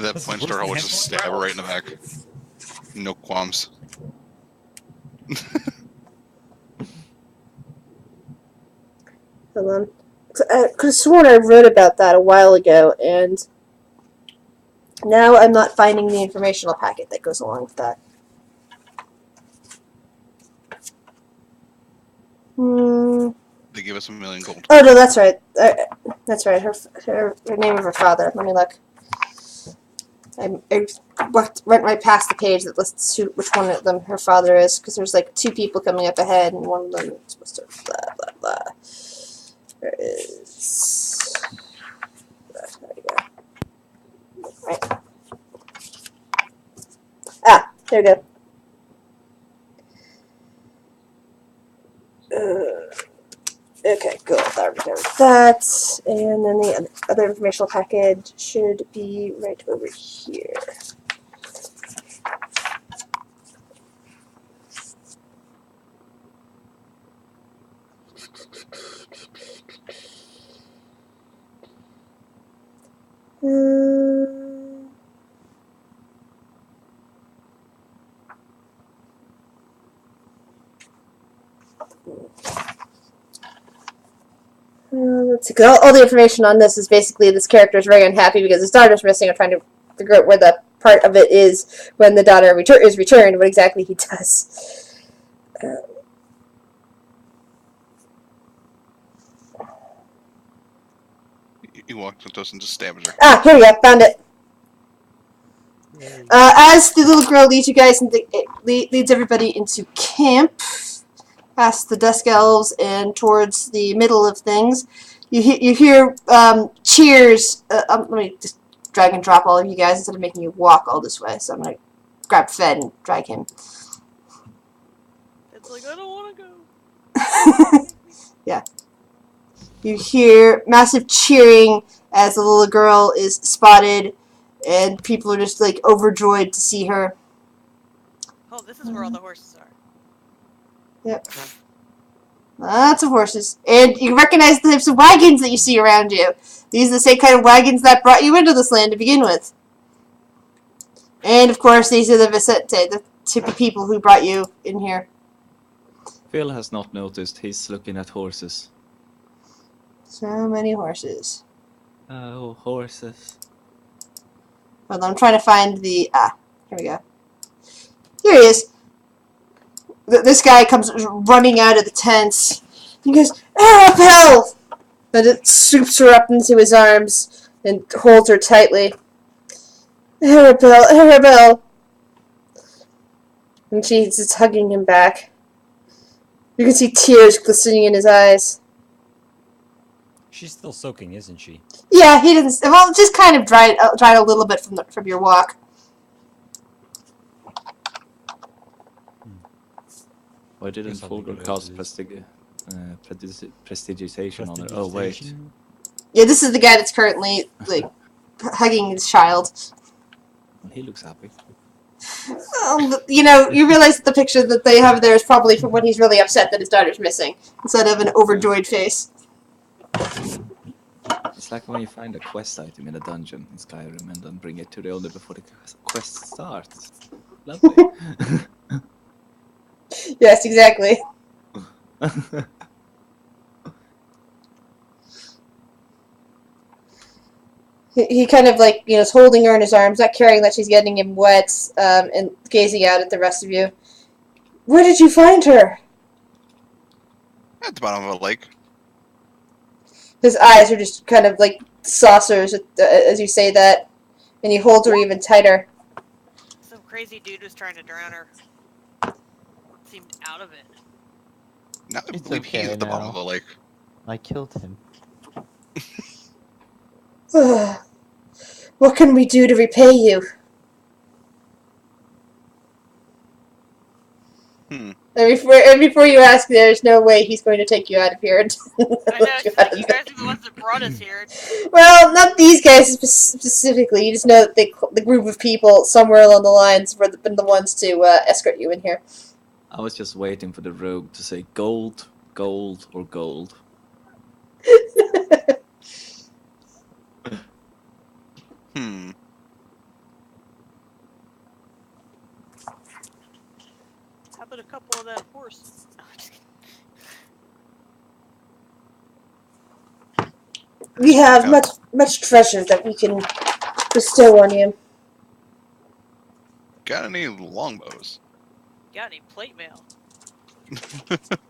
that
That's
point,
worse
Starhall
than
would just stab her right in the back. No qualms.
Hold on. I could have sworn I wrote about that a while ago, and now I'm not finding the informational packet that goes along with that.
They give us $1 million gold.
Oh no, that's right. That's right. Her name of her father. Let me look. I went right past the page that lists which one of them her father is, because there's like 2 people coming up ahead, and one of them is supposed to blah blah blah. There is. There we go. Right. Ah, there we go. Okay, good. There we go. That, and then the other informational package should be right over here. Let's see. 'Cause all the information on this is basically this character is very unhappy because his daughter's missing. I'm trying to figure out where the part of it is when the daughter is returned, what exactly he does.
You walk up to us and just stabs her.
Ah, here we go. Found it. As the little girl leads you guys, leads everybody into camp, past the Dusk Elves and towards the middle of things, you hear cheers. Let me just drag and drop all of you guys instead of making you walk all this way. So I'm gonna grab Fed and drag him.
It's like, I don't want to go.
Yeah. You hear massive cheering as the little girl is spotted, and people are just like overjoyed to see her.
Oh, this is where all the horses are.
Yep. Lots of horses. And you recognize the types of wagons that you see around you. These are the same kind of wagons that brought you into this land to begin with. And, of course, these are the Vicente, the type of people who brought you in here.
Phil has not noticed. He's looking at horses.
So many horses.
Oh, horses.
Hold on, I'm trying to find the... Ah, here we go. Here he is. This guy comes running out of the tent. He goes, Arabelle! And it swoops her up into his arms and holds her tightly. Arabelle, Arabelle! And she's just hugging him back. You can see tears glistening in his eyes.
She's still soaking, isn't she?
Yeah, he didn't... Well, just kind of dried a little bit from your walk.
Why didn't Fulgur cast prestidigitation on her? Oh, wait.
Yeah, this is the guy that's currently, like, hugging his child.
He looks happy.
You know, you realize that the picture that they have there is probably from when he's really upset that his daughter's missing, instead of an overjoyed face.
It's like when you find a quest item in a dungeon in Skyrim and then bring it to the owner before the quest starts. Lovely.
Yes, exactly. He kind of like, you know, is holding her in his arms, not caring that she's getting him wet, and gazing out at the rest of you. Where did you find her?
At the bottom of a lake.
His eyes are just kind of like saucers as you say that, and he holds her even tighter.
Some crazy dude was trying to drown her. Seemed out of it.
Now I
It's
believe
okay
he's at the bottom
now.
of a lake.
I killed him.
What can we do to repay you? And before you ask, there's no way he's going to take you out of here.
I know, it's like you guys are the ones that brought us here.
Well, not these guys specifically. You just know that the group of people somewhere along the lines were been the ones to escort you in here.
I was just waiting for the rogue to say gold, gold, or gold.
How about a couple of that horse? No, I'm just kidding.
We have much treasure that we can bestow on you.
Got any longbows?
Got any plate mail?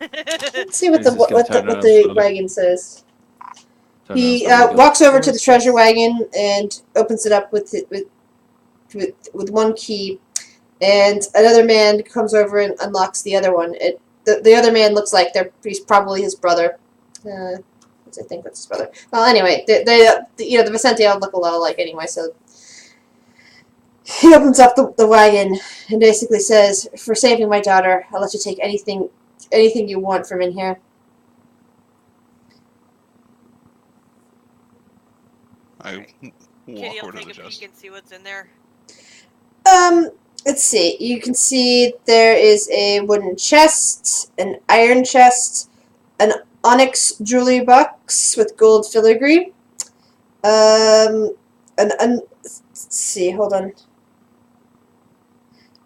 Let's see what
He's just gonna turn
the
around slowly.
wagon says.
Turn
He
around slowly,
walks over to the treasure wagon and opens it up with with one key, and another man comes over and unlocks the other one. The other man looks like he's probably his brother. I think that's his brother. Well, anyway, the Vicente all look a lot alike anyway, so he opens up the wagon and basically says, "For saving my daughter, I'll let you take anything you want from in here."
I walk
Kitty will
over to
take
the
a
chest.
peek and see what's in there.
Let's see. You can see there is a wooden chest, an iron chest, an onyx jewelry box with gold filigree. Let's see. Hold on.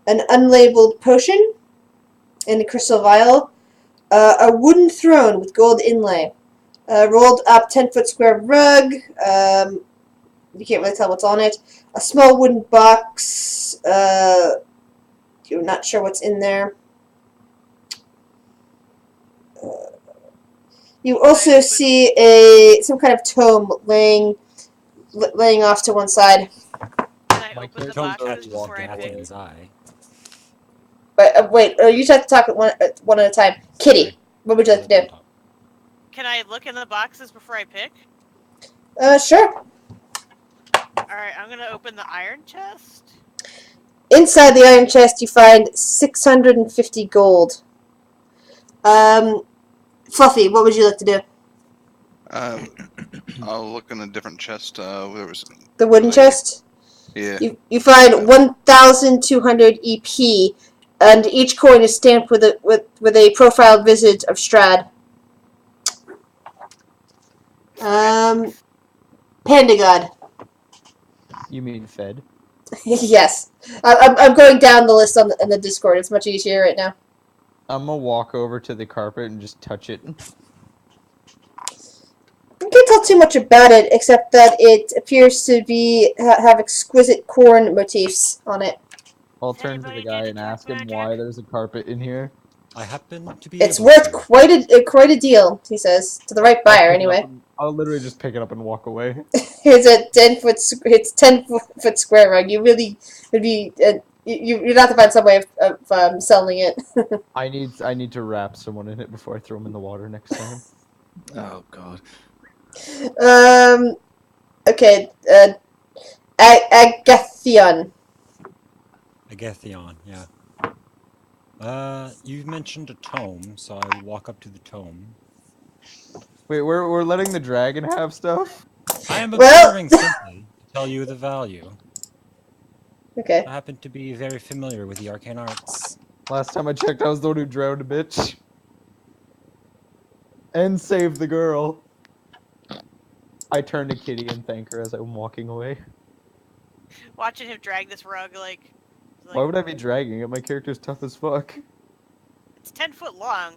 An unlabeled potion in a crystal vial. A wooden throne with gold inlay. Rolled up 10-foot square rug. You can't really tell what's on it. A small wooden box. You're not sure what's in there. You also see some kind of tome laying off to one side.
Can I
My
open the
character
Don't
boxes
already
just
before I
walked
pick?
away.
Gatin's eye.
But wait, you have to talk one at a time. Kitty, what would you like to do?
Can I look in the boxes before I pick?
Sure.
Alright, I'm gonna open the iron chest.
Inside the iron chest, you find 650 gold. Fluffy, what would you like to do?
I'll look in a different chest. Where was
The wooden chest?
Yeah.
You find 1,200 EP, and each coin is stamped with a profiled visage of Strahd. Panda God.
You mean Fed?
Yes. I'm going down the list in the Discord. It's much easier right now.
I'm gonna walk over to the carpet and just touch it.
You can't tell too much about it, except that it appears to have exquisite corn motifs on it.
I'll turn to the
Anybody
guy
do
and
detect
ask him
magic?
why there's a carpet in here.
I happen to be
It's
able
worth
to.
quite a deal, he says, to the right buyer anyway.
I'll literally just pick it up and walk away.
Here's a 10-foot square rug. You really would be you'd have to find some way of selling it.
I need to wrap someone in it before I throw them in the water next time.
Oh god.
Okay. Agathion.
Agathion, yeah. You mentioned a tome, so I walk up to the tome.
Wait, we're letting the dragon have stuff?
I am
Well-
observing simply to tell you the value.
Okay.
I happen to be very familiar with the arcane arts.
Last time I checked, I was the one who drowned a bitch. And saved the girl. I turn to Kitty and thank her as I'm walking away.
Watching him drag this rug, like
Why would I be dragging it? My character's tough as fuck.
it's 10 foot long.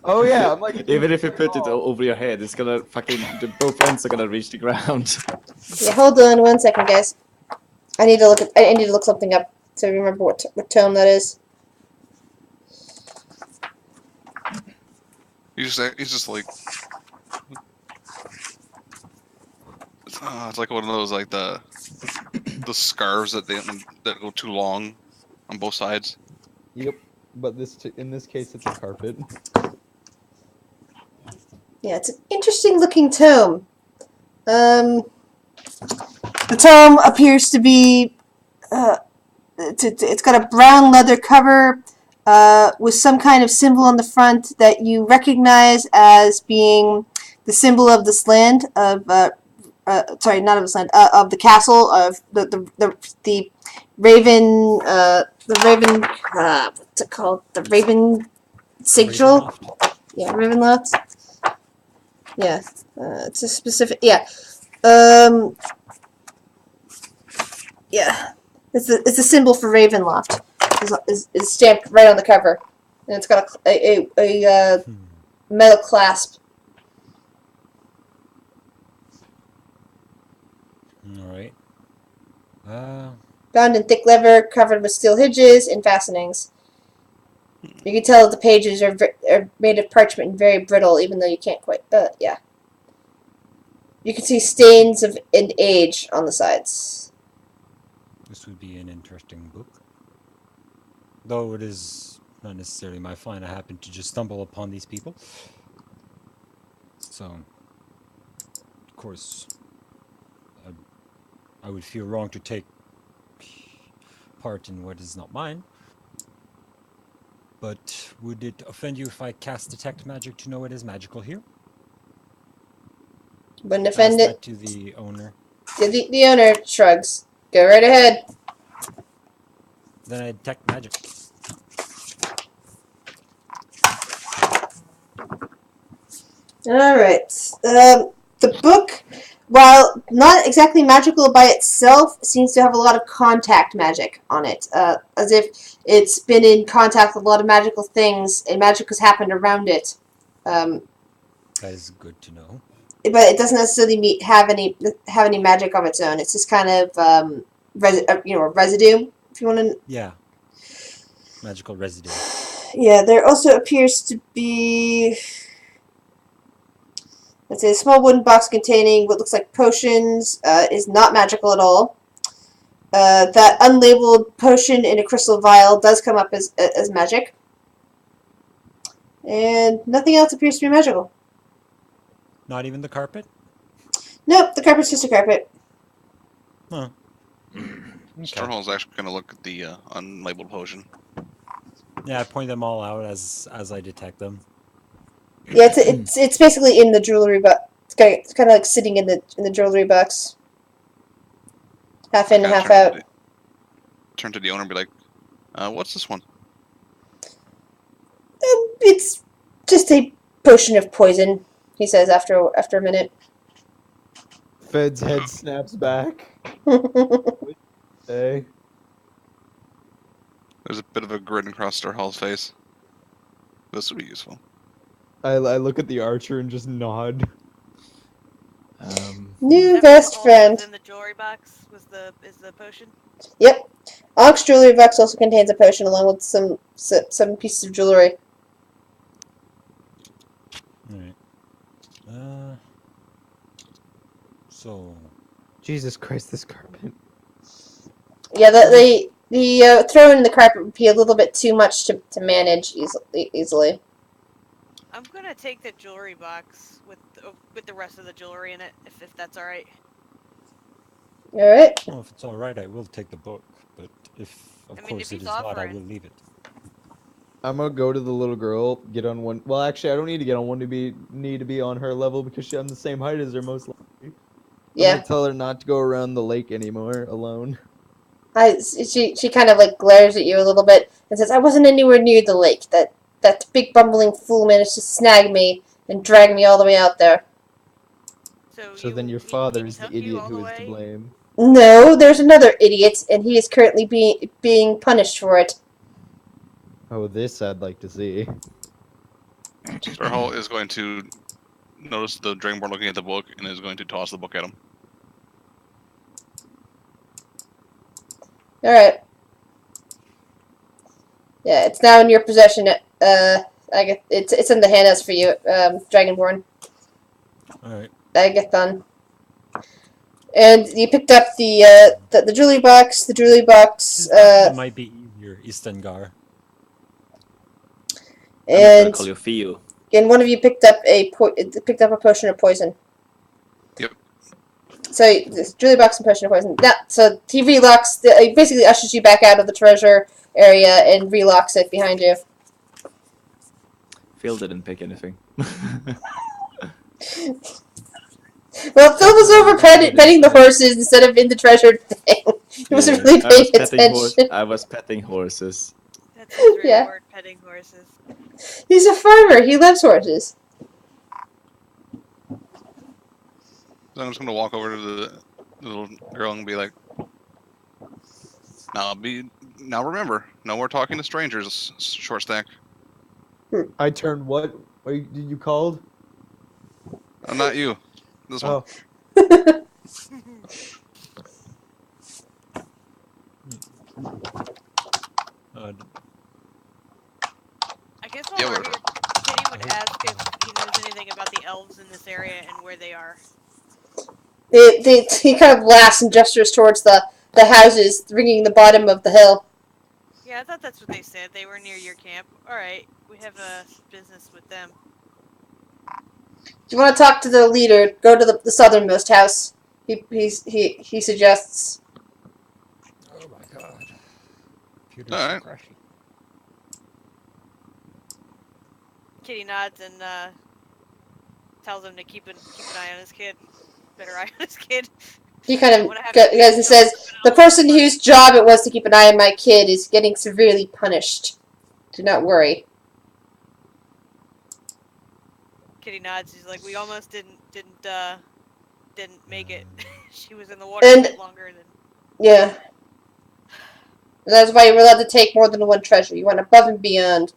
Oh yeah, I'm like...
Even if you put it over your head, it's gonna fucking... both ends are gonna reach the ground.
Yeah, hold on 1 second, guys. I need to look something up to remember what tome that is.
He's just like. It's like one of those like the scarves that go too long on both sides.
Yep, but in this case it's a carpet.
Yeah, it's an interesting looking tome. The tome appears to be it's got a brown leather cover with some kind of symbol on the front that you recognize as being the symbol of this land of sorry, not of this land, of the castle of the Raven what's it called? The Raven Sigil?
Ravenloft.
Yeah, Ravenloft. Yeah, it's a specific. Yeah, yeah. It's a symbol for Ravenloft. Is stamped right on the cover, and it's got a metal clasp.
All right.
Bound in thick leather, covered with steel hinges and fastenings. You can tell that the pages are made of parchment and very brittle, even though you can't quite. Yeah. You can see stains of age on the sides.
this would be an interesting book. Though it is not necessarily my find. I happened to just stumble upon these people. So, of course, I would feel wrong to take part in what is not mine. But would it offend you if I cast Detect Magic to know it is magical here?
Wouldn't
Ask
offend
that
it.
to the owner.
The owner shrugs. Go right ahead.
Then I detect magic.
Alright. The book, while not exactly magical by itself, seems to have a lot of contact magic on it. As if it's been in contact with a lot of magical things, and magic has happened around it.
That is good to know.
But it doesn't necessarily have any magic of its own. It's just kind of residue, if you want to.
Yeah. Magical residue.
Yeah, there also appears to be, let's say, a small wooden box containing what looks like potions. Is not magical at all. That unlabeled potion in a crystal vial does come up as magic. And nothing else appears to be magical.
Not even the carpet?
Nope, the carpet's just a carpet.
Huh.
Strahd actually going to look at the unlabeled potion.
Yeah, I point them all out as I detect them.
Yeah, it's basically in the jewelry box. It's kind of like sitting in the jewelry box, half in, half out.
Turn to the owner and be like, "What's this one?"
It's just a potion of poison, he says after a minute.
Fed's head snaps back. Hey.
There's a bit of a grin across Strahad's face. This would be useful.
I look at the archer and just nod.
New
That
best
all
friend.
was in the jewelry box is the potion.
Yep. Onyx jewelry box also contains a potion along with some pieces of jewelry.
Alright. So...
Jesus Christ, this carpet.
Yeah, the throwing in the carpet would be a little bit too much to manage easily.
I'm gonna take the jewelry box with the rest of the jewelry in it, if that's all right.
All right.
Well, if it's alright, I will take the book. But if, of course,
if
it
he's
is not, I
offering.
will leave it.
I'm gonna go to the little girl, get on one. Well, actually, I don't need to get on one need to be on her level because I'm the same height as her most likely.
Yeah.
I'm gonna tell her not to go around the lake anymore alone.
She kind of like glares at you a little bit and says, "I wasn't anywhere near the lake. That big bumbling fool managed to snag me and drag me all the way out there."
So then your father is the idiot who is to blame.
No, there's another idiot, and he is currently being punished for it.
Oh, this I'd like to see.
Strahd is going to notice the Dragonborn looking at the book and is going to toss the book at him.
All right. Yeah, it's now in your possession. I guess it's in the handouts for you, Dragonborn.
All right.
Agathon. And you picked up the jewelry box. The jewelry box.
It might be easier, Istengar.
I'm call you Theo.
And one of you picked up a potion of poison.
Yep.
So this jewelry box and potion of poison. So he relocks. He basically ushers you back out of the treasure area and relocks it behind you.
Phil didn't pick anything.
Well, Phil was over petting the horses instead of in the treasure thing. He wasn't really paying attention.
I was petting horses.
That sounds very bored, petting horses.
He's a farmer. He loves horses.
So I'm just going to walk over to the little girl and be like, Now remember, no more talking to strangers, Short Stack.
I turned what? What did you called?
Not you. This one.
I guess while we're here, Kitty would ask if he knows anything about the elves in this area and where they are.
He kind of laughs and gestures towards the the houses ringing the bottom of the hill.
Yeah, I thought that's what they said. They were near your camp. Alright, we have business with them.
If you want to talk to the leader, go to the southernmost house. He suggests.
Oh my god. Computer's
All
so
right.
crashy.
Kitty nods and tells him to keep an eye on his kid. Better eye on his kid.
He kind of
Wanna have
goes
to
and
be
says, "The person whose job it was to keep an eye on my kid is getting severely punished. Do not worry."
Kitty nods. She's like, we almost didn't make it. She was in the water a
And
bit longer than.
yeah, that's why you're allowed to take more than one treasure. You went above and beyond.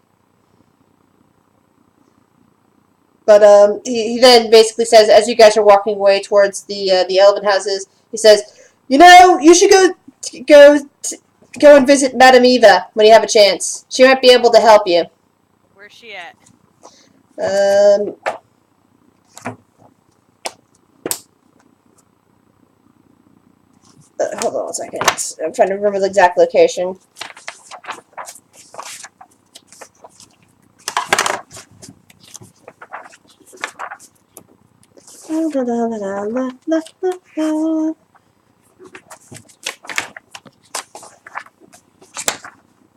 But he then basically says, as you guys are walking away towards the elven houses, he says, "You know, you should go and visit Madame Eva when you have a chance. She might be able to help you."
Where's she at?
Hold on one second. I'm trying to remember the exact location.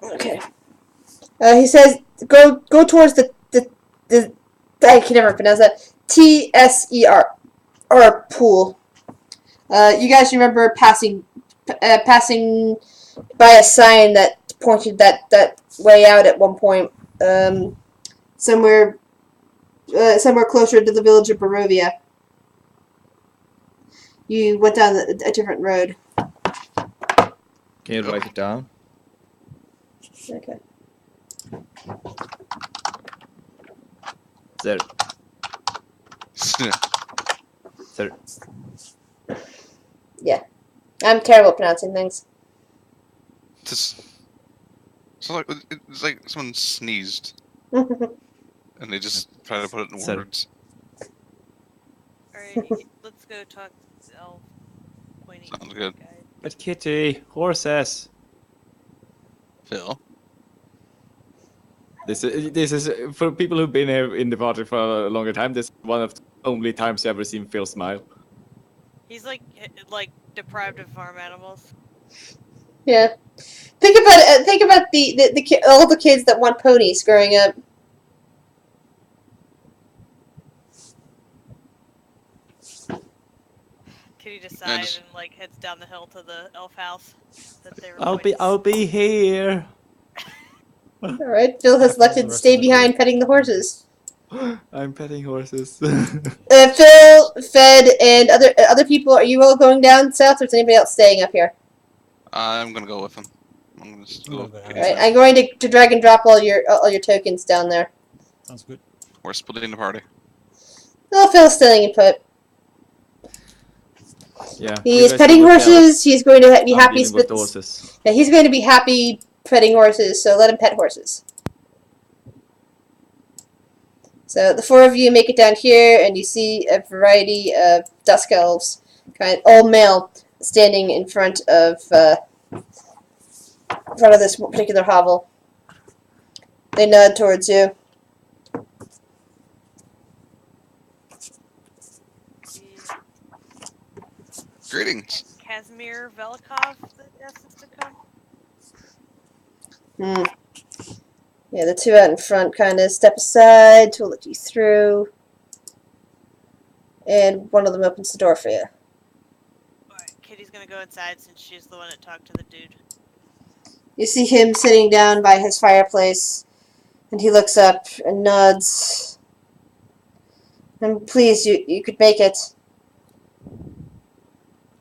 Okay. He says, go towards the I can never pronounce that. TSER or pool. You guys remember passing by a sign that pointed that way out at one point. Somewhere closer to the village of Barovia. You went down a different road.
Can you write it down?
Okay.
There. There.
Yeah. I'm terrible at pronouncing things.
Just, so it's like someone sneezed and they just try to put it in
Sorry.
words.
Alright, let's go talk to the elf. Pointing
Sounds good.
guy.
But Kitty, horses.
Phil.
This is for people who've been here in the party for a longer time. This is one of the only times you ever seen Phil smile.
He's like deprived of farm animals.
Yeah. Think about all the kids that want ponies growing up.
Kitty decides
just-
and heads down the hill to the elf house that they were.
I'll be here.
All right. Phil has elected to stay behind petting the horses.
I'm petting horses.
Phil, Fed, and other people. Are you all going down south, or is anybody else staying up here?
I'm gonna go with him. I'm gonna just go.
All
All right. I'm going to drag and drop all your tokens down there.
Sounds good.
We're splitting the party.
Oh, Phil's staying in put.
Yeah.
He is petting horses. He's going to be happy.
With the horses.
Yeah, he's going to be happy petting horses. So let him pet horses. So the four of you make it down here, and you see a variety of dusk elves, all male, standing in front of this particular hovel. They nod towards you.
Greetings.
Casimir Velikov that asked us to come.
Yeah, the two out in front kind of step aside to let you through. And one of them opens the door for you.
Alright, Kitty's gonna go inside since she's the one that talked to the dude.
You see him sitting down by his fireplace, and he looks up and nods. And please, you could make it.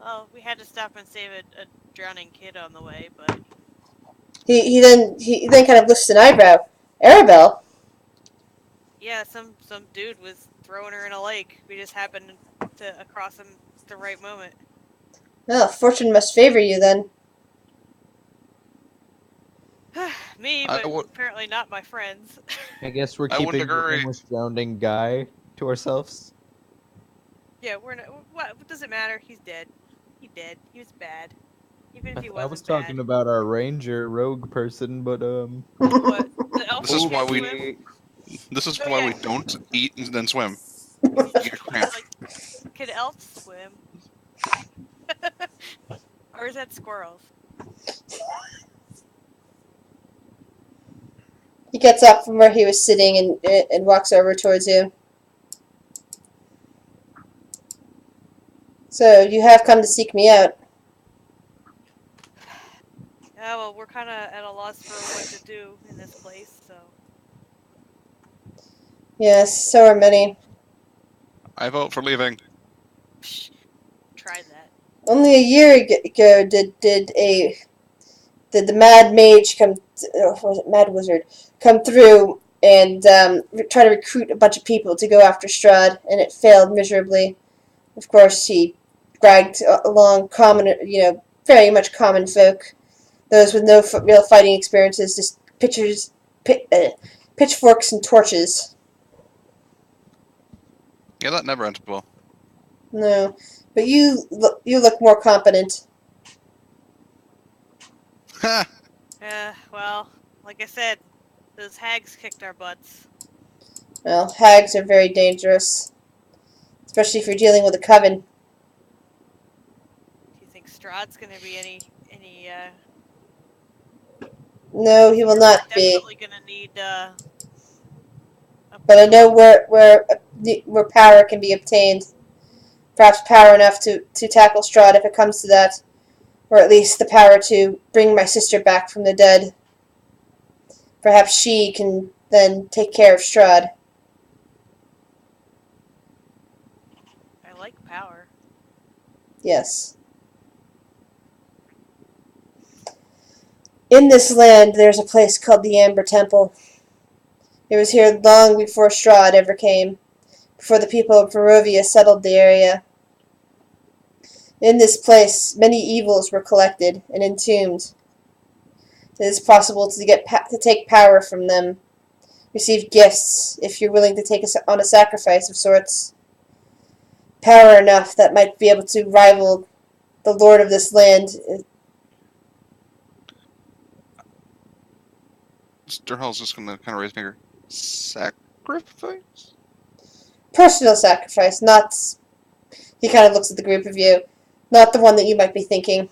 Oh, we had to stop and save a drowning kid on the way, but
He then kind of lifts an eyebrow. Arabelle?
yeah, some dude was throwing her in a lake. We just happened to cross him at the right moment.
Well, fortune must favor you then.
Me, but apparently not my friends.
I guess we're
I
keeping
wouldn't
the
agree.
almost drowning guy to ourselves.
Yeah, we're not. What does it matter? He's dead. He dead. He was bad. Even if he
I was
wasn't bad.
talking about our ranger rogue person, but
What? The elf
This is
can't
why we-
swim?
This is
Oh,
why
yeah.
we don't eat and then swim. You get cramp.
Like, can elves swim? Or is that squirrels?
He gets up from where he was sitting and walks over towards you. So, you have come to seek me out.
Yeah, well, we're kind of at a loss for what to do in this place, so.
Yes, so are many.
I vote for leaving.
Psh, try that.
Only a year ago did the Mad Mage was it Mad Wizard come through and try to recruit a bunch of people to go after Strahd, and it failed miserably. Of course, he dragged along very much common folk, those with no real fighting experiences, just pitchforks and torches.
Yeah, that never ends well.
No, but you look more competent.
Ha!
Well, like I said, those hags kicked our butts.
Well, hags are very dangerous, especially if you're dealing with a coven.
Do you think Strahd's gonna be any
No, he will
we're
not be.
definitely gonna need a
But I know where power can be obtained. Perhaps power enough to tackle Strahd if it comes to that, or at least the power to bring my sister back from the dead. Perhaps she can then take care of Strahd.
I like power.
Yes. In this land, there's a place called the Amber Temple. It was here long before Strahd ever came, before the people of Barovia settled the area. In this place, many evils were collected and entombed. It is possible to take power from them. Receive gifts if you're willing to take on a sacrifice of sorts. Power enough that might be able to rival the lord of this land.
Sturhall's just gonna kind of raise finger. Sacrifice?
Personal sacrifice, not. He kind of looks at the group of you. Not the one that you might be thinking.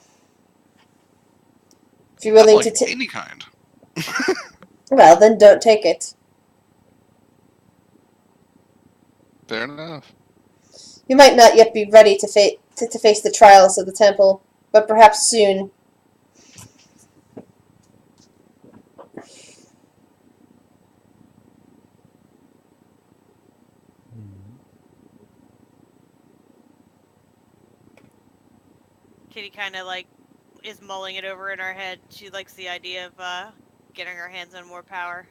If you're willing
Not like
to
any kind.
well, then don't take it.
Fair enough.
You might not yet be ready to face the trials of the temple, but perhaps soon.
Kitty kind of like is mulling it over in her head. She likes the idea of getting her hands on more power.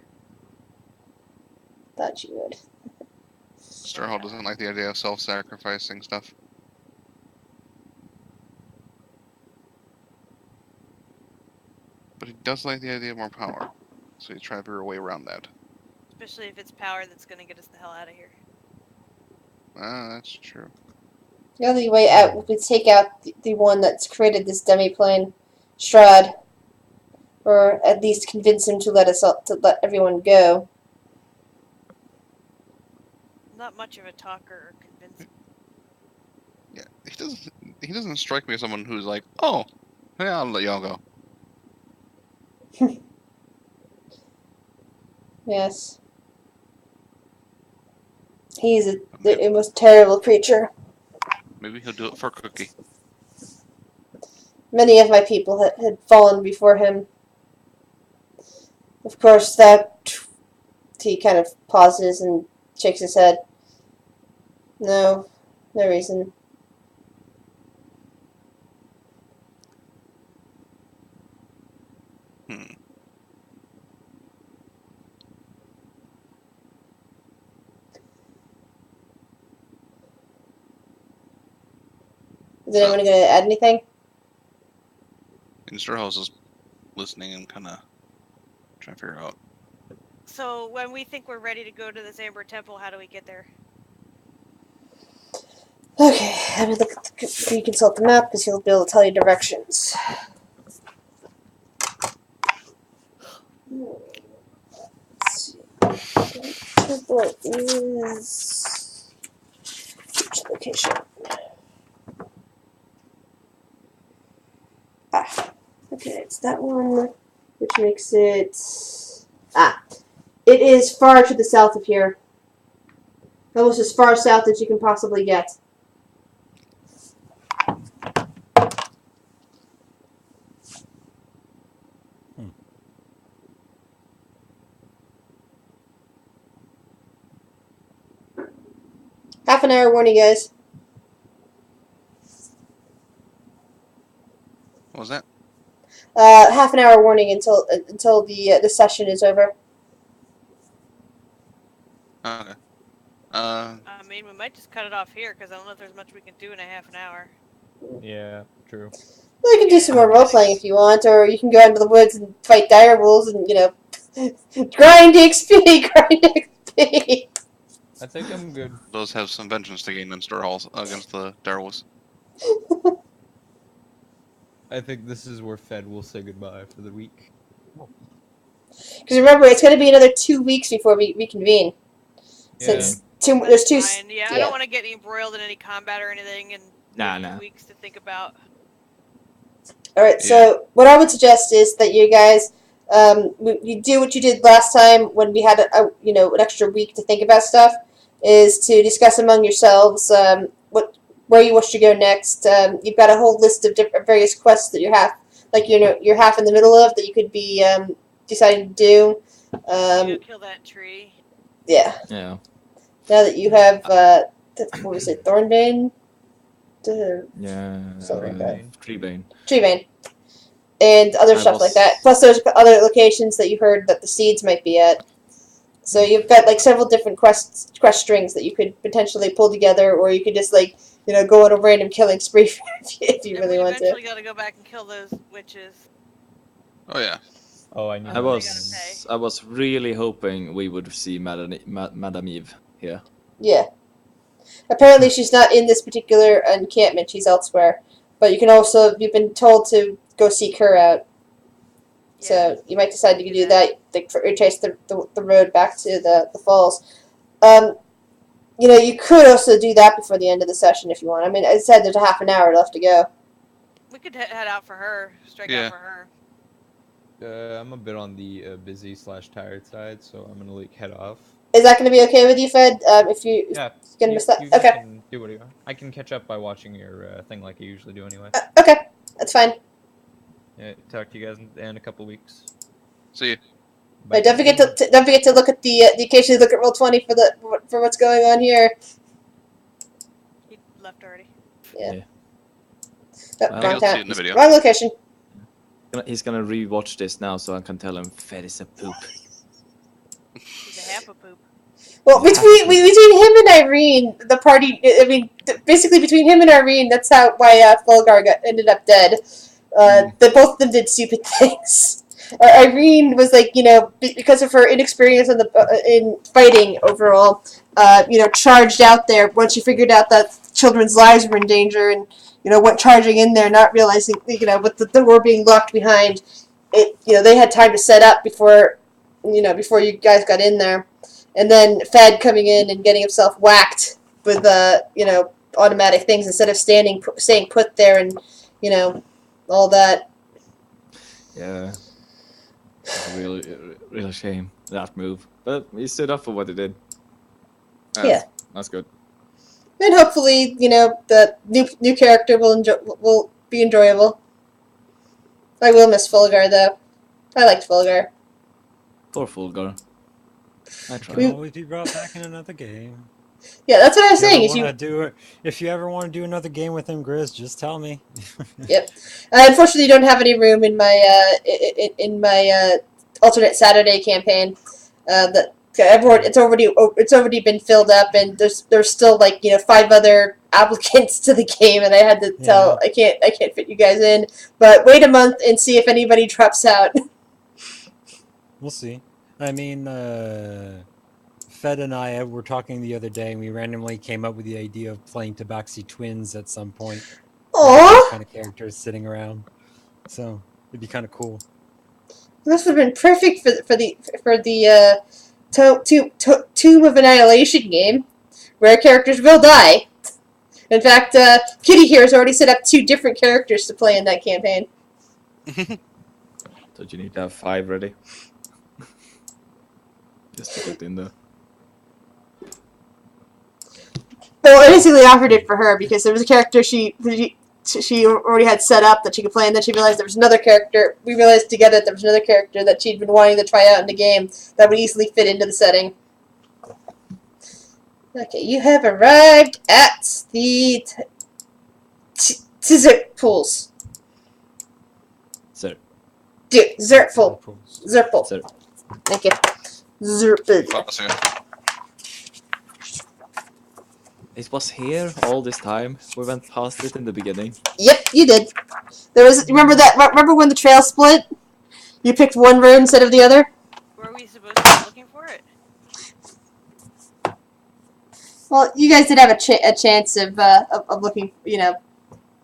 Thought you would.
Sturhall doesn't like the idea of self-sacrificing stuff. But he does like the idea of more power. So he's trying to figure a way around that.
Especially if it's power that's gonna get us the hell out of here.
That's true.
The only way out would be to take out the one that's created this demi-plane, Strahd, or at least convince him to let everyone go.
Not much of a talker or convincing.
Yeah, he doesn't strike me as someone who's like, oh, yeah, I'll let y'all go.
Yes. He's a most terrible creature.
Maybe he'll do it for Cookie.
Many of my people had fallen before him. Of course, he kind of pauses and shakes his head. No reason. Is anyone going to add anything?
And Sturhall's just listening and kind of trying to figure out.
So when we think we're ready to go to this Amber Temple, how do we get there?
Okay, let me reconsult the map because he'll be able to tell you directions. Purple is which location? Ah, okay, it's that one, which makes it it is far to the south of here. Almost as far south as you can possibly get. Half an hour warning, guys.
What was that?
Half an hour warning until the session is over.
Okay.
I mean, we might just cut it off here because I don't know if there's much we can do in a half an hour.
Yeah, true.
Well, you can do some more role playing if you want, or you can go into the woods and fight dire wolves and grind XP, grind XP.
I think I'm good.
Those have some vengeance to gain in Strahd against the direwolves.
I think this is where Fed will say goodbye for the week.
Because remember, it's going to be another 2 weeks before we reconvene. Since there's two.
Fine. Yeah, I don't want to get embroiled in any combat or anything, and
Nah,
2 weeks to think about.
All right. So what I would suggest is that you guys, you do what you did last time when we had an extra week to think about stuff, is to discuss among yourselves where you wish to go next. You've got a whole list of various quests that you have, you're half in the middle of that you could be deciding to do.
Kill that tree.
Yeah.
Yeah.
Now that you have, what was it, Thornbane?
Yeah.
Something like that.
Treebane.
And other stuff like that. Plus, there's other locations that you heard that the seeds might be at. So you've got several different quest strings that you could potentially pull together, or you could just go on a random killing spree if you really want to.
Eventually, got to go back and kill those witches.
Oh yeah.
Oh, I need.
I was really hoping we would see Madame Eve here.
Yeah. Apparently, she's not in this particular encampment. She's elsewhere. But you've been told to go seek her out. Yeah. So you might decide to do that. Retrace the road back to the falls. You could also do that before the end of the session if you want. I mean, I said there's a half an hour left to go.
We could head out for her. Strike out for her.
I'm a bit on the busy/tired side, so I'm gonna head off.
Is that going to be okay with you, Fed? If you gonna miss that, okay.
Can do what you want. I can catch up by watching your thing like I usually do anyway.
Okay, that's fine.
Yeah, talk to you guys in a couple weeks.
See you.
Right, don't forget to look at the occasionally look at Roll20 for what's going on here.
He left already.
Yeah.
Wrong town. In the video.
Wrong location.
He's gonna rewatch this now, so I can tell him Fed is a poop.
He's a half a poop.
Well, between him and Irene, the party. I mean, basically between him and Irene, that's why Fulgar ended up dead. Both of them did stupid things. Irene was because of her inexperience in fighting overall, charged out there once she figured out that children's lives were in danger and went charging in there, not realizing with the door being locked behind it. They had time to set up before you guys got in there, and then Fed coming in and getting himself whacked with automatic things instead of staying put there and all that.
Yeah. Real shame, that move. But he stood up for what he did.
Yeah.
That's good.
And hopefully, the new character will be enjoyable. I will miss Fulgar, though. I liked Fulgar.
Poor Fulgar. I tried.
Can always be brought back in another game.
Yeah, that's what I was saying.
If you ever want to do another game with him, Grizz, just tell me.
Yep. I unfortunately don't have any room in my alternate Saturday campaign. It's already been filled up, and there's still 5 other applicants to the game, and I had to tell I can't fit you guys in. But wait a month and see if anybody drops out.
We'll see. I mean, Fed and I were talking the other day, and we randomly came up with the idea of playing Tabaxi Twins at some point.
Aww!
Kind of characters sitting around, so it'd be kind of cool.
This would have been perfect for the Tomb of Annihilation game where characters will die. In fact, Kitty here has already set up 2 different characters to play in that campaign.
So you need to have 5 ready. Just to put in there.
Well, I basically offered it for her because there was a character she already had set up that she could play, and then she realized there was another character. We realized together that there was another character that she'd been wanting to try out in the game that would easily fit into the setting. Okay, you have arrived at the Zert pools.
Sir.
Zertpool.
Pools.
Zertpool.
Sir.
Thank you. Zertpool.
Cross here.
It was here all this time. We went past it in the beginning.
Yep, you did. There was. Remember when the trail split? You picked one road instead of the other.
Were we supposed to be looking for it?
Well, you guys did have a chance of looking. You know,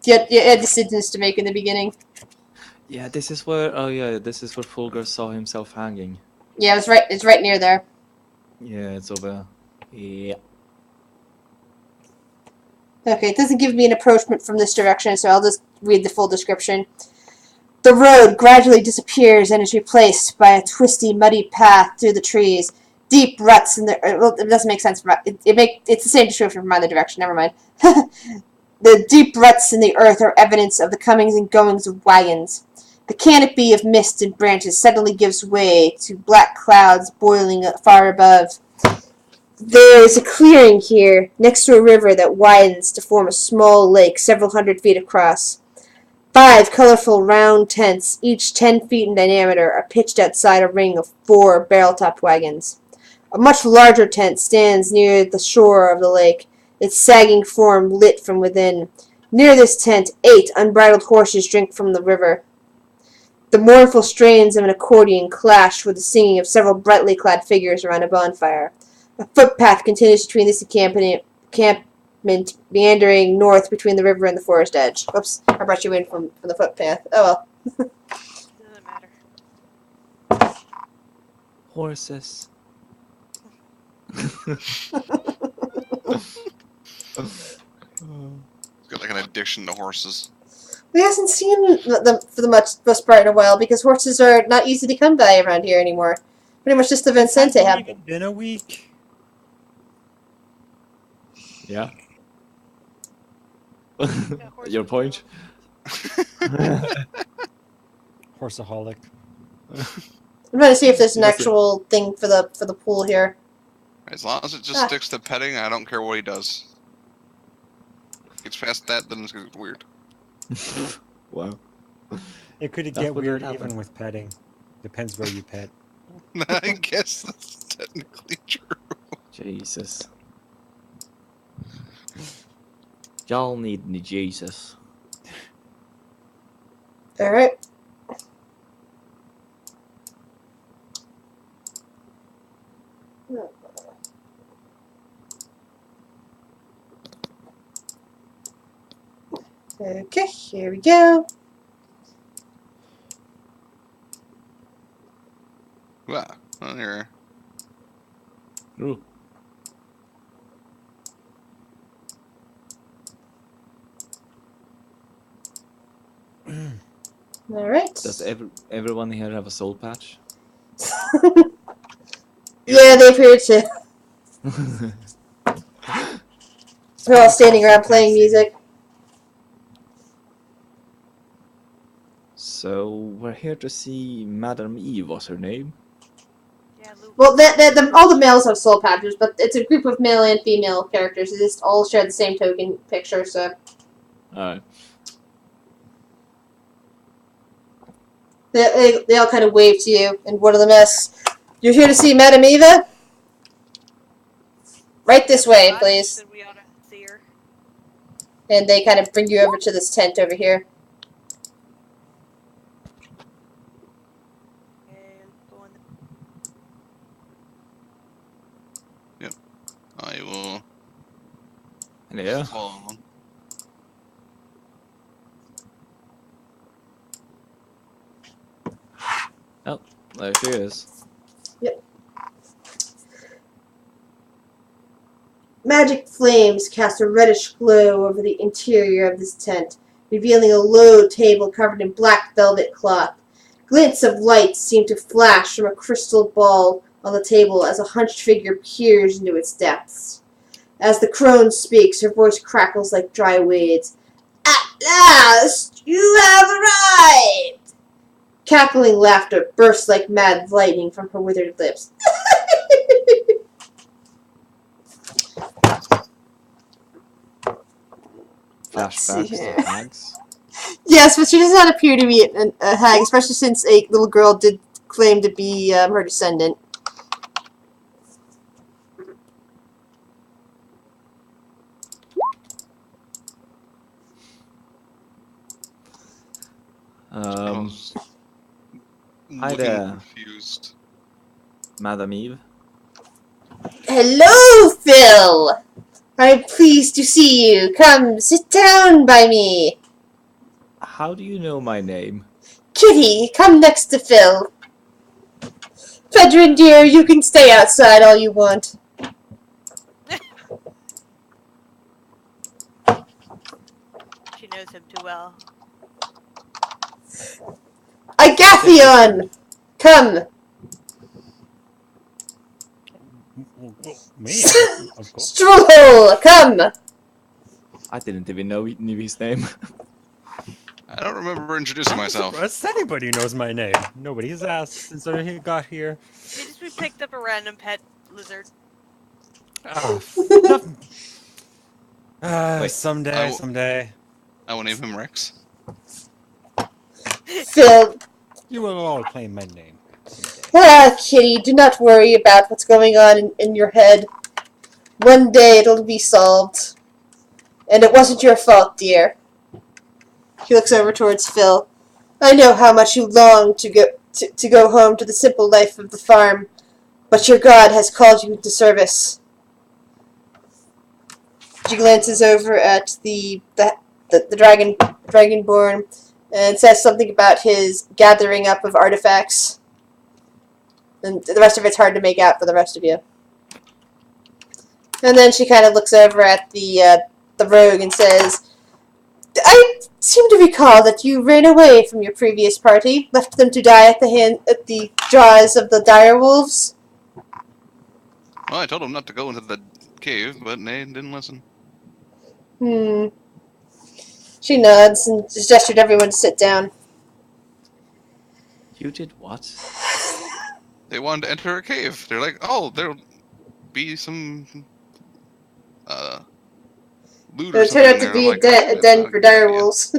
you had decisions to make in the beginning.
Yeah, this is where. Oh yeah, this is where Fulgur saw himself hanging.
Yeah, it's right. It's right near there.
Yeah, it's over. Yeah.
Okay, it doesn't give me an approachment from this direction, so I'll just read the full description. The road gradually disappears and is replaced by a twisty, muddy path through the trees. Deep ruts in the... Well, it doesn't make sense. It's the same description from either direction. Never mind. The deep ruts in the earth are evidence of the comings and goings of wagons. The canopy of mist and branches suddenly gives way to black clouds boiling far above. There is a clearing here, next to a river that widens to form a small lake several hundred feet across. 5 colorful round tents, each 10 feet in diameter, are pitched outside a ring of 4 barrel-topped wagons. A much larger tent stands near the shore of the lake, its sagging form lit from within. Near this tent, 8 unbridled horses drink from the river. The mournful strains of an accordion clash with the singing of several brightly clad figures around a bonfire. A footpath continues between this encampment, meandering north between the river and the forest edge. Oops, I brought you in from the footpath. Oh well.
Doesn't matter.
Horses.
He's got like an addiction to horses.
We haven't seen them for the most part in a while because horses are not easy to come by around here anymore. Pretty much just the Vincente
Hasn't
have.
even been a week.
Yeah.
Yeah, horse
Your point?
Horseaholic.
I'm trying to see if there's an
Yes,
actual thing for the pool here.
As long as it just sticks to petting, I don't care what he does. Gets past that, then it's gonna get weird.
Wow.
It could
That
get
would
weird
happen.
even with petting. Depends where you pet.
I guess that's technically true.
Jesus. Y'all need me Jesus.
Alright. Okay, here we go.
Wow. Well, here.
Ooh.
Alright.
Does everyone here have a soul patch?
Yeah, they appear to. We're all standing around playing music.
So we're here to see Madame Eve. Was her name?
Yeah, Luke.
Well, all the males have soul patches, but it's a group of male and female characters. They just all share the same token picture, so.
Alright.
They all kind of wave to you, and one of them asks, "You're here to see Madame Eva? Right this way,
God
please."
said we ought to see her.
And they kind of bring you over to this tent over here.
And go in
I will
Yeah.
follow him.
Oh, there she is.
Magic flames cast a reddish glow over the interior of this tent, revealing a low table covered in black velvet cloth. Glints of light seem to flash from a crystal ball on the table as a hunched figure peers into its depths. As the crone speaks, her voice crackles like dry weeds. At last, you have arrived! Cackling laughter bursts like mad lightning from her withered lips.
Flashbacks
here.
to hags.
Yes, but she does not appear to be a hag, especially since a little girl did claim to be her descendant.
Smells
Hi
looking
there.
confused.
Madam Eve.
Hello, Phil! I'm pleased to see you. Come, sit down by me.
How do you know my name?
Kitty, come next to Phil. Fedrin, dear, you can stay outside all you want.
She knows him too well.
Agathion! Come!
Me? Of course.
Strahd, come!
I didn't even knew his name.
I don't remember introducing myself.
Surprised anybody knows my name. Nobody's asked since I got here.
We picked up a random pet lizard.
Nothing.
Wait,
Someday.
I will name him Rex.
Phil,
You will all claim my name.
Kitty, do not worry about what's going on in your head. One day it'll be solved. And it wasn't your fault, dear. He looks over towards Phil. I know how much you long to go home to the simple life of the farm, but your God has called you to service. She glances over at the Dragonborn and says something about his gathering up of artifacts. And the rest of it's hard to make out for the rest of you. And then she kind of looks over at the rogue and says, I seem to recall that you ran away from your previous party, left them to die at the jaws of the dire wolves.
Well, I told them not to go into the cave, but they didn't listen.
She nods and just gestured everyone to sit down.
You did what?
They wanted to enter a cave. They're like, oh, there'll be some loot or
It
something
turned out
in
to
there.
be
I'm like,
a
"Oh,
den
that's
for
not a good
dire
idea."
wolves.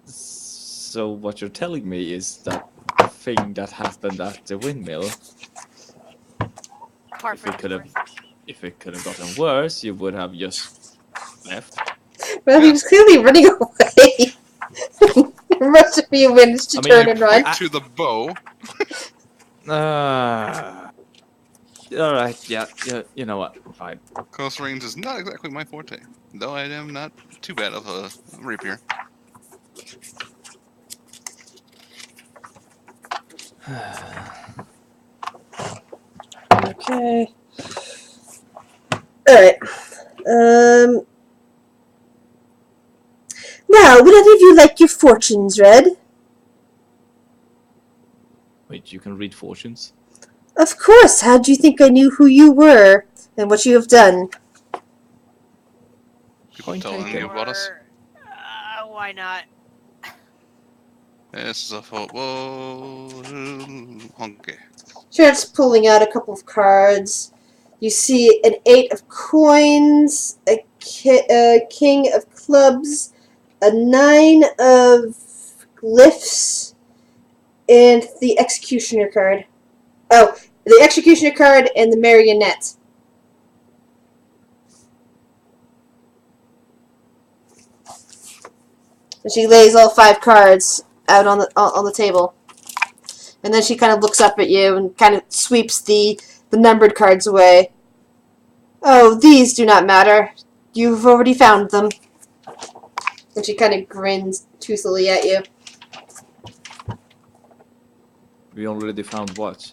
So what you're telling me is that thing that happened at the windmill,
Far
if
from
it could have,
worse.
if it could have gotten worse, you would have just left.
Well, he was clearly running away. Most of you managed to turn and run.
Point to the bow.
All right, yeah, you know what? Fine.
Close range is not exactly my forte, though I am not too bad of a rapier.
Okay. Alright. Well, would any of you like your fortunes read?
Wait, you can read fortunes?
Of course. How do you think I knew who you were and what you have done?
People
Point
tell
taken.
anything about us.
Why not?
This is a whoa, honky.
Starts pulling out a couple of cards. You see an 8 of coins, a king of clubs, a 9 of glyphs, and the executioner card. Oh, the executioner card and the marionette. And she lays all 5 cards out on the table. And then she kind of looks up at you and kind of sweeps the numbered cards away. Oh, these do not matter. You've already found them. And she kind of grins toothily at you.
We already found what?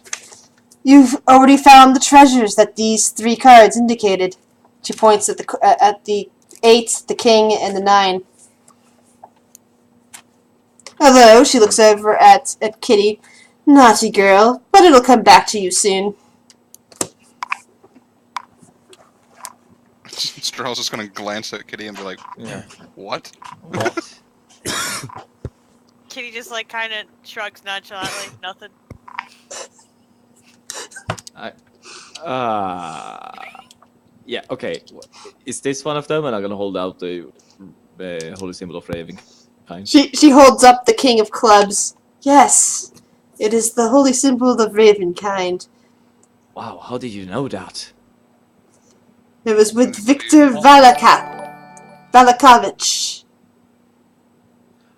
You've already found the treasures that these 3 cards indicated. She points at the 8, the king, and the 9. Although she looks over at Kitty. Naughty girl, but it'll come back to you soon.
Strahd's just gonna glance at Kitty and be like,
Yeah.
"What?"
What?
Kitty just like kind of shrugs nonchalantly. Nothing.
Yeah. Okay. Is this one of them? And I'm gonna hold out the holy symbol of raving kind.
She holds up the king of clubs. Yes, it is the holy symbol of Ravenkind.
Wow. How did you know that?
It was with Victor Valakovich.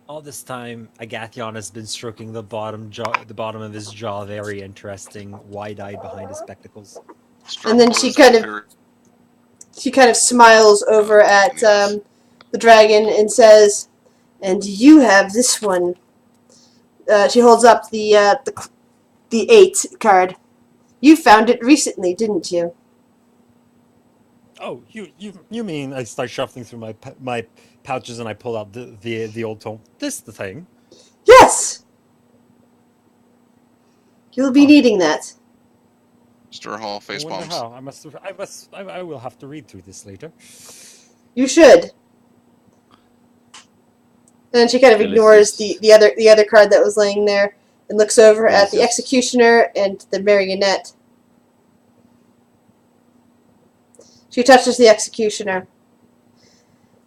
All this time, Agathion has been stroking the bottom of his jaw, very interesting, wide-eyed behind his spectacles.
And then she kind of smiles over at the dragon and says, "And you have this one." She holds up the 8 card. You found it recently, didn't you?
Oh, you mean I start shuffling through my pouches and I pull out the old tome? This the thing?
Yes. You'll be needing that.
Strahd face
I wonder
palms.
how. I will have to read through this later.
You should. And then she kind of ignores the other card that was laying there and looks over at the executioner and the marionette. She touches the executioner.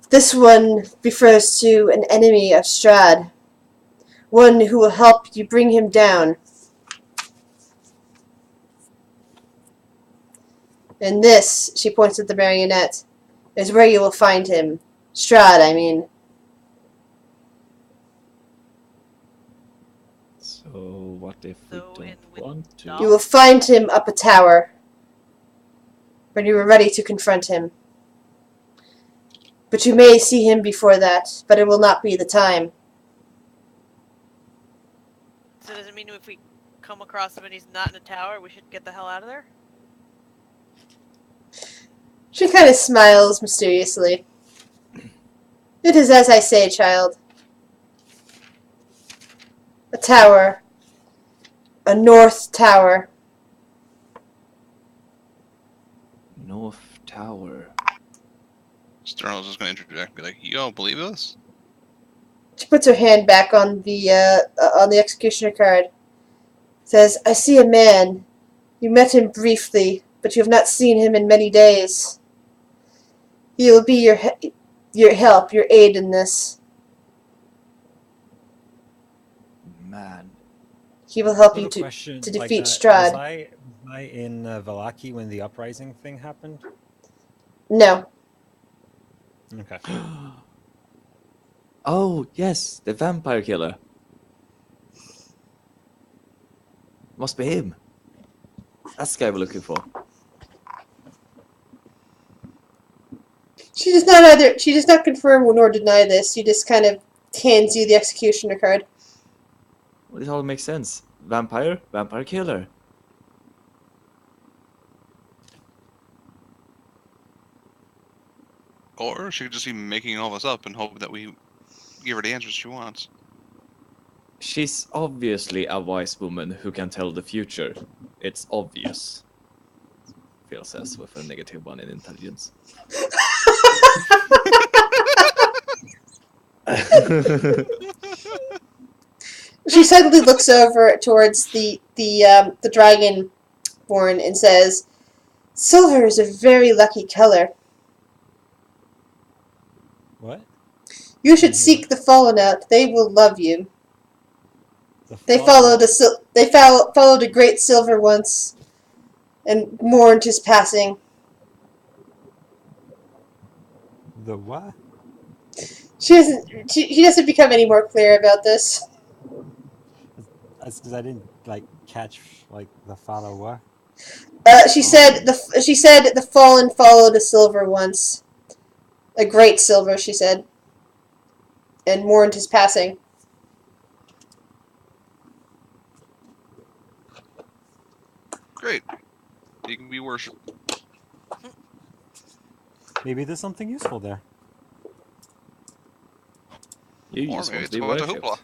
This one refers to an enemy of Strahd. One who will help you bring him down. And this, she points at the marionette, is where you will find him. Strahd, I mean.
So what if we don't want to?
You will find him up a tower when you are ready to confront him. But you may see him before that, but it will not be the time.
So does it mean if we come across him and he's not in a tower, we should get the hell out of there?
She kind of smiles mysteriously. It is as I say, child. A tower. A north tower.
North Tower.
Strahd's just gonna interject and be like, "You don't believe this?"
She puts her hand back on the executioner card. Says, I see a man. You met him briefly, but you have not seen him in many days. He will be your help, your aid in this.
Man.
He will help you
Little
to
question
defeat
like that.
Strahd.
Was I in Valaki when the uprising thing happened?
No.
Okay.
Oh, yes, the vampire killer. Must be him. That's the guy we're looking for.
She does not confirm nor deny this. She just kind of hands you the executioner card.
Well, it all makes sense. Vampire killer.
Or she could just be making all this up and hope that we give her the answers she wants.
She's obviously a wise woman who can tell the future. It's obvious. Phil says with a -1 in intelligence.
She suddenly looks over towards the dragonborn and says, "Silver is a very lucky color.
What?
You should seek the fallen out. They will love you. They followed a great silver once, and mourned his passing.
The what?
She doesn't become any more clear about this.
That's because I didn't catch the follow what.
She said the fallen followed a silver once, a great silver. She said, and mourned his passing.
Great. He can be worshipped.
Maybe there's something useful there.
You
Or
just
maybe
want
it's
to be
about the
worshipped.
hoopla.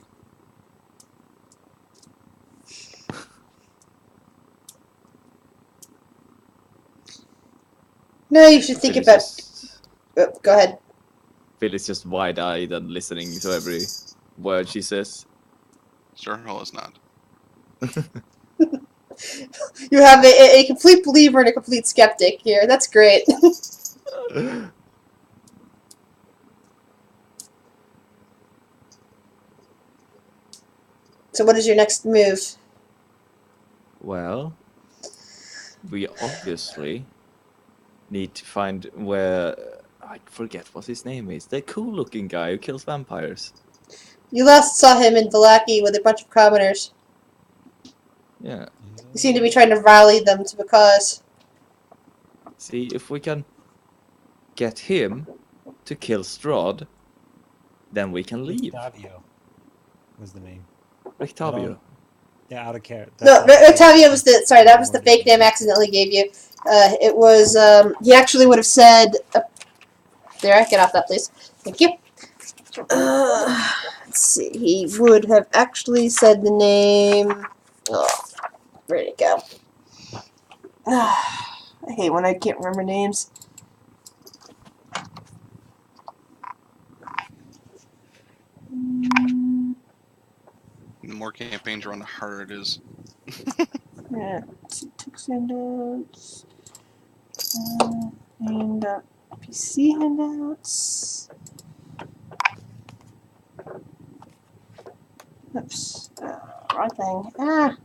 No, you should think
Phil is
about.
just
Go ahead.
Phil is just wide-eyed and listening to every word she says.
Strahd is not.
You have a complete believer and a complete skeptic here. That's great. So, what is your next move?
Well, we obviously need to find where I forget what his name is. The cool-looking guy who kills vampires.
You last saw him in Vallaki with a bunch of commoners.
Yeah.
You seem to be trying to rally them to a cause.
See if we can get him to kill Strahd, then we can leave.
Octavio was the name.
Rictavio.
Yeah, out of care.
No, Octavio was the. Sorry, that was the fake name I accidentally gave you. It was. He actually would have said. There, get off that, please. Thank you. Let's see. He would have actually said the name. Oh, where'd it go? I hate when I can't remember names.
The more campaigns run, the harder it is.
Yeah, took handouts. And PC handouts. Oops. Wrong thing. Ah.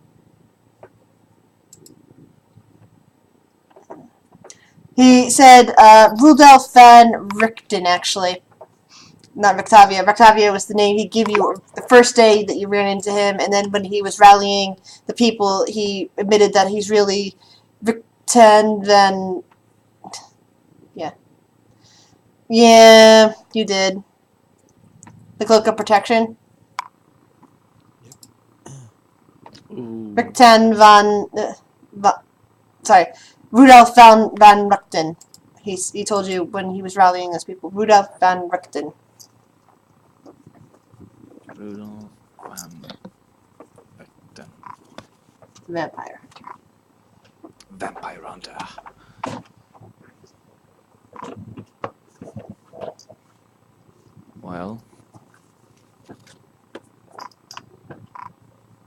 He said Rudolf van Richten, actually. Not Rictavio. Rictavio was the name he gave you the first day that you ran into him, and then when he was rallying the people, he admitted that he's really Richten van... Yeah. Yeah, you did. The Cloak of Protection. Richten sorry, Rudolf van Richten. He told you when he was rallying those people. Rudolf van Richten.
Rudolf van Richten.
Vampire.
Vampire Hunter. Well,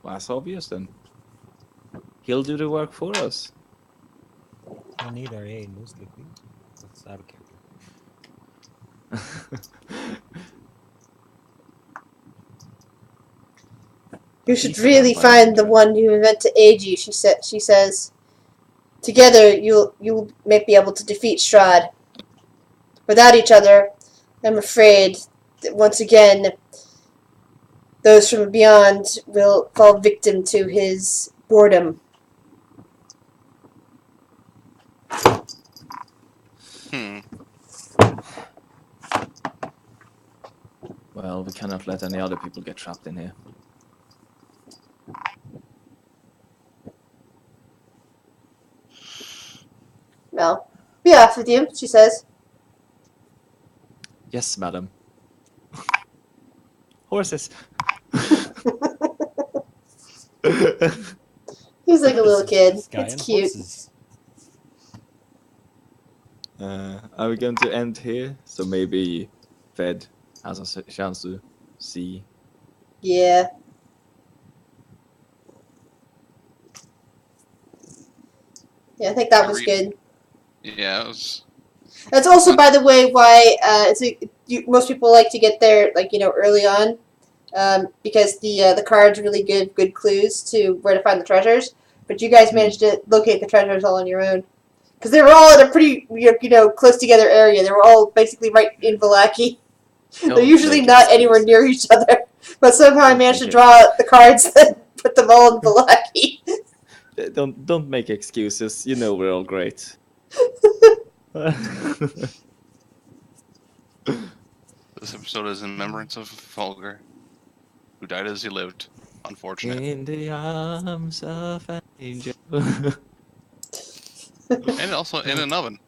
that's obvious then. He'll do the work for us.
No need our aid, mostly. That's out of character.
You should really find the one who meant to aid you. She says, together you may be able to defeat Strahd. Without each other, I'm afraid that once again, those from beyond will fall victim to his boredom.
Well, we cannot let any other people get trapped in here.
Well, be off with you, she says.
Yes, madam. Horses.
He's like a little kid.
This guy
It's
and
cute.
horses.
Are we going to end here? So maybe Fed has a chance to see.
Yeah. Yeah, I think that was good.
Yeah, it was.
That's also, by the way, why most people like to get there, early on, because the cards really give good clues to where to find the treasures. But you guys managed to locate the treasures all on your own, because they were all in a pretty, close together area. They were all basically right in Vallaki. They're usually not anywhere near each other, but somehow I managed to draw the cards and put them all in Vallaki.
Don't make excuses. You know we're all great.
This episode is in remembrance of Fulgur, who died as he lived. Unfortunate.
In the arms of an angel.
And also in an oven.